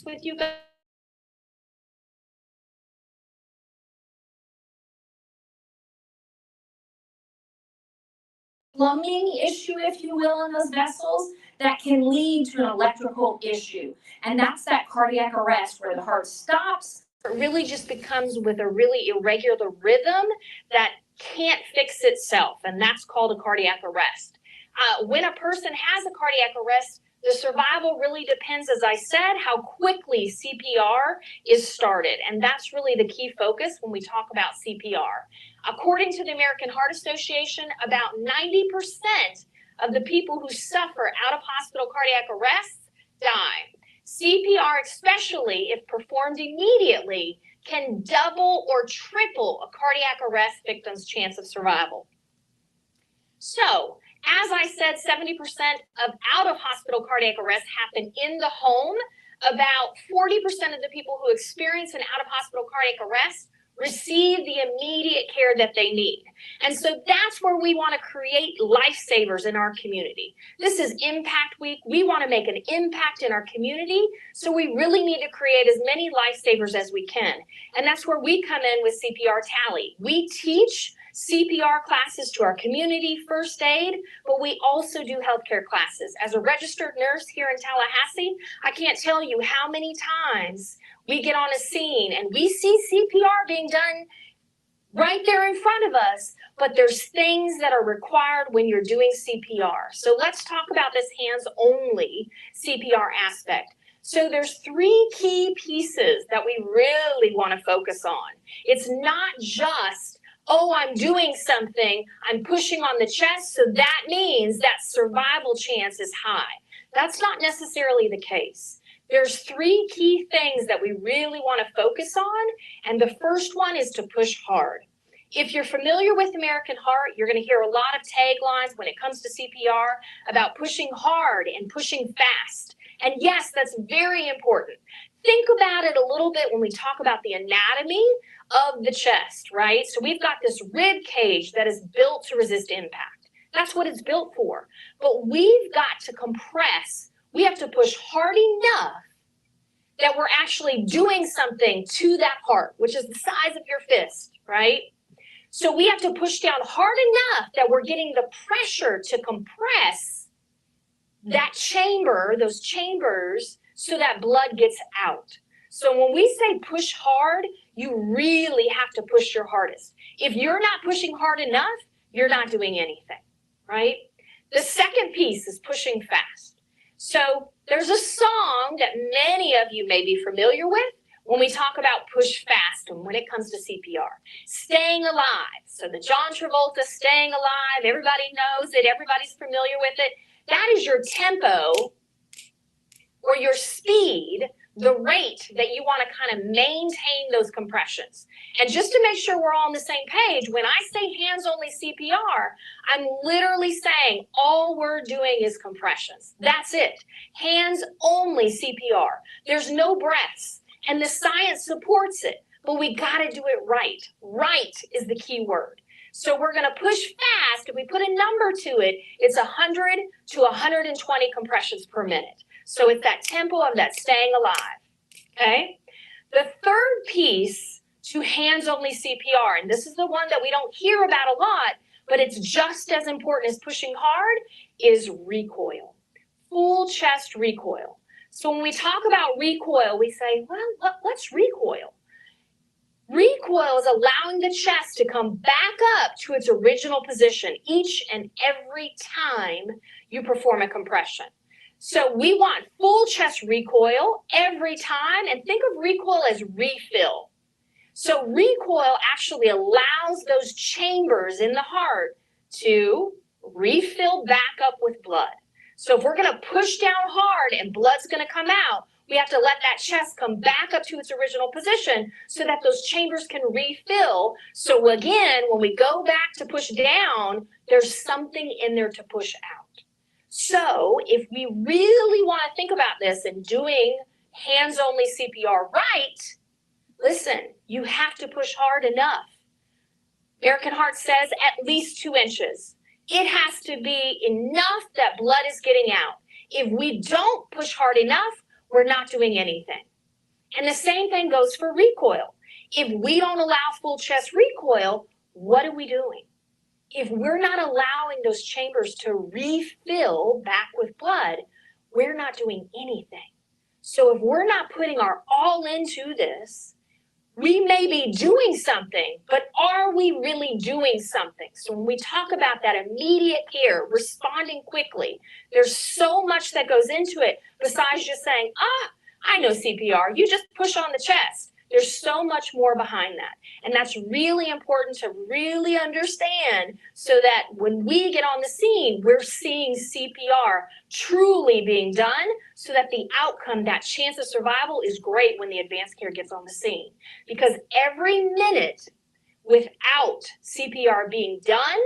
with you guys. Plumbing issue, if you will, in those vessels that can lead to an electrical issue. And that's that cardiac arrest where the heart stops. It really just becomes with a really irregular rhythm that can't fix itself, and that's called a cardiac arrest. When a person has a cardiac arrest, the survival really depends, as I said, how quickly CPR is started, and that's really the key focus when we talk about CPR. According to the American Heart Association, about 90% of the people who suffer out-of-hospital cardiac arrests die. CPR, especially if performed immediately, can double or triple a cardiac arrest victim's chance of survival. So, as I said, 70% of out-of-hospital cardiac arrests happen in the home. About 40% of the people who experience an out-of-hospital cardiac arrest receive the immediate care that they need. And so that's where we want to create lifesavers in our community. This is Impact Week. We want to make an impact in our community, so we really need to create as many lifesavers as we can. And that's where we come in with CPR Tally. We teach CPR classes to our community, first aid, but we also do healthcare classes. As a registered nurse here in Tallahassee, I can't tell you how many times we get on a scene and we see CPR being done right there in front of us, but there's things that are required when you're doing CPR. So let's talk about this hands-only CPR aspect. So there's 3 key pieces that we really want to focus on. It's not just, oh, I'm doing something, I'm pushing on the chest, so that means that survival chance is high. That's not necessarily the case. There's 3 key things that we really want to focus on, and the first one is to push hard. If you're familiar with American Heart, you're going to hear a lot of taglines when it comes to CPR about pushing hard and pushing fast. And yes, that's very important. Think about it a little bit when we talk about the anatomy of the chest, right? So we've got this rib cage that is built to resist impact. That's what it's built for. But we've got to compress. We have to push hard enough that we're actually doing something to that heart, which is the size of your fist, right? So we have to push down hard enough that we're getting the pressure to compress that chamber, those chambers, so that blood gets out. So when we say push hard, you really have to push your hardest. If you're not pushing hard enough, you're not doing anything, right? The second piece is pushing fast. So there's a song that many of you may be familiar with when we talk about push fast and when it comes to CPR. Staying Alive. So the John Travolta Staying Alive, everybody knows it, everybody's familiar with it. That is your tempo or your speed, the rate that you want to kind of maintain those compressions. And just to make sure we're all on the same page, when I say hands-only CPR, I'm literally saying all we're doing is compressions. That's it. Hands-only CPR. There's no breaths. And the science supports it, but we got to do it right. Right is the key word. So we're going to push fast. If we put a number to it, it's 100 to 120 compressions per minute. So it's that tempo of that staying alive, okay? The third piece to hands-only CPR, and this is the one that we don't hear about a lot, but it's just as important as pushing hard, is recoil, full chest recoil. So when we talk about recoil, we say, well, what's recoil? Recoil is allowing the chest to come back up to its original position each and every time you perform a compression. So we want full chest recoil every time, and think of recoil as refill. So recoil actually allows those chambers in the heart to refill back up with blood. So if we're going to push down hard and blood's going to come out, we have to let that chest come back up to its original position so that those chambers can refill. So again, when we go back to push down, there's something in there to push out. So if we really want to think about this and doing hands-only CPR right, listen, you have to push hard enough. American Heart says at least 2 inches. It has to be enough that blood is getting out. If we don't push hard enough, we're not doing anything. And the same thing goes for recoil. If we don't allow full chest recoil, what are we doing? If we're not allowing those chambers to refill back with blood, we're not doing anything. So if we're not putting our all into this, we may be doing something, but are we really doing something? So when we talk about that immediate care, responding quickly, there's so much that goes into it besides just saying, I know CPR, you just push on the chest. There's so much more behind that. And that's really important to really understand so that when we get on the scene, we're seeing CPR truly being done so that the outcome, that chance of survival is great when the advanced care gets on the scene. Because every minute without CPR being done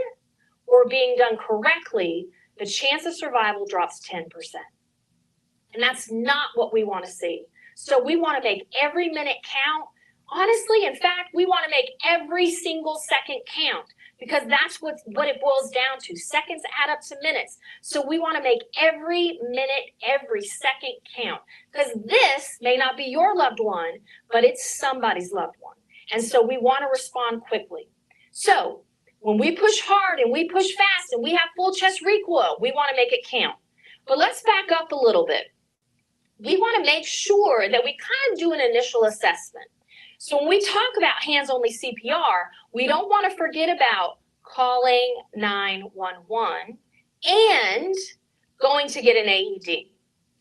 or being done correctly, the chance of survival drops 10%. And that's not what we want to see. So we want to make every minute count. Honestly, in fact, we want to make every single second count because that's what it boils down to. Seconds add up to minutes. So we want to make every minute, every second count because this may not be your loved one, but it's somebody's loved one. And so we want to respond quickly. So when we push hard and we push fast and we have full chest recoil, we want to make it count. But let's back up a little bit. We want to make sure that we kind of do an initial assessment. So when we talk about hands-only CPR, we don't want to forget about calling 911 and going to get an AED,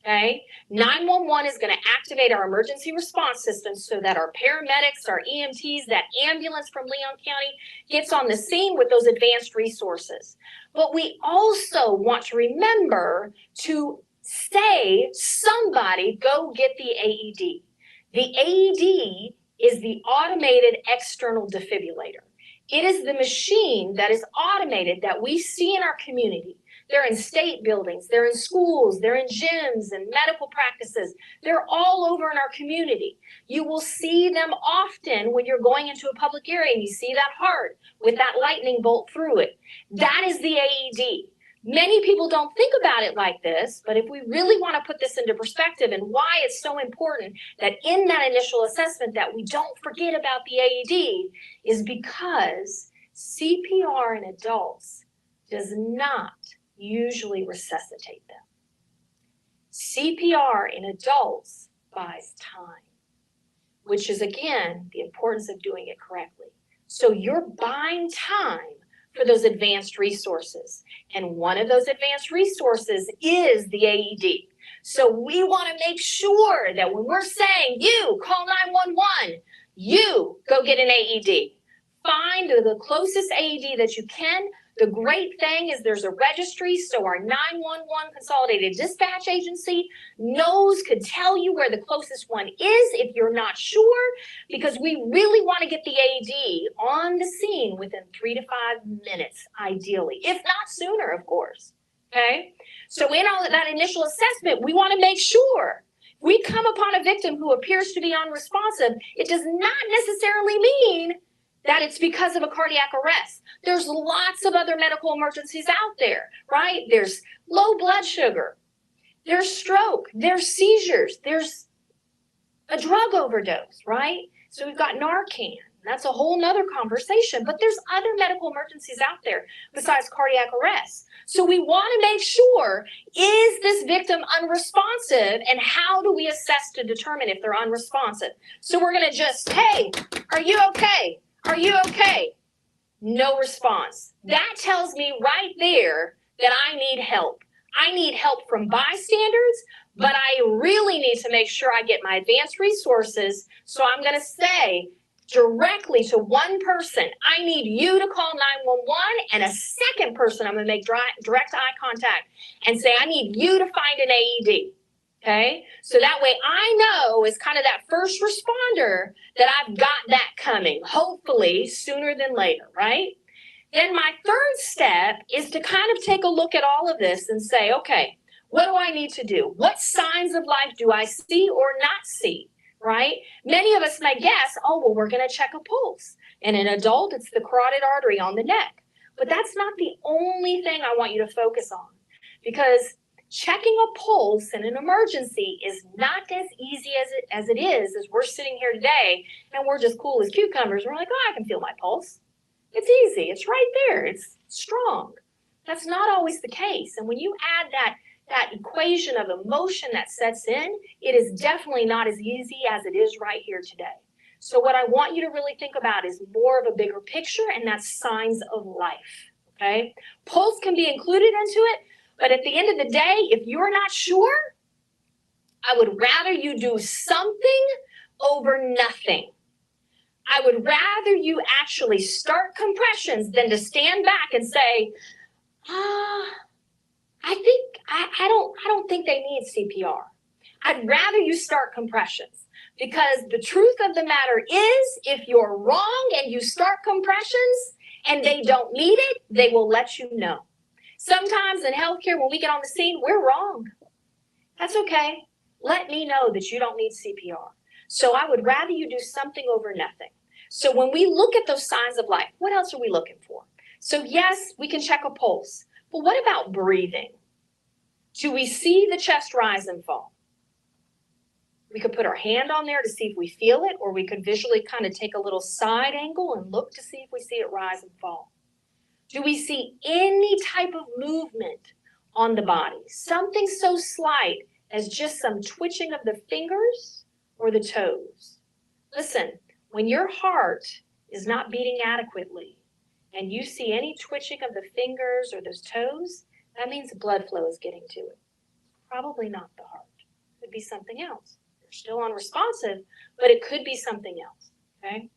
okay? 911 is going to activate our emergency response system so that our paramedics, our EMTs, that ambulance from Leon County gets on the scene with those advanced resources. But we also want to remember to say, somebody go get the AED. The AED is the automated external defibrillator. It is the machine that is automated that we see in our community. They're in state buildings, they're in schools, they're in gyms and medical practices. They're all over in our community. You will see them often when you're going into a public area and you see that heart with that lightning bolt through it. That is the AED. Many people don't think about it like this, but if we really want to put this into perspective and why it's so important that in that initial assessment that we don't forget about the AED is because CPR in adults does not usually resuscitate them. CPR in adults buys time, which is again the importance of doing it correctly. So you're buying time for those advanced resources. And one of those advanced resources is the AED. So we want to make sure that when we're saying, you call 911, you go get an AED. Find the closest AED that you can. The great thing is there's a registry, so our 911 Consolidated Dispatch Agency could tell you where the closest one is if you're not sure, because we really want to get the AED on the scene within 3 to 5 minutes, ideally, if not sooner, of course, okay? So in all that initial assessment, we want to make sure we come upon a victim who appears to be unresponsive. It does not necessarily mean that it's because of a cardiac arrest. There's lots of other medical emergencies out there, right? There's low blood sugar, there's stroke, there's seizures, there's a drug overdose, right? So we've got Narcan. That's a whole nother conversation, but there's other medical emergencies out there besides cardiac arrest. So we want to make sure, is this victim unresponsive, and how do we assess to determine if they're unresponsive? So we're going to just, hey, are you okay? Are you okay? No response. That tells me right there that I need help. I need help from bystanders, but I really need to make sure I get my advanced resources. So I'm going to say directly to one person, I need you to call 911, and a second person, I'm going to make direct eye contact and say, I need you to find an AED. Okay, so that way I know as kind of that first responder that I've got that coming, hopefully sooner than later, right? Then my third step is to kind of take a look at all of this and say, okay, what do I need to do? What signs of life do I see or not see, right? Many of us may guess, oh, well, we're going to check a pulse. In an adult, it's the carotid artery on the neck. But that's not the only thing I want you to focus on, because Checking a pulse in an emergency is not as easy as it is as we're sitting here today and we're just cool as cucumbers. We're like, oh, I can feel my pulse. It's easy. It's right there. It's strong. That's not always the case. And when you add that equation of emotion that sets in, it is definitely not as easy as it is right here today. So what I want you to really think about is more of a bigger picture, and that's signs of life, okay? Pulse can be included into it, but at the end of the day, if you're not sure, I would rather you do something over nothing. I would rather you actually start compressions than to stand back and say, I don't think they need CPR. I'd rather you start compressions, because the truth of the matter is, if you're wrong and you start compressions and they don't need it, they will let you know. Sometimes in healthcare, when we get on the scene, we're wrong. That's okay. Let me know that you don't need CPR. So I would rather you do something over nothing. So when we look at those signs of life, what else are we looking for? So yes, we can check a pulse, but what about breathing? Do we see the chest rise and fall? We could put our hand on there to see if we feel it, or we could visually kind of take a little side angle and look to see if we see it rise and fall. Do we see any type of movement on the body? Something so slight as just some twitching of the fingers or the toes. Listen, when your heart is not beating adequately and you see any twitching of the fingers or those toes, that means the blood flow is getting to it. Probably not the heart. It could be something else. You're still unresponsive, but it could be something else, okay?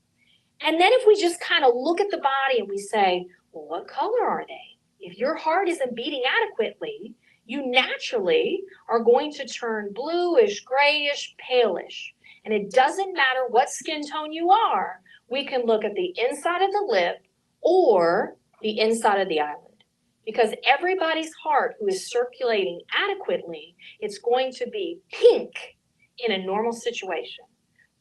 And then if we just kind of look at the body and we say, well, what color are they? If your heart isn't beating adequately, you naturally are going to turn bluish, grayish, palish. And it doesn't matter what skin tone you are, we can look at the inside of the lip or the inside of the eyelid. Because everybody's heart who is circulating adequately, it's going to be pink in a normal situation.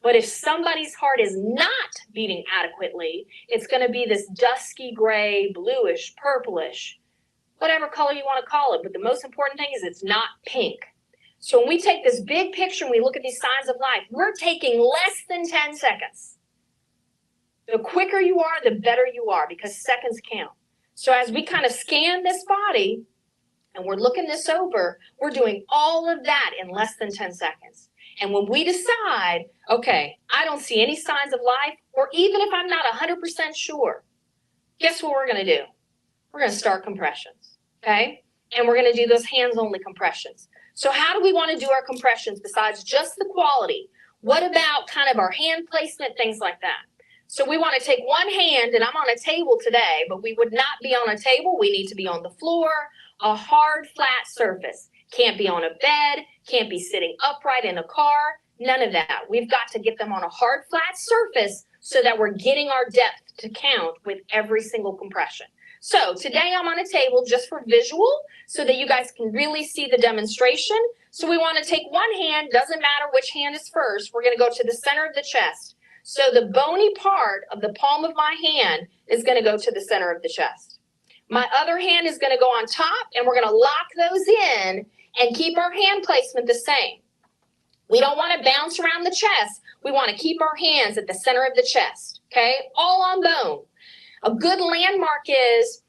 But if somebody's heart is not beating adequately, it's going to be this dusky gray, bluish, purplish, whatever color you want to call it. But the most important thing is it's not pink. So when we take this big picture and we look at these signs of life, we're taking less than 10 seconds. The quicker you are, the better you are, because seconds count. So as we kind of scan this body and we're looking this over, we're doing all of that in less than 10 seconds. And when we decide, okay, I don't see any signs of life, or even if I'm not 100% sure, guess what we're going to do? We're going to start compressions, okay? And we're going to do those hands-only compressions. So how do we want to do our compressions besides just the quality? What about kind of our hand placement, things like that? So we want to take one hand, and I'm on a table today, but we would not be on a table. We need to be on the floor, a hard, flat surface. Can't be on a bed, can't be sitting upright in a car, none of that. We've got to get them on a hard, flat surface so that we're getting our depth to count with every single compression. So today I'm on a table just for visual so that you guys can really see the demonstration. So we want to take one hand, doesn't matter which hand is first, we're going to go to the center of the chest. So the bony part of the palm of my hand is going to go to the center of the chest. My other hand is going to go on top, and we're going to lock those in and keep our hand placement the same. We don't want to bounce around the chest. We want to keep our hands at the center of the chest, okay? All on bone. A good landmark is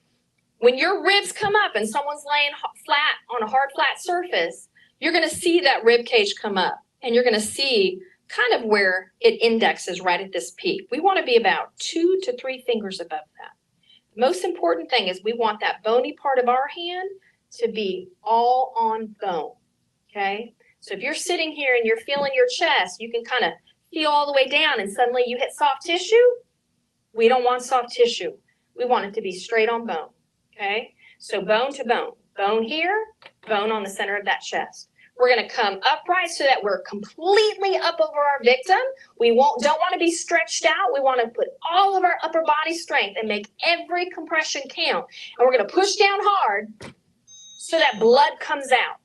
when your ribs come up and someone's laying flat on a hard, flat surface, you're going to see that rib cage come up, and you're going to see kind of where it indexes right at this peak. We want to be about 2 to 3 fingers above that. The most important thing is we want that bony part of our hand to be all on bone, okay? So if you're sitting here and you're feeling your chest, you can kind of feel all the way down and suddenly you hit soft tissue. We don't want soft tissue. We want it to be straight on bone, okay? So bone to bone. Bone here, bone on the center of that chest. We're going to come upright so that we're completely up over our victim. We don't want to be stretched out. We want to put all of our upper body strength and make every compression count. And we're going to push down hard so that blood comes out,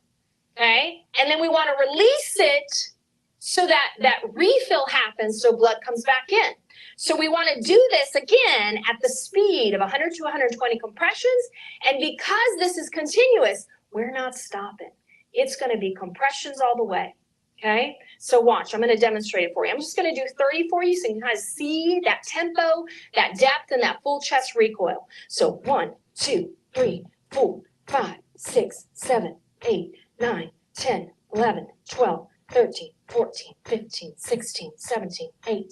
okay? And then we want to release it so that that refill happens so blood comes back in. So we want to do this again at the speed of 100 to 120 compressions. And because this is continuous, we're not stopping. It's going to be compressions all the way. Okay, so watch, I'm going to demonstrate it for you. I'm just going to do 30 for you so you can kind of see that tempo, that depth, and that full chest recoil. So 1, 2, 3, 4, 5, 6, 7, 8, 9, 10, 11, 12, 13, 14, 15, 16, 17, 18,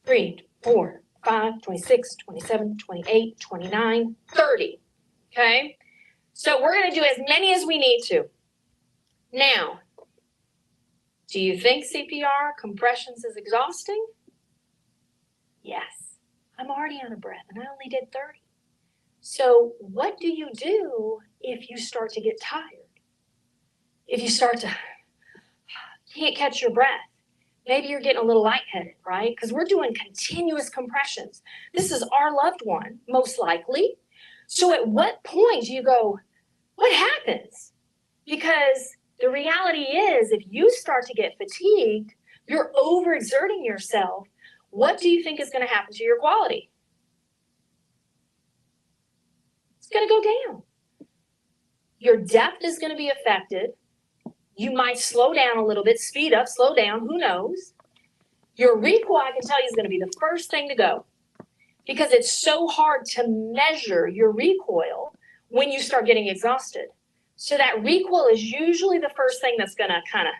3, 4, 5, 26, 27, 28, 29, 30. Okay, so we're going to do as many as we need to. Now, do you think CPR compressions is exhausting? Yes. I'm already out of breath and I only did 30. So what do you do if you start to get tired? If you start to can't catch your breath? Maybe you're getting a little lightheaded, right? Because we're doing continuous compressions. This is our loved one, most likely. So at what point do you go, what happens? Because the reality is, if you start to get fatigued, you're overexerting yourself, what do you think is going to happen to your quality? It's going to go down. Your depth is going to be affected. You might slow down a little bit, speed up, slow down, who knows? Your recoil, I can tell you, is going to be the first thing to go because it's so hard to measure your recoil when you start getting exhausted. So that recoil is usually the first thing that's going to kind of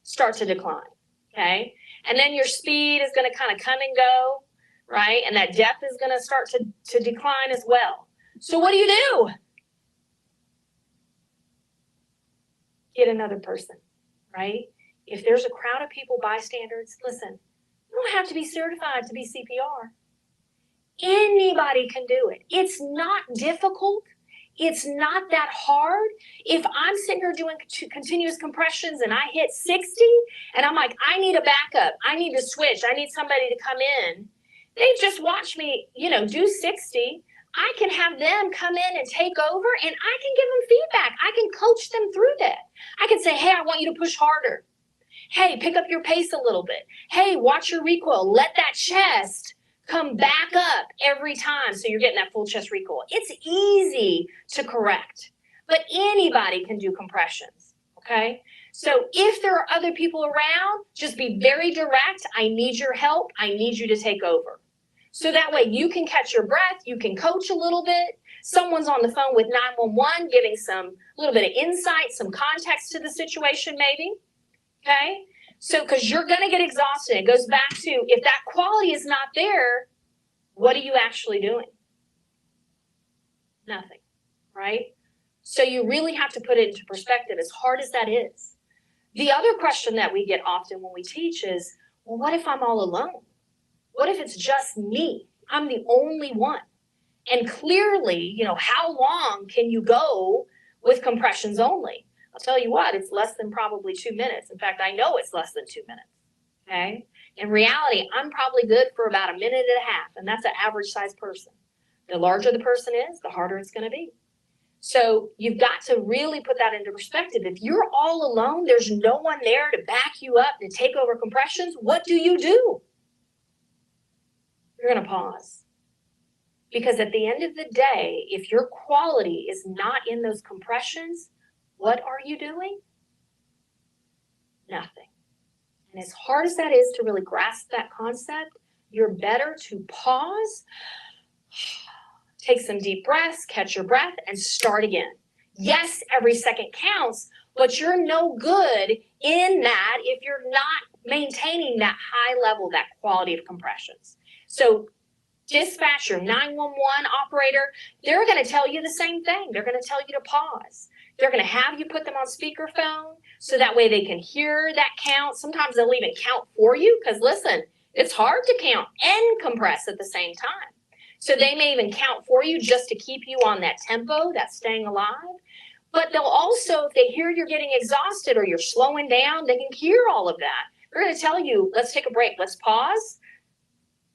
start to decline, okay? And then your speed is going to kind of come and go, right? And that depth is going to start to decline as well. So what do? Get another person, right? If there's a crowd of people, bystanders, listen, you don't have to be certified to be CPR. Anybody can do it. It's not difficult. It's not that hard. If I'm sitting here doing continuous compressions and I hit 60 and I'm like, I need a backup. I need to switch. I need somebody to come in. They just watch me, do 60. I can have them come in and take over and I can give them feedback. I can coach them through that. I can say, hey, I want you to push harder. Hey, pick up your pace a little bit. Hey, watch your recoil. Let that chest come back up every time so you're getting that full chest recoil. It's easy to correct, but anybody can do compressions, okay? So if there are other people around, just be very direct. I need your help. I need you to take over. So that way you can catch your breath, you can coach a little bit. Someone's on the phone with 911 giving some little bit of insight, some context to the situation maybe, okay? So, because you're going to get exhausted. It goes back to, if that quality is not there, what are you actually doing? Nothing, right? So you really have to put it into perspective, as hard as that is. The other question that we get often when we teach is, well, what if I'm all alone? What if it's just me? I'm the only one. And clearly, how long can you go with compressions only? I'll tell you what, it's less than probably 2 minutes. In fact, I know it's less than 2 minutes, okay? In reality, I'm probably good for about 1.5 minutes, and that's an average size person. The larger the person is, the harder it's gonna be. So you've got to really put that into perspective. If you're all alone, there's no one there to back you up, to take over compressions, what do? You're gonna pause. Because at the end of the day, if your quality is not in those compressions, what are you doing? Nothing. And as hard as that is to really grasp that concept, you're better to pause, take some deep breaths, catch your breath, and start again. Yes, every second counts, but you're no good in that if you're not maintaining that high level, that quality of compressions. So dispatcher, 911 operator, they're going to tell you the same thing. They're going to tell you to pause. They're going to have you put them on speakerphone so that way they can hear that count. Sometimes they'll even count for you because, listen, it's hard to count and compress at the same time. So they may even count for you just to keep you on that tempo, that staying alive. But they'll also, if they hear you're getting exhausted or you're slowing down, they can hear all of that. They're going to tell you, let's take a break, let's pause,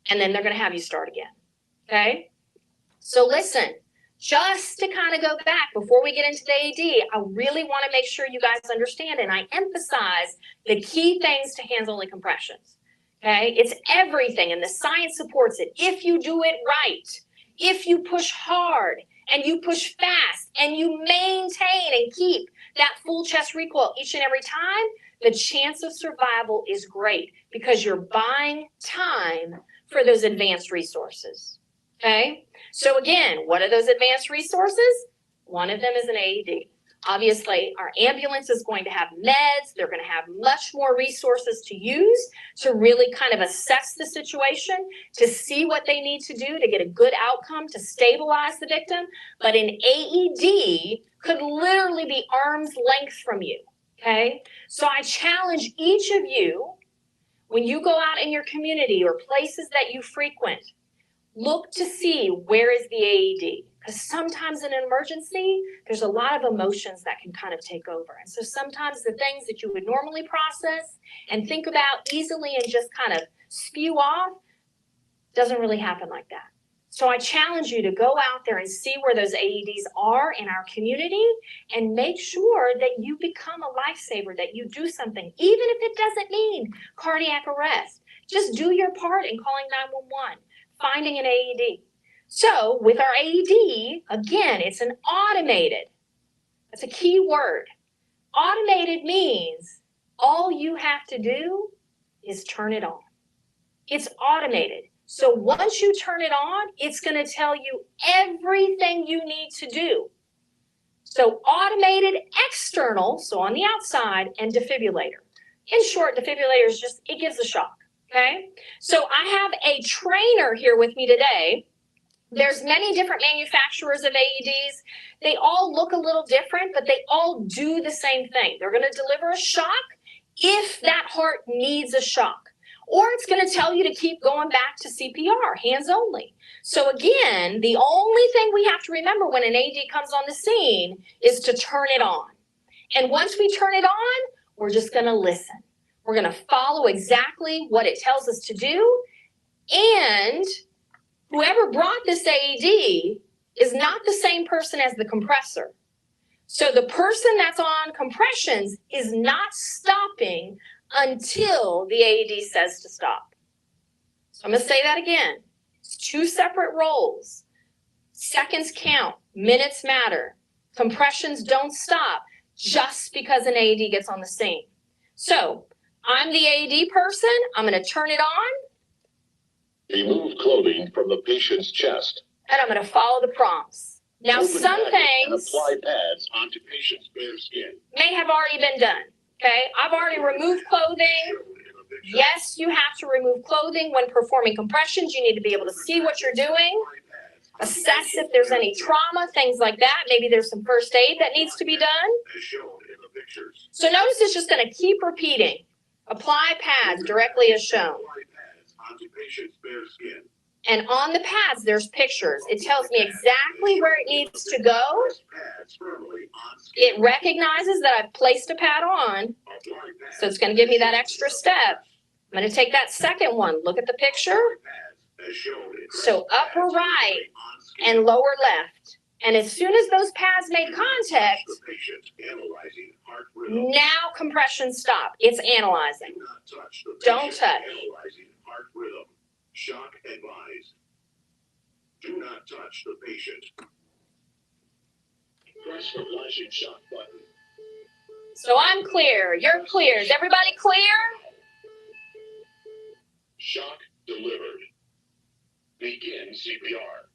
and then they're going to have you start again, okay? So listen, just to kind of go back before we get into the AD, I really want to make sure you guys understand, and I emphasize the key things to hands-only compressions, okay? It's everything, and the science supports it. If you do it right, if you push hard, and you push fast and you maintain and keep that full chest recoil each and every time, the chance of survival is great because you're buying time for those advanced resources. Okay? So again, what are those advanced resources? One of them is an AED. Obviously, our ambulance is going to have meds. They're going to have much more resources to use to really kind of assess the situation, to see what they need to do to get a good outcome, to stabilize the victim. But an AED could literally be arm's length from you, okay? So I challenge each of you, when you go out in your community or places that you frequent, look to see where is the AED. Because sometimes in an emergency, there's a lot of emotions that can kind of take over. And so sometimes the things that you would normally process and think about easily and just kind of spew off doesn't really happen like that. So I challenge you to go out there and see where those AEDs are in our community and make sure that you become a lifesaver, that you do something, even if it doesn't mean cardiac arrest. Just do your part in calling 911, finding an AED. So with our AED, again, it's an automated. That's a key word. Automated means all you have to do is turn it on. It's automated. So once you turn it on, it's going to tell you everything you need to do. So automated external, so on the outside, and defibrillator. In short, defibrillator is just, it gives a shock, okay? So I have a trainer here with me today. There's many different manufacturers of AEDs. They all look a little different, but they all do the same thing. They're going to deliver a shock if that heart needs a shock. Or it's going to tell you to keep going back to CPR, hands only. So again, the only thing we have to remember when an AED comes on the scene is to turn it on. And once we turn it on, we're just going to listen. We're going to follow exactly what it tells us to do. And whoever brought this AED is not the same person as the compressor. So the person that's on compressions is not stopping until the AED says to stop. So I'm going to say that again. It's two separate roles. Seconds count, minutes matter. Compressions don't stop just because an AED gets on the scene. So I'm the AED person. I'm going to turn it on. Remove clothing from the patient's chest. And I'm going to follow the prompts. Now, Open some packet things and apply pads onto patient's bare skin. may have already been done. Okay, I've already removed clothing. Yes, you have to remove clothing when performing compressions. You need to be able to see what you're doing, assess if there's any trauma, things like that. Maybe there's some first aid that needs to be done. So notice it's just going to keep repeating. Apply pads directly as shown. And on the pads, there's pictures. It tells me exactly where it needs to go. It recognizes that I've placed a pad on, so it's going to give me that extra step. I'm going to take that second one. Look at the picture. So upper right and lower left. And as soon as those pads make contact, now compression stop. It's analyzing. Don't touch. Shock advised. Do not touch the patient. Press the flashing shock button. So I'm clear. You're clear. Is everybody clear? Shock delivered. Begin CPR.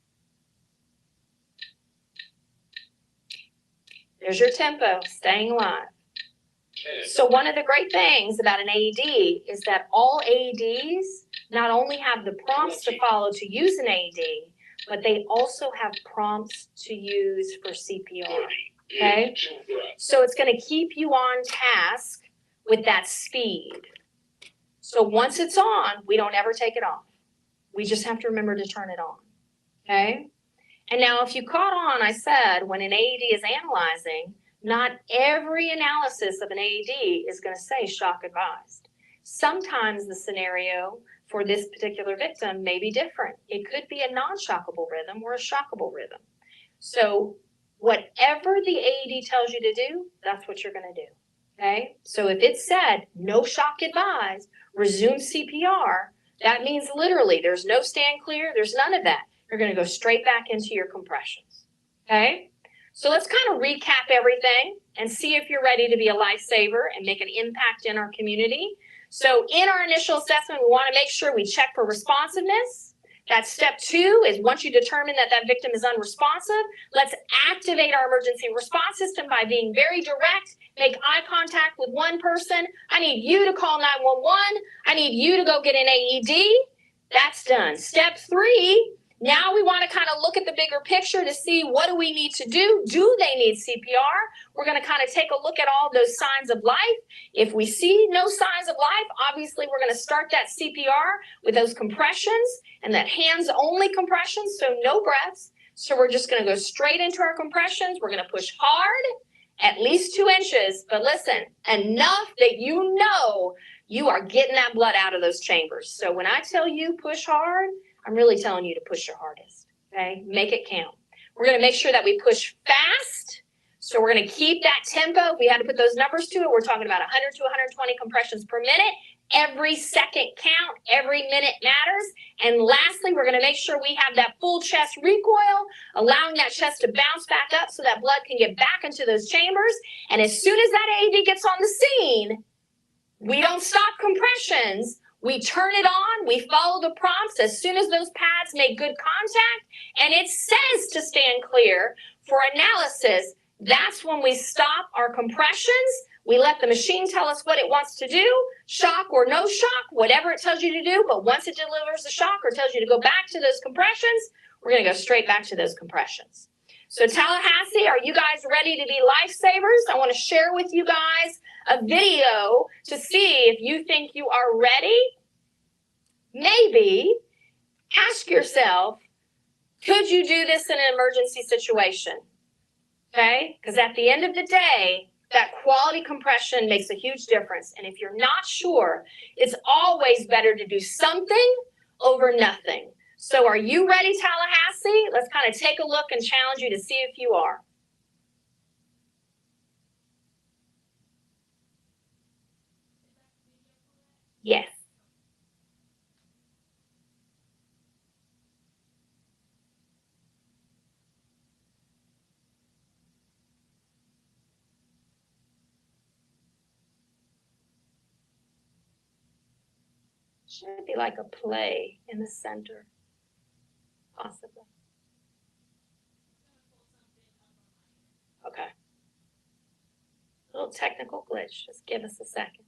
There's your tempo, staying alive. So one of the great things about an AED is that all AEDs not only have the prompts to follow to use an AED, but they also have prompts to use for CPR, okay? So it's going to keep you on task with that speed. So once it's on, we don't ever take it off. We just have to remember to turn it on, okay? And now if you caught on, I said when an AED is analyzing, not every analysis of an AED is going to say shock advised. Sometimes the scenario for this particular victim may be different. It could be a non-shockable rhythm or a shockable rhythm. So whatever the AED tells you to do, that's what you're going to do, okay? So if it said no shock advised, resume CPR, that means literally there's no stand clear, there's none of that. You're going to go straight back into your compressions, Okay? So let's kind of recap everything and see if you're ready to be a lifesaver and make an impact in our community. So in our initial assessment, we want to make sure we check for responsiveness. That's step 2, is once you determine that that victim is unresponsive, let's activate our emergency response system by being very direct, make eye contact with one person. I need you to call 911. I need you to go get an AED. That's done. Step 3, now we want to kind of look at the bigger picture to see what do we need to do. Do they need CPR? We're going to kind of take a look at all those signs of life. If we see no signs of life, obviously we're going to start that CPR with those compressions and that hands-only compressions, so no breaths. So we're just going to go straight into our compressions. We're going to push hard, at least 2 inches. But listen, enough that you know you are getting that blood out of those chambers. So when I tell you push hard, I'm really telling you to push your hardest, okay? Make it count. We're going to make sure that we push fast. So we're going to keep that tempo. If we had to put those numbers to it, we're talking about 100 to 120 compressions per minute. Every second count, every minute matters. And lastly, we're going to make sure we have that full chest recoil, allowing that chest to bounce back up so that blood can get back into those chambers. And as soon as that AED gets on the scene, we don't stop compressions. We turn it on, we follow the prompts as soon as those pads make good contact, and it says to stand clear for analysis. That's when we stop our compressions. We let the machine tell us what it wants to do, shock or no shock, whatever it tells you to do, but once it delivers the shock or tells you to go back to those compressions, we're gonna go straight back to those compressions. So Tallahassee, are you guys ready to be lifesavers? I wanna share with you guys a video to see if you think you are ready. Maybe ask yourself, could you do this in an emergency situation? Okay, because at the end of the day, that quality compression makes a huge difference. And if you're not sure, it's always better to do something over nothing. So are you ready, Tallahassee? Let's kind of take a look and challenge you to see if you are. Yes. Should be like a play in the center, possibly. Okay. A little technical glitch. Just give us a second.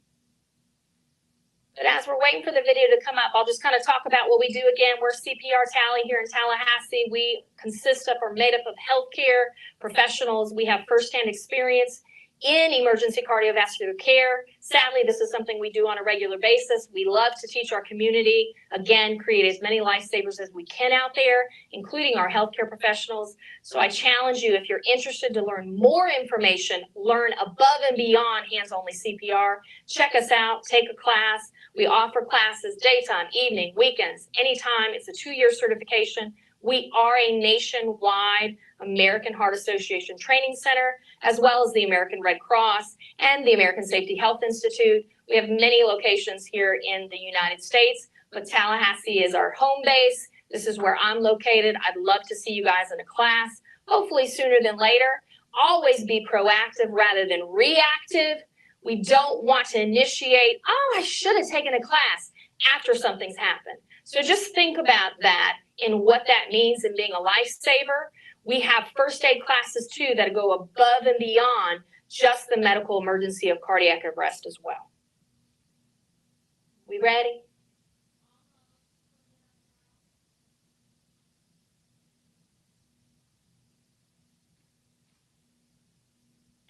But as we're waiting for the video to come up, I'll just kind of talk about what we do again. We're CPR Tally here in Tallahassee. We consist of or made up of healthcare professionals. We have firsthand experience in emergency cardiovascular care. Sadly, this is something we do on a regular basis. We love to teach our community, again, create as many lifesavers as we can out there, including our healthcare professionals. So I challenge you, if you're interested to learn more information, learn above and beyond hands-only CPR, check us out, take a class. We offer classes daytime, evening, weekends, anytime. It's a 2-year certification. We are a nationwide American Heart Association training center, as well as the American Red Cross and the American Safety Health Institute. We have many locations here in the United States, but Tallahassee is our home base. This is where I'm located. I'd love to see you guys in a class, hopefully sooner than later. Always be proactive rather than reactive. We don't want to initiate, oh, I should have taken a class after something's happened. So just think about that and what that means in being a lifesaver. We have first aid classes too that go above and beyond just the medical emergency of cardiac arrest as well. We ready?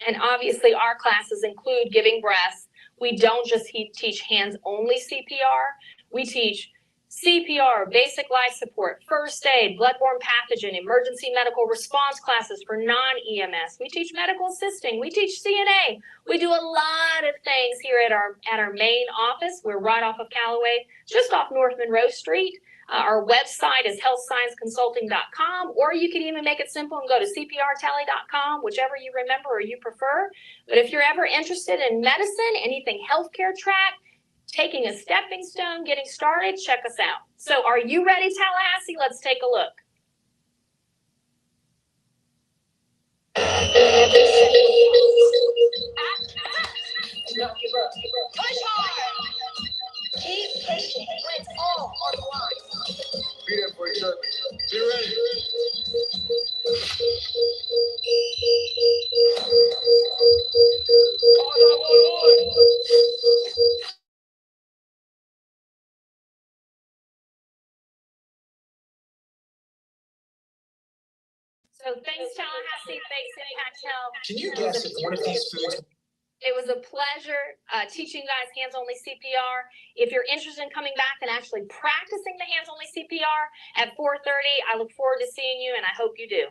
And obviously our classes include giving breaths. We don't just teach hands-only CPR. We teach CPR, basic life support, first aid, bloodborne pathogen, emergency medical response classes for non-EMS. We teach medical assisting. We teach CNA. We do a lot of things here at our main office. We're right off of Callaway, just off North Monroe Street. Our website is healthscienceconsulting.com, or you can even make it simple and go to cprtally.com, whichever you remember or you prefer. But if you're ever interested in medicine, anything healthcare track, taking a stepping stone, getting started, check us out. So are you ready, Tallahassee? Let's take a look. Face Impact Health. Can you guess if one of these foods? It was a pleasure teaching you guys hands-only CPR. If you're interested in coming back and actually practicing the hands-only CPR at 4:30, I look forward to seeing you, and I hope you do.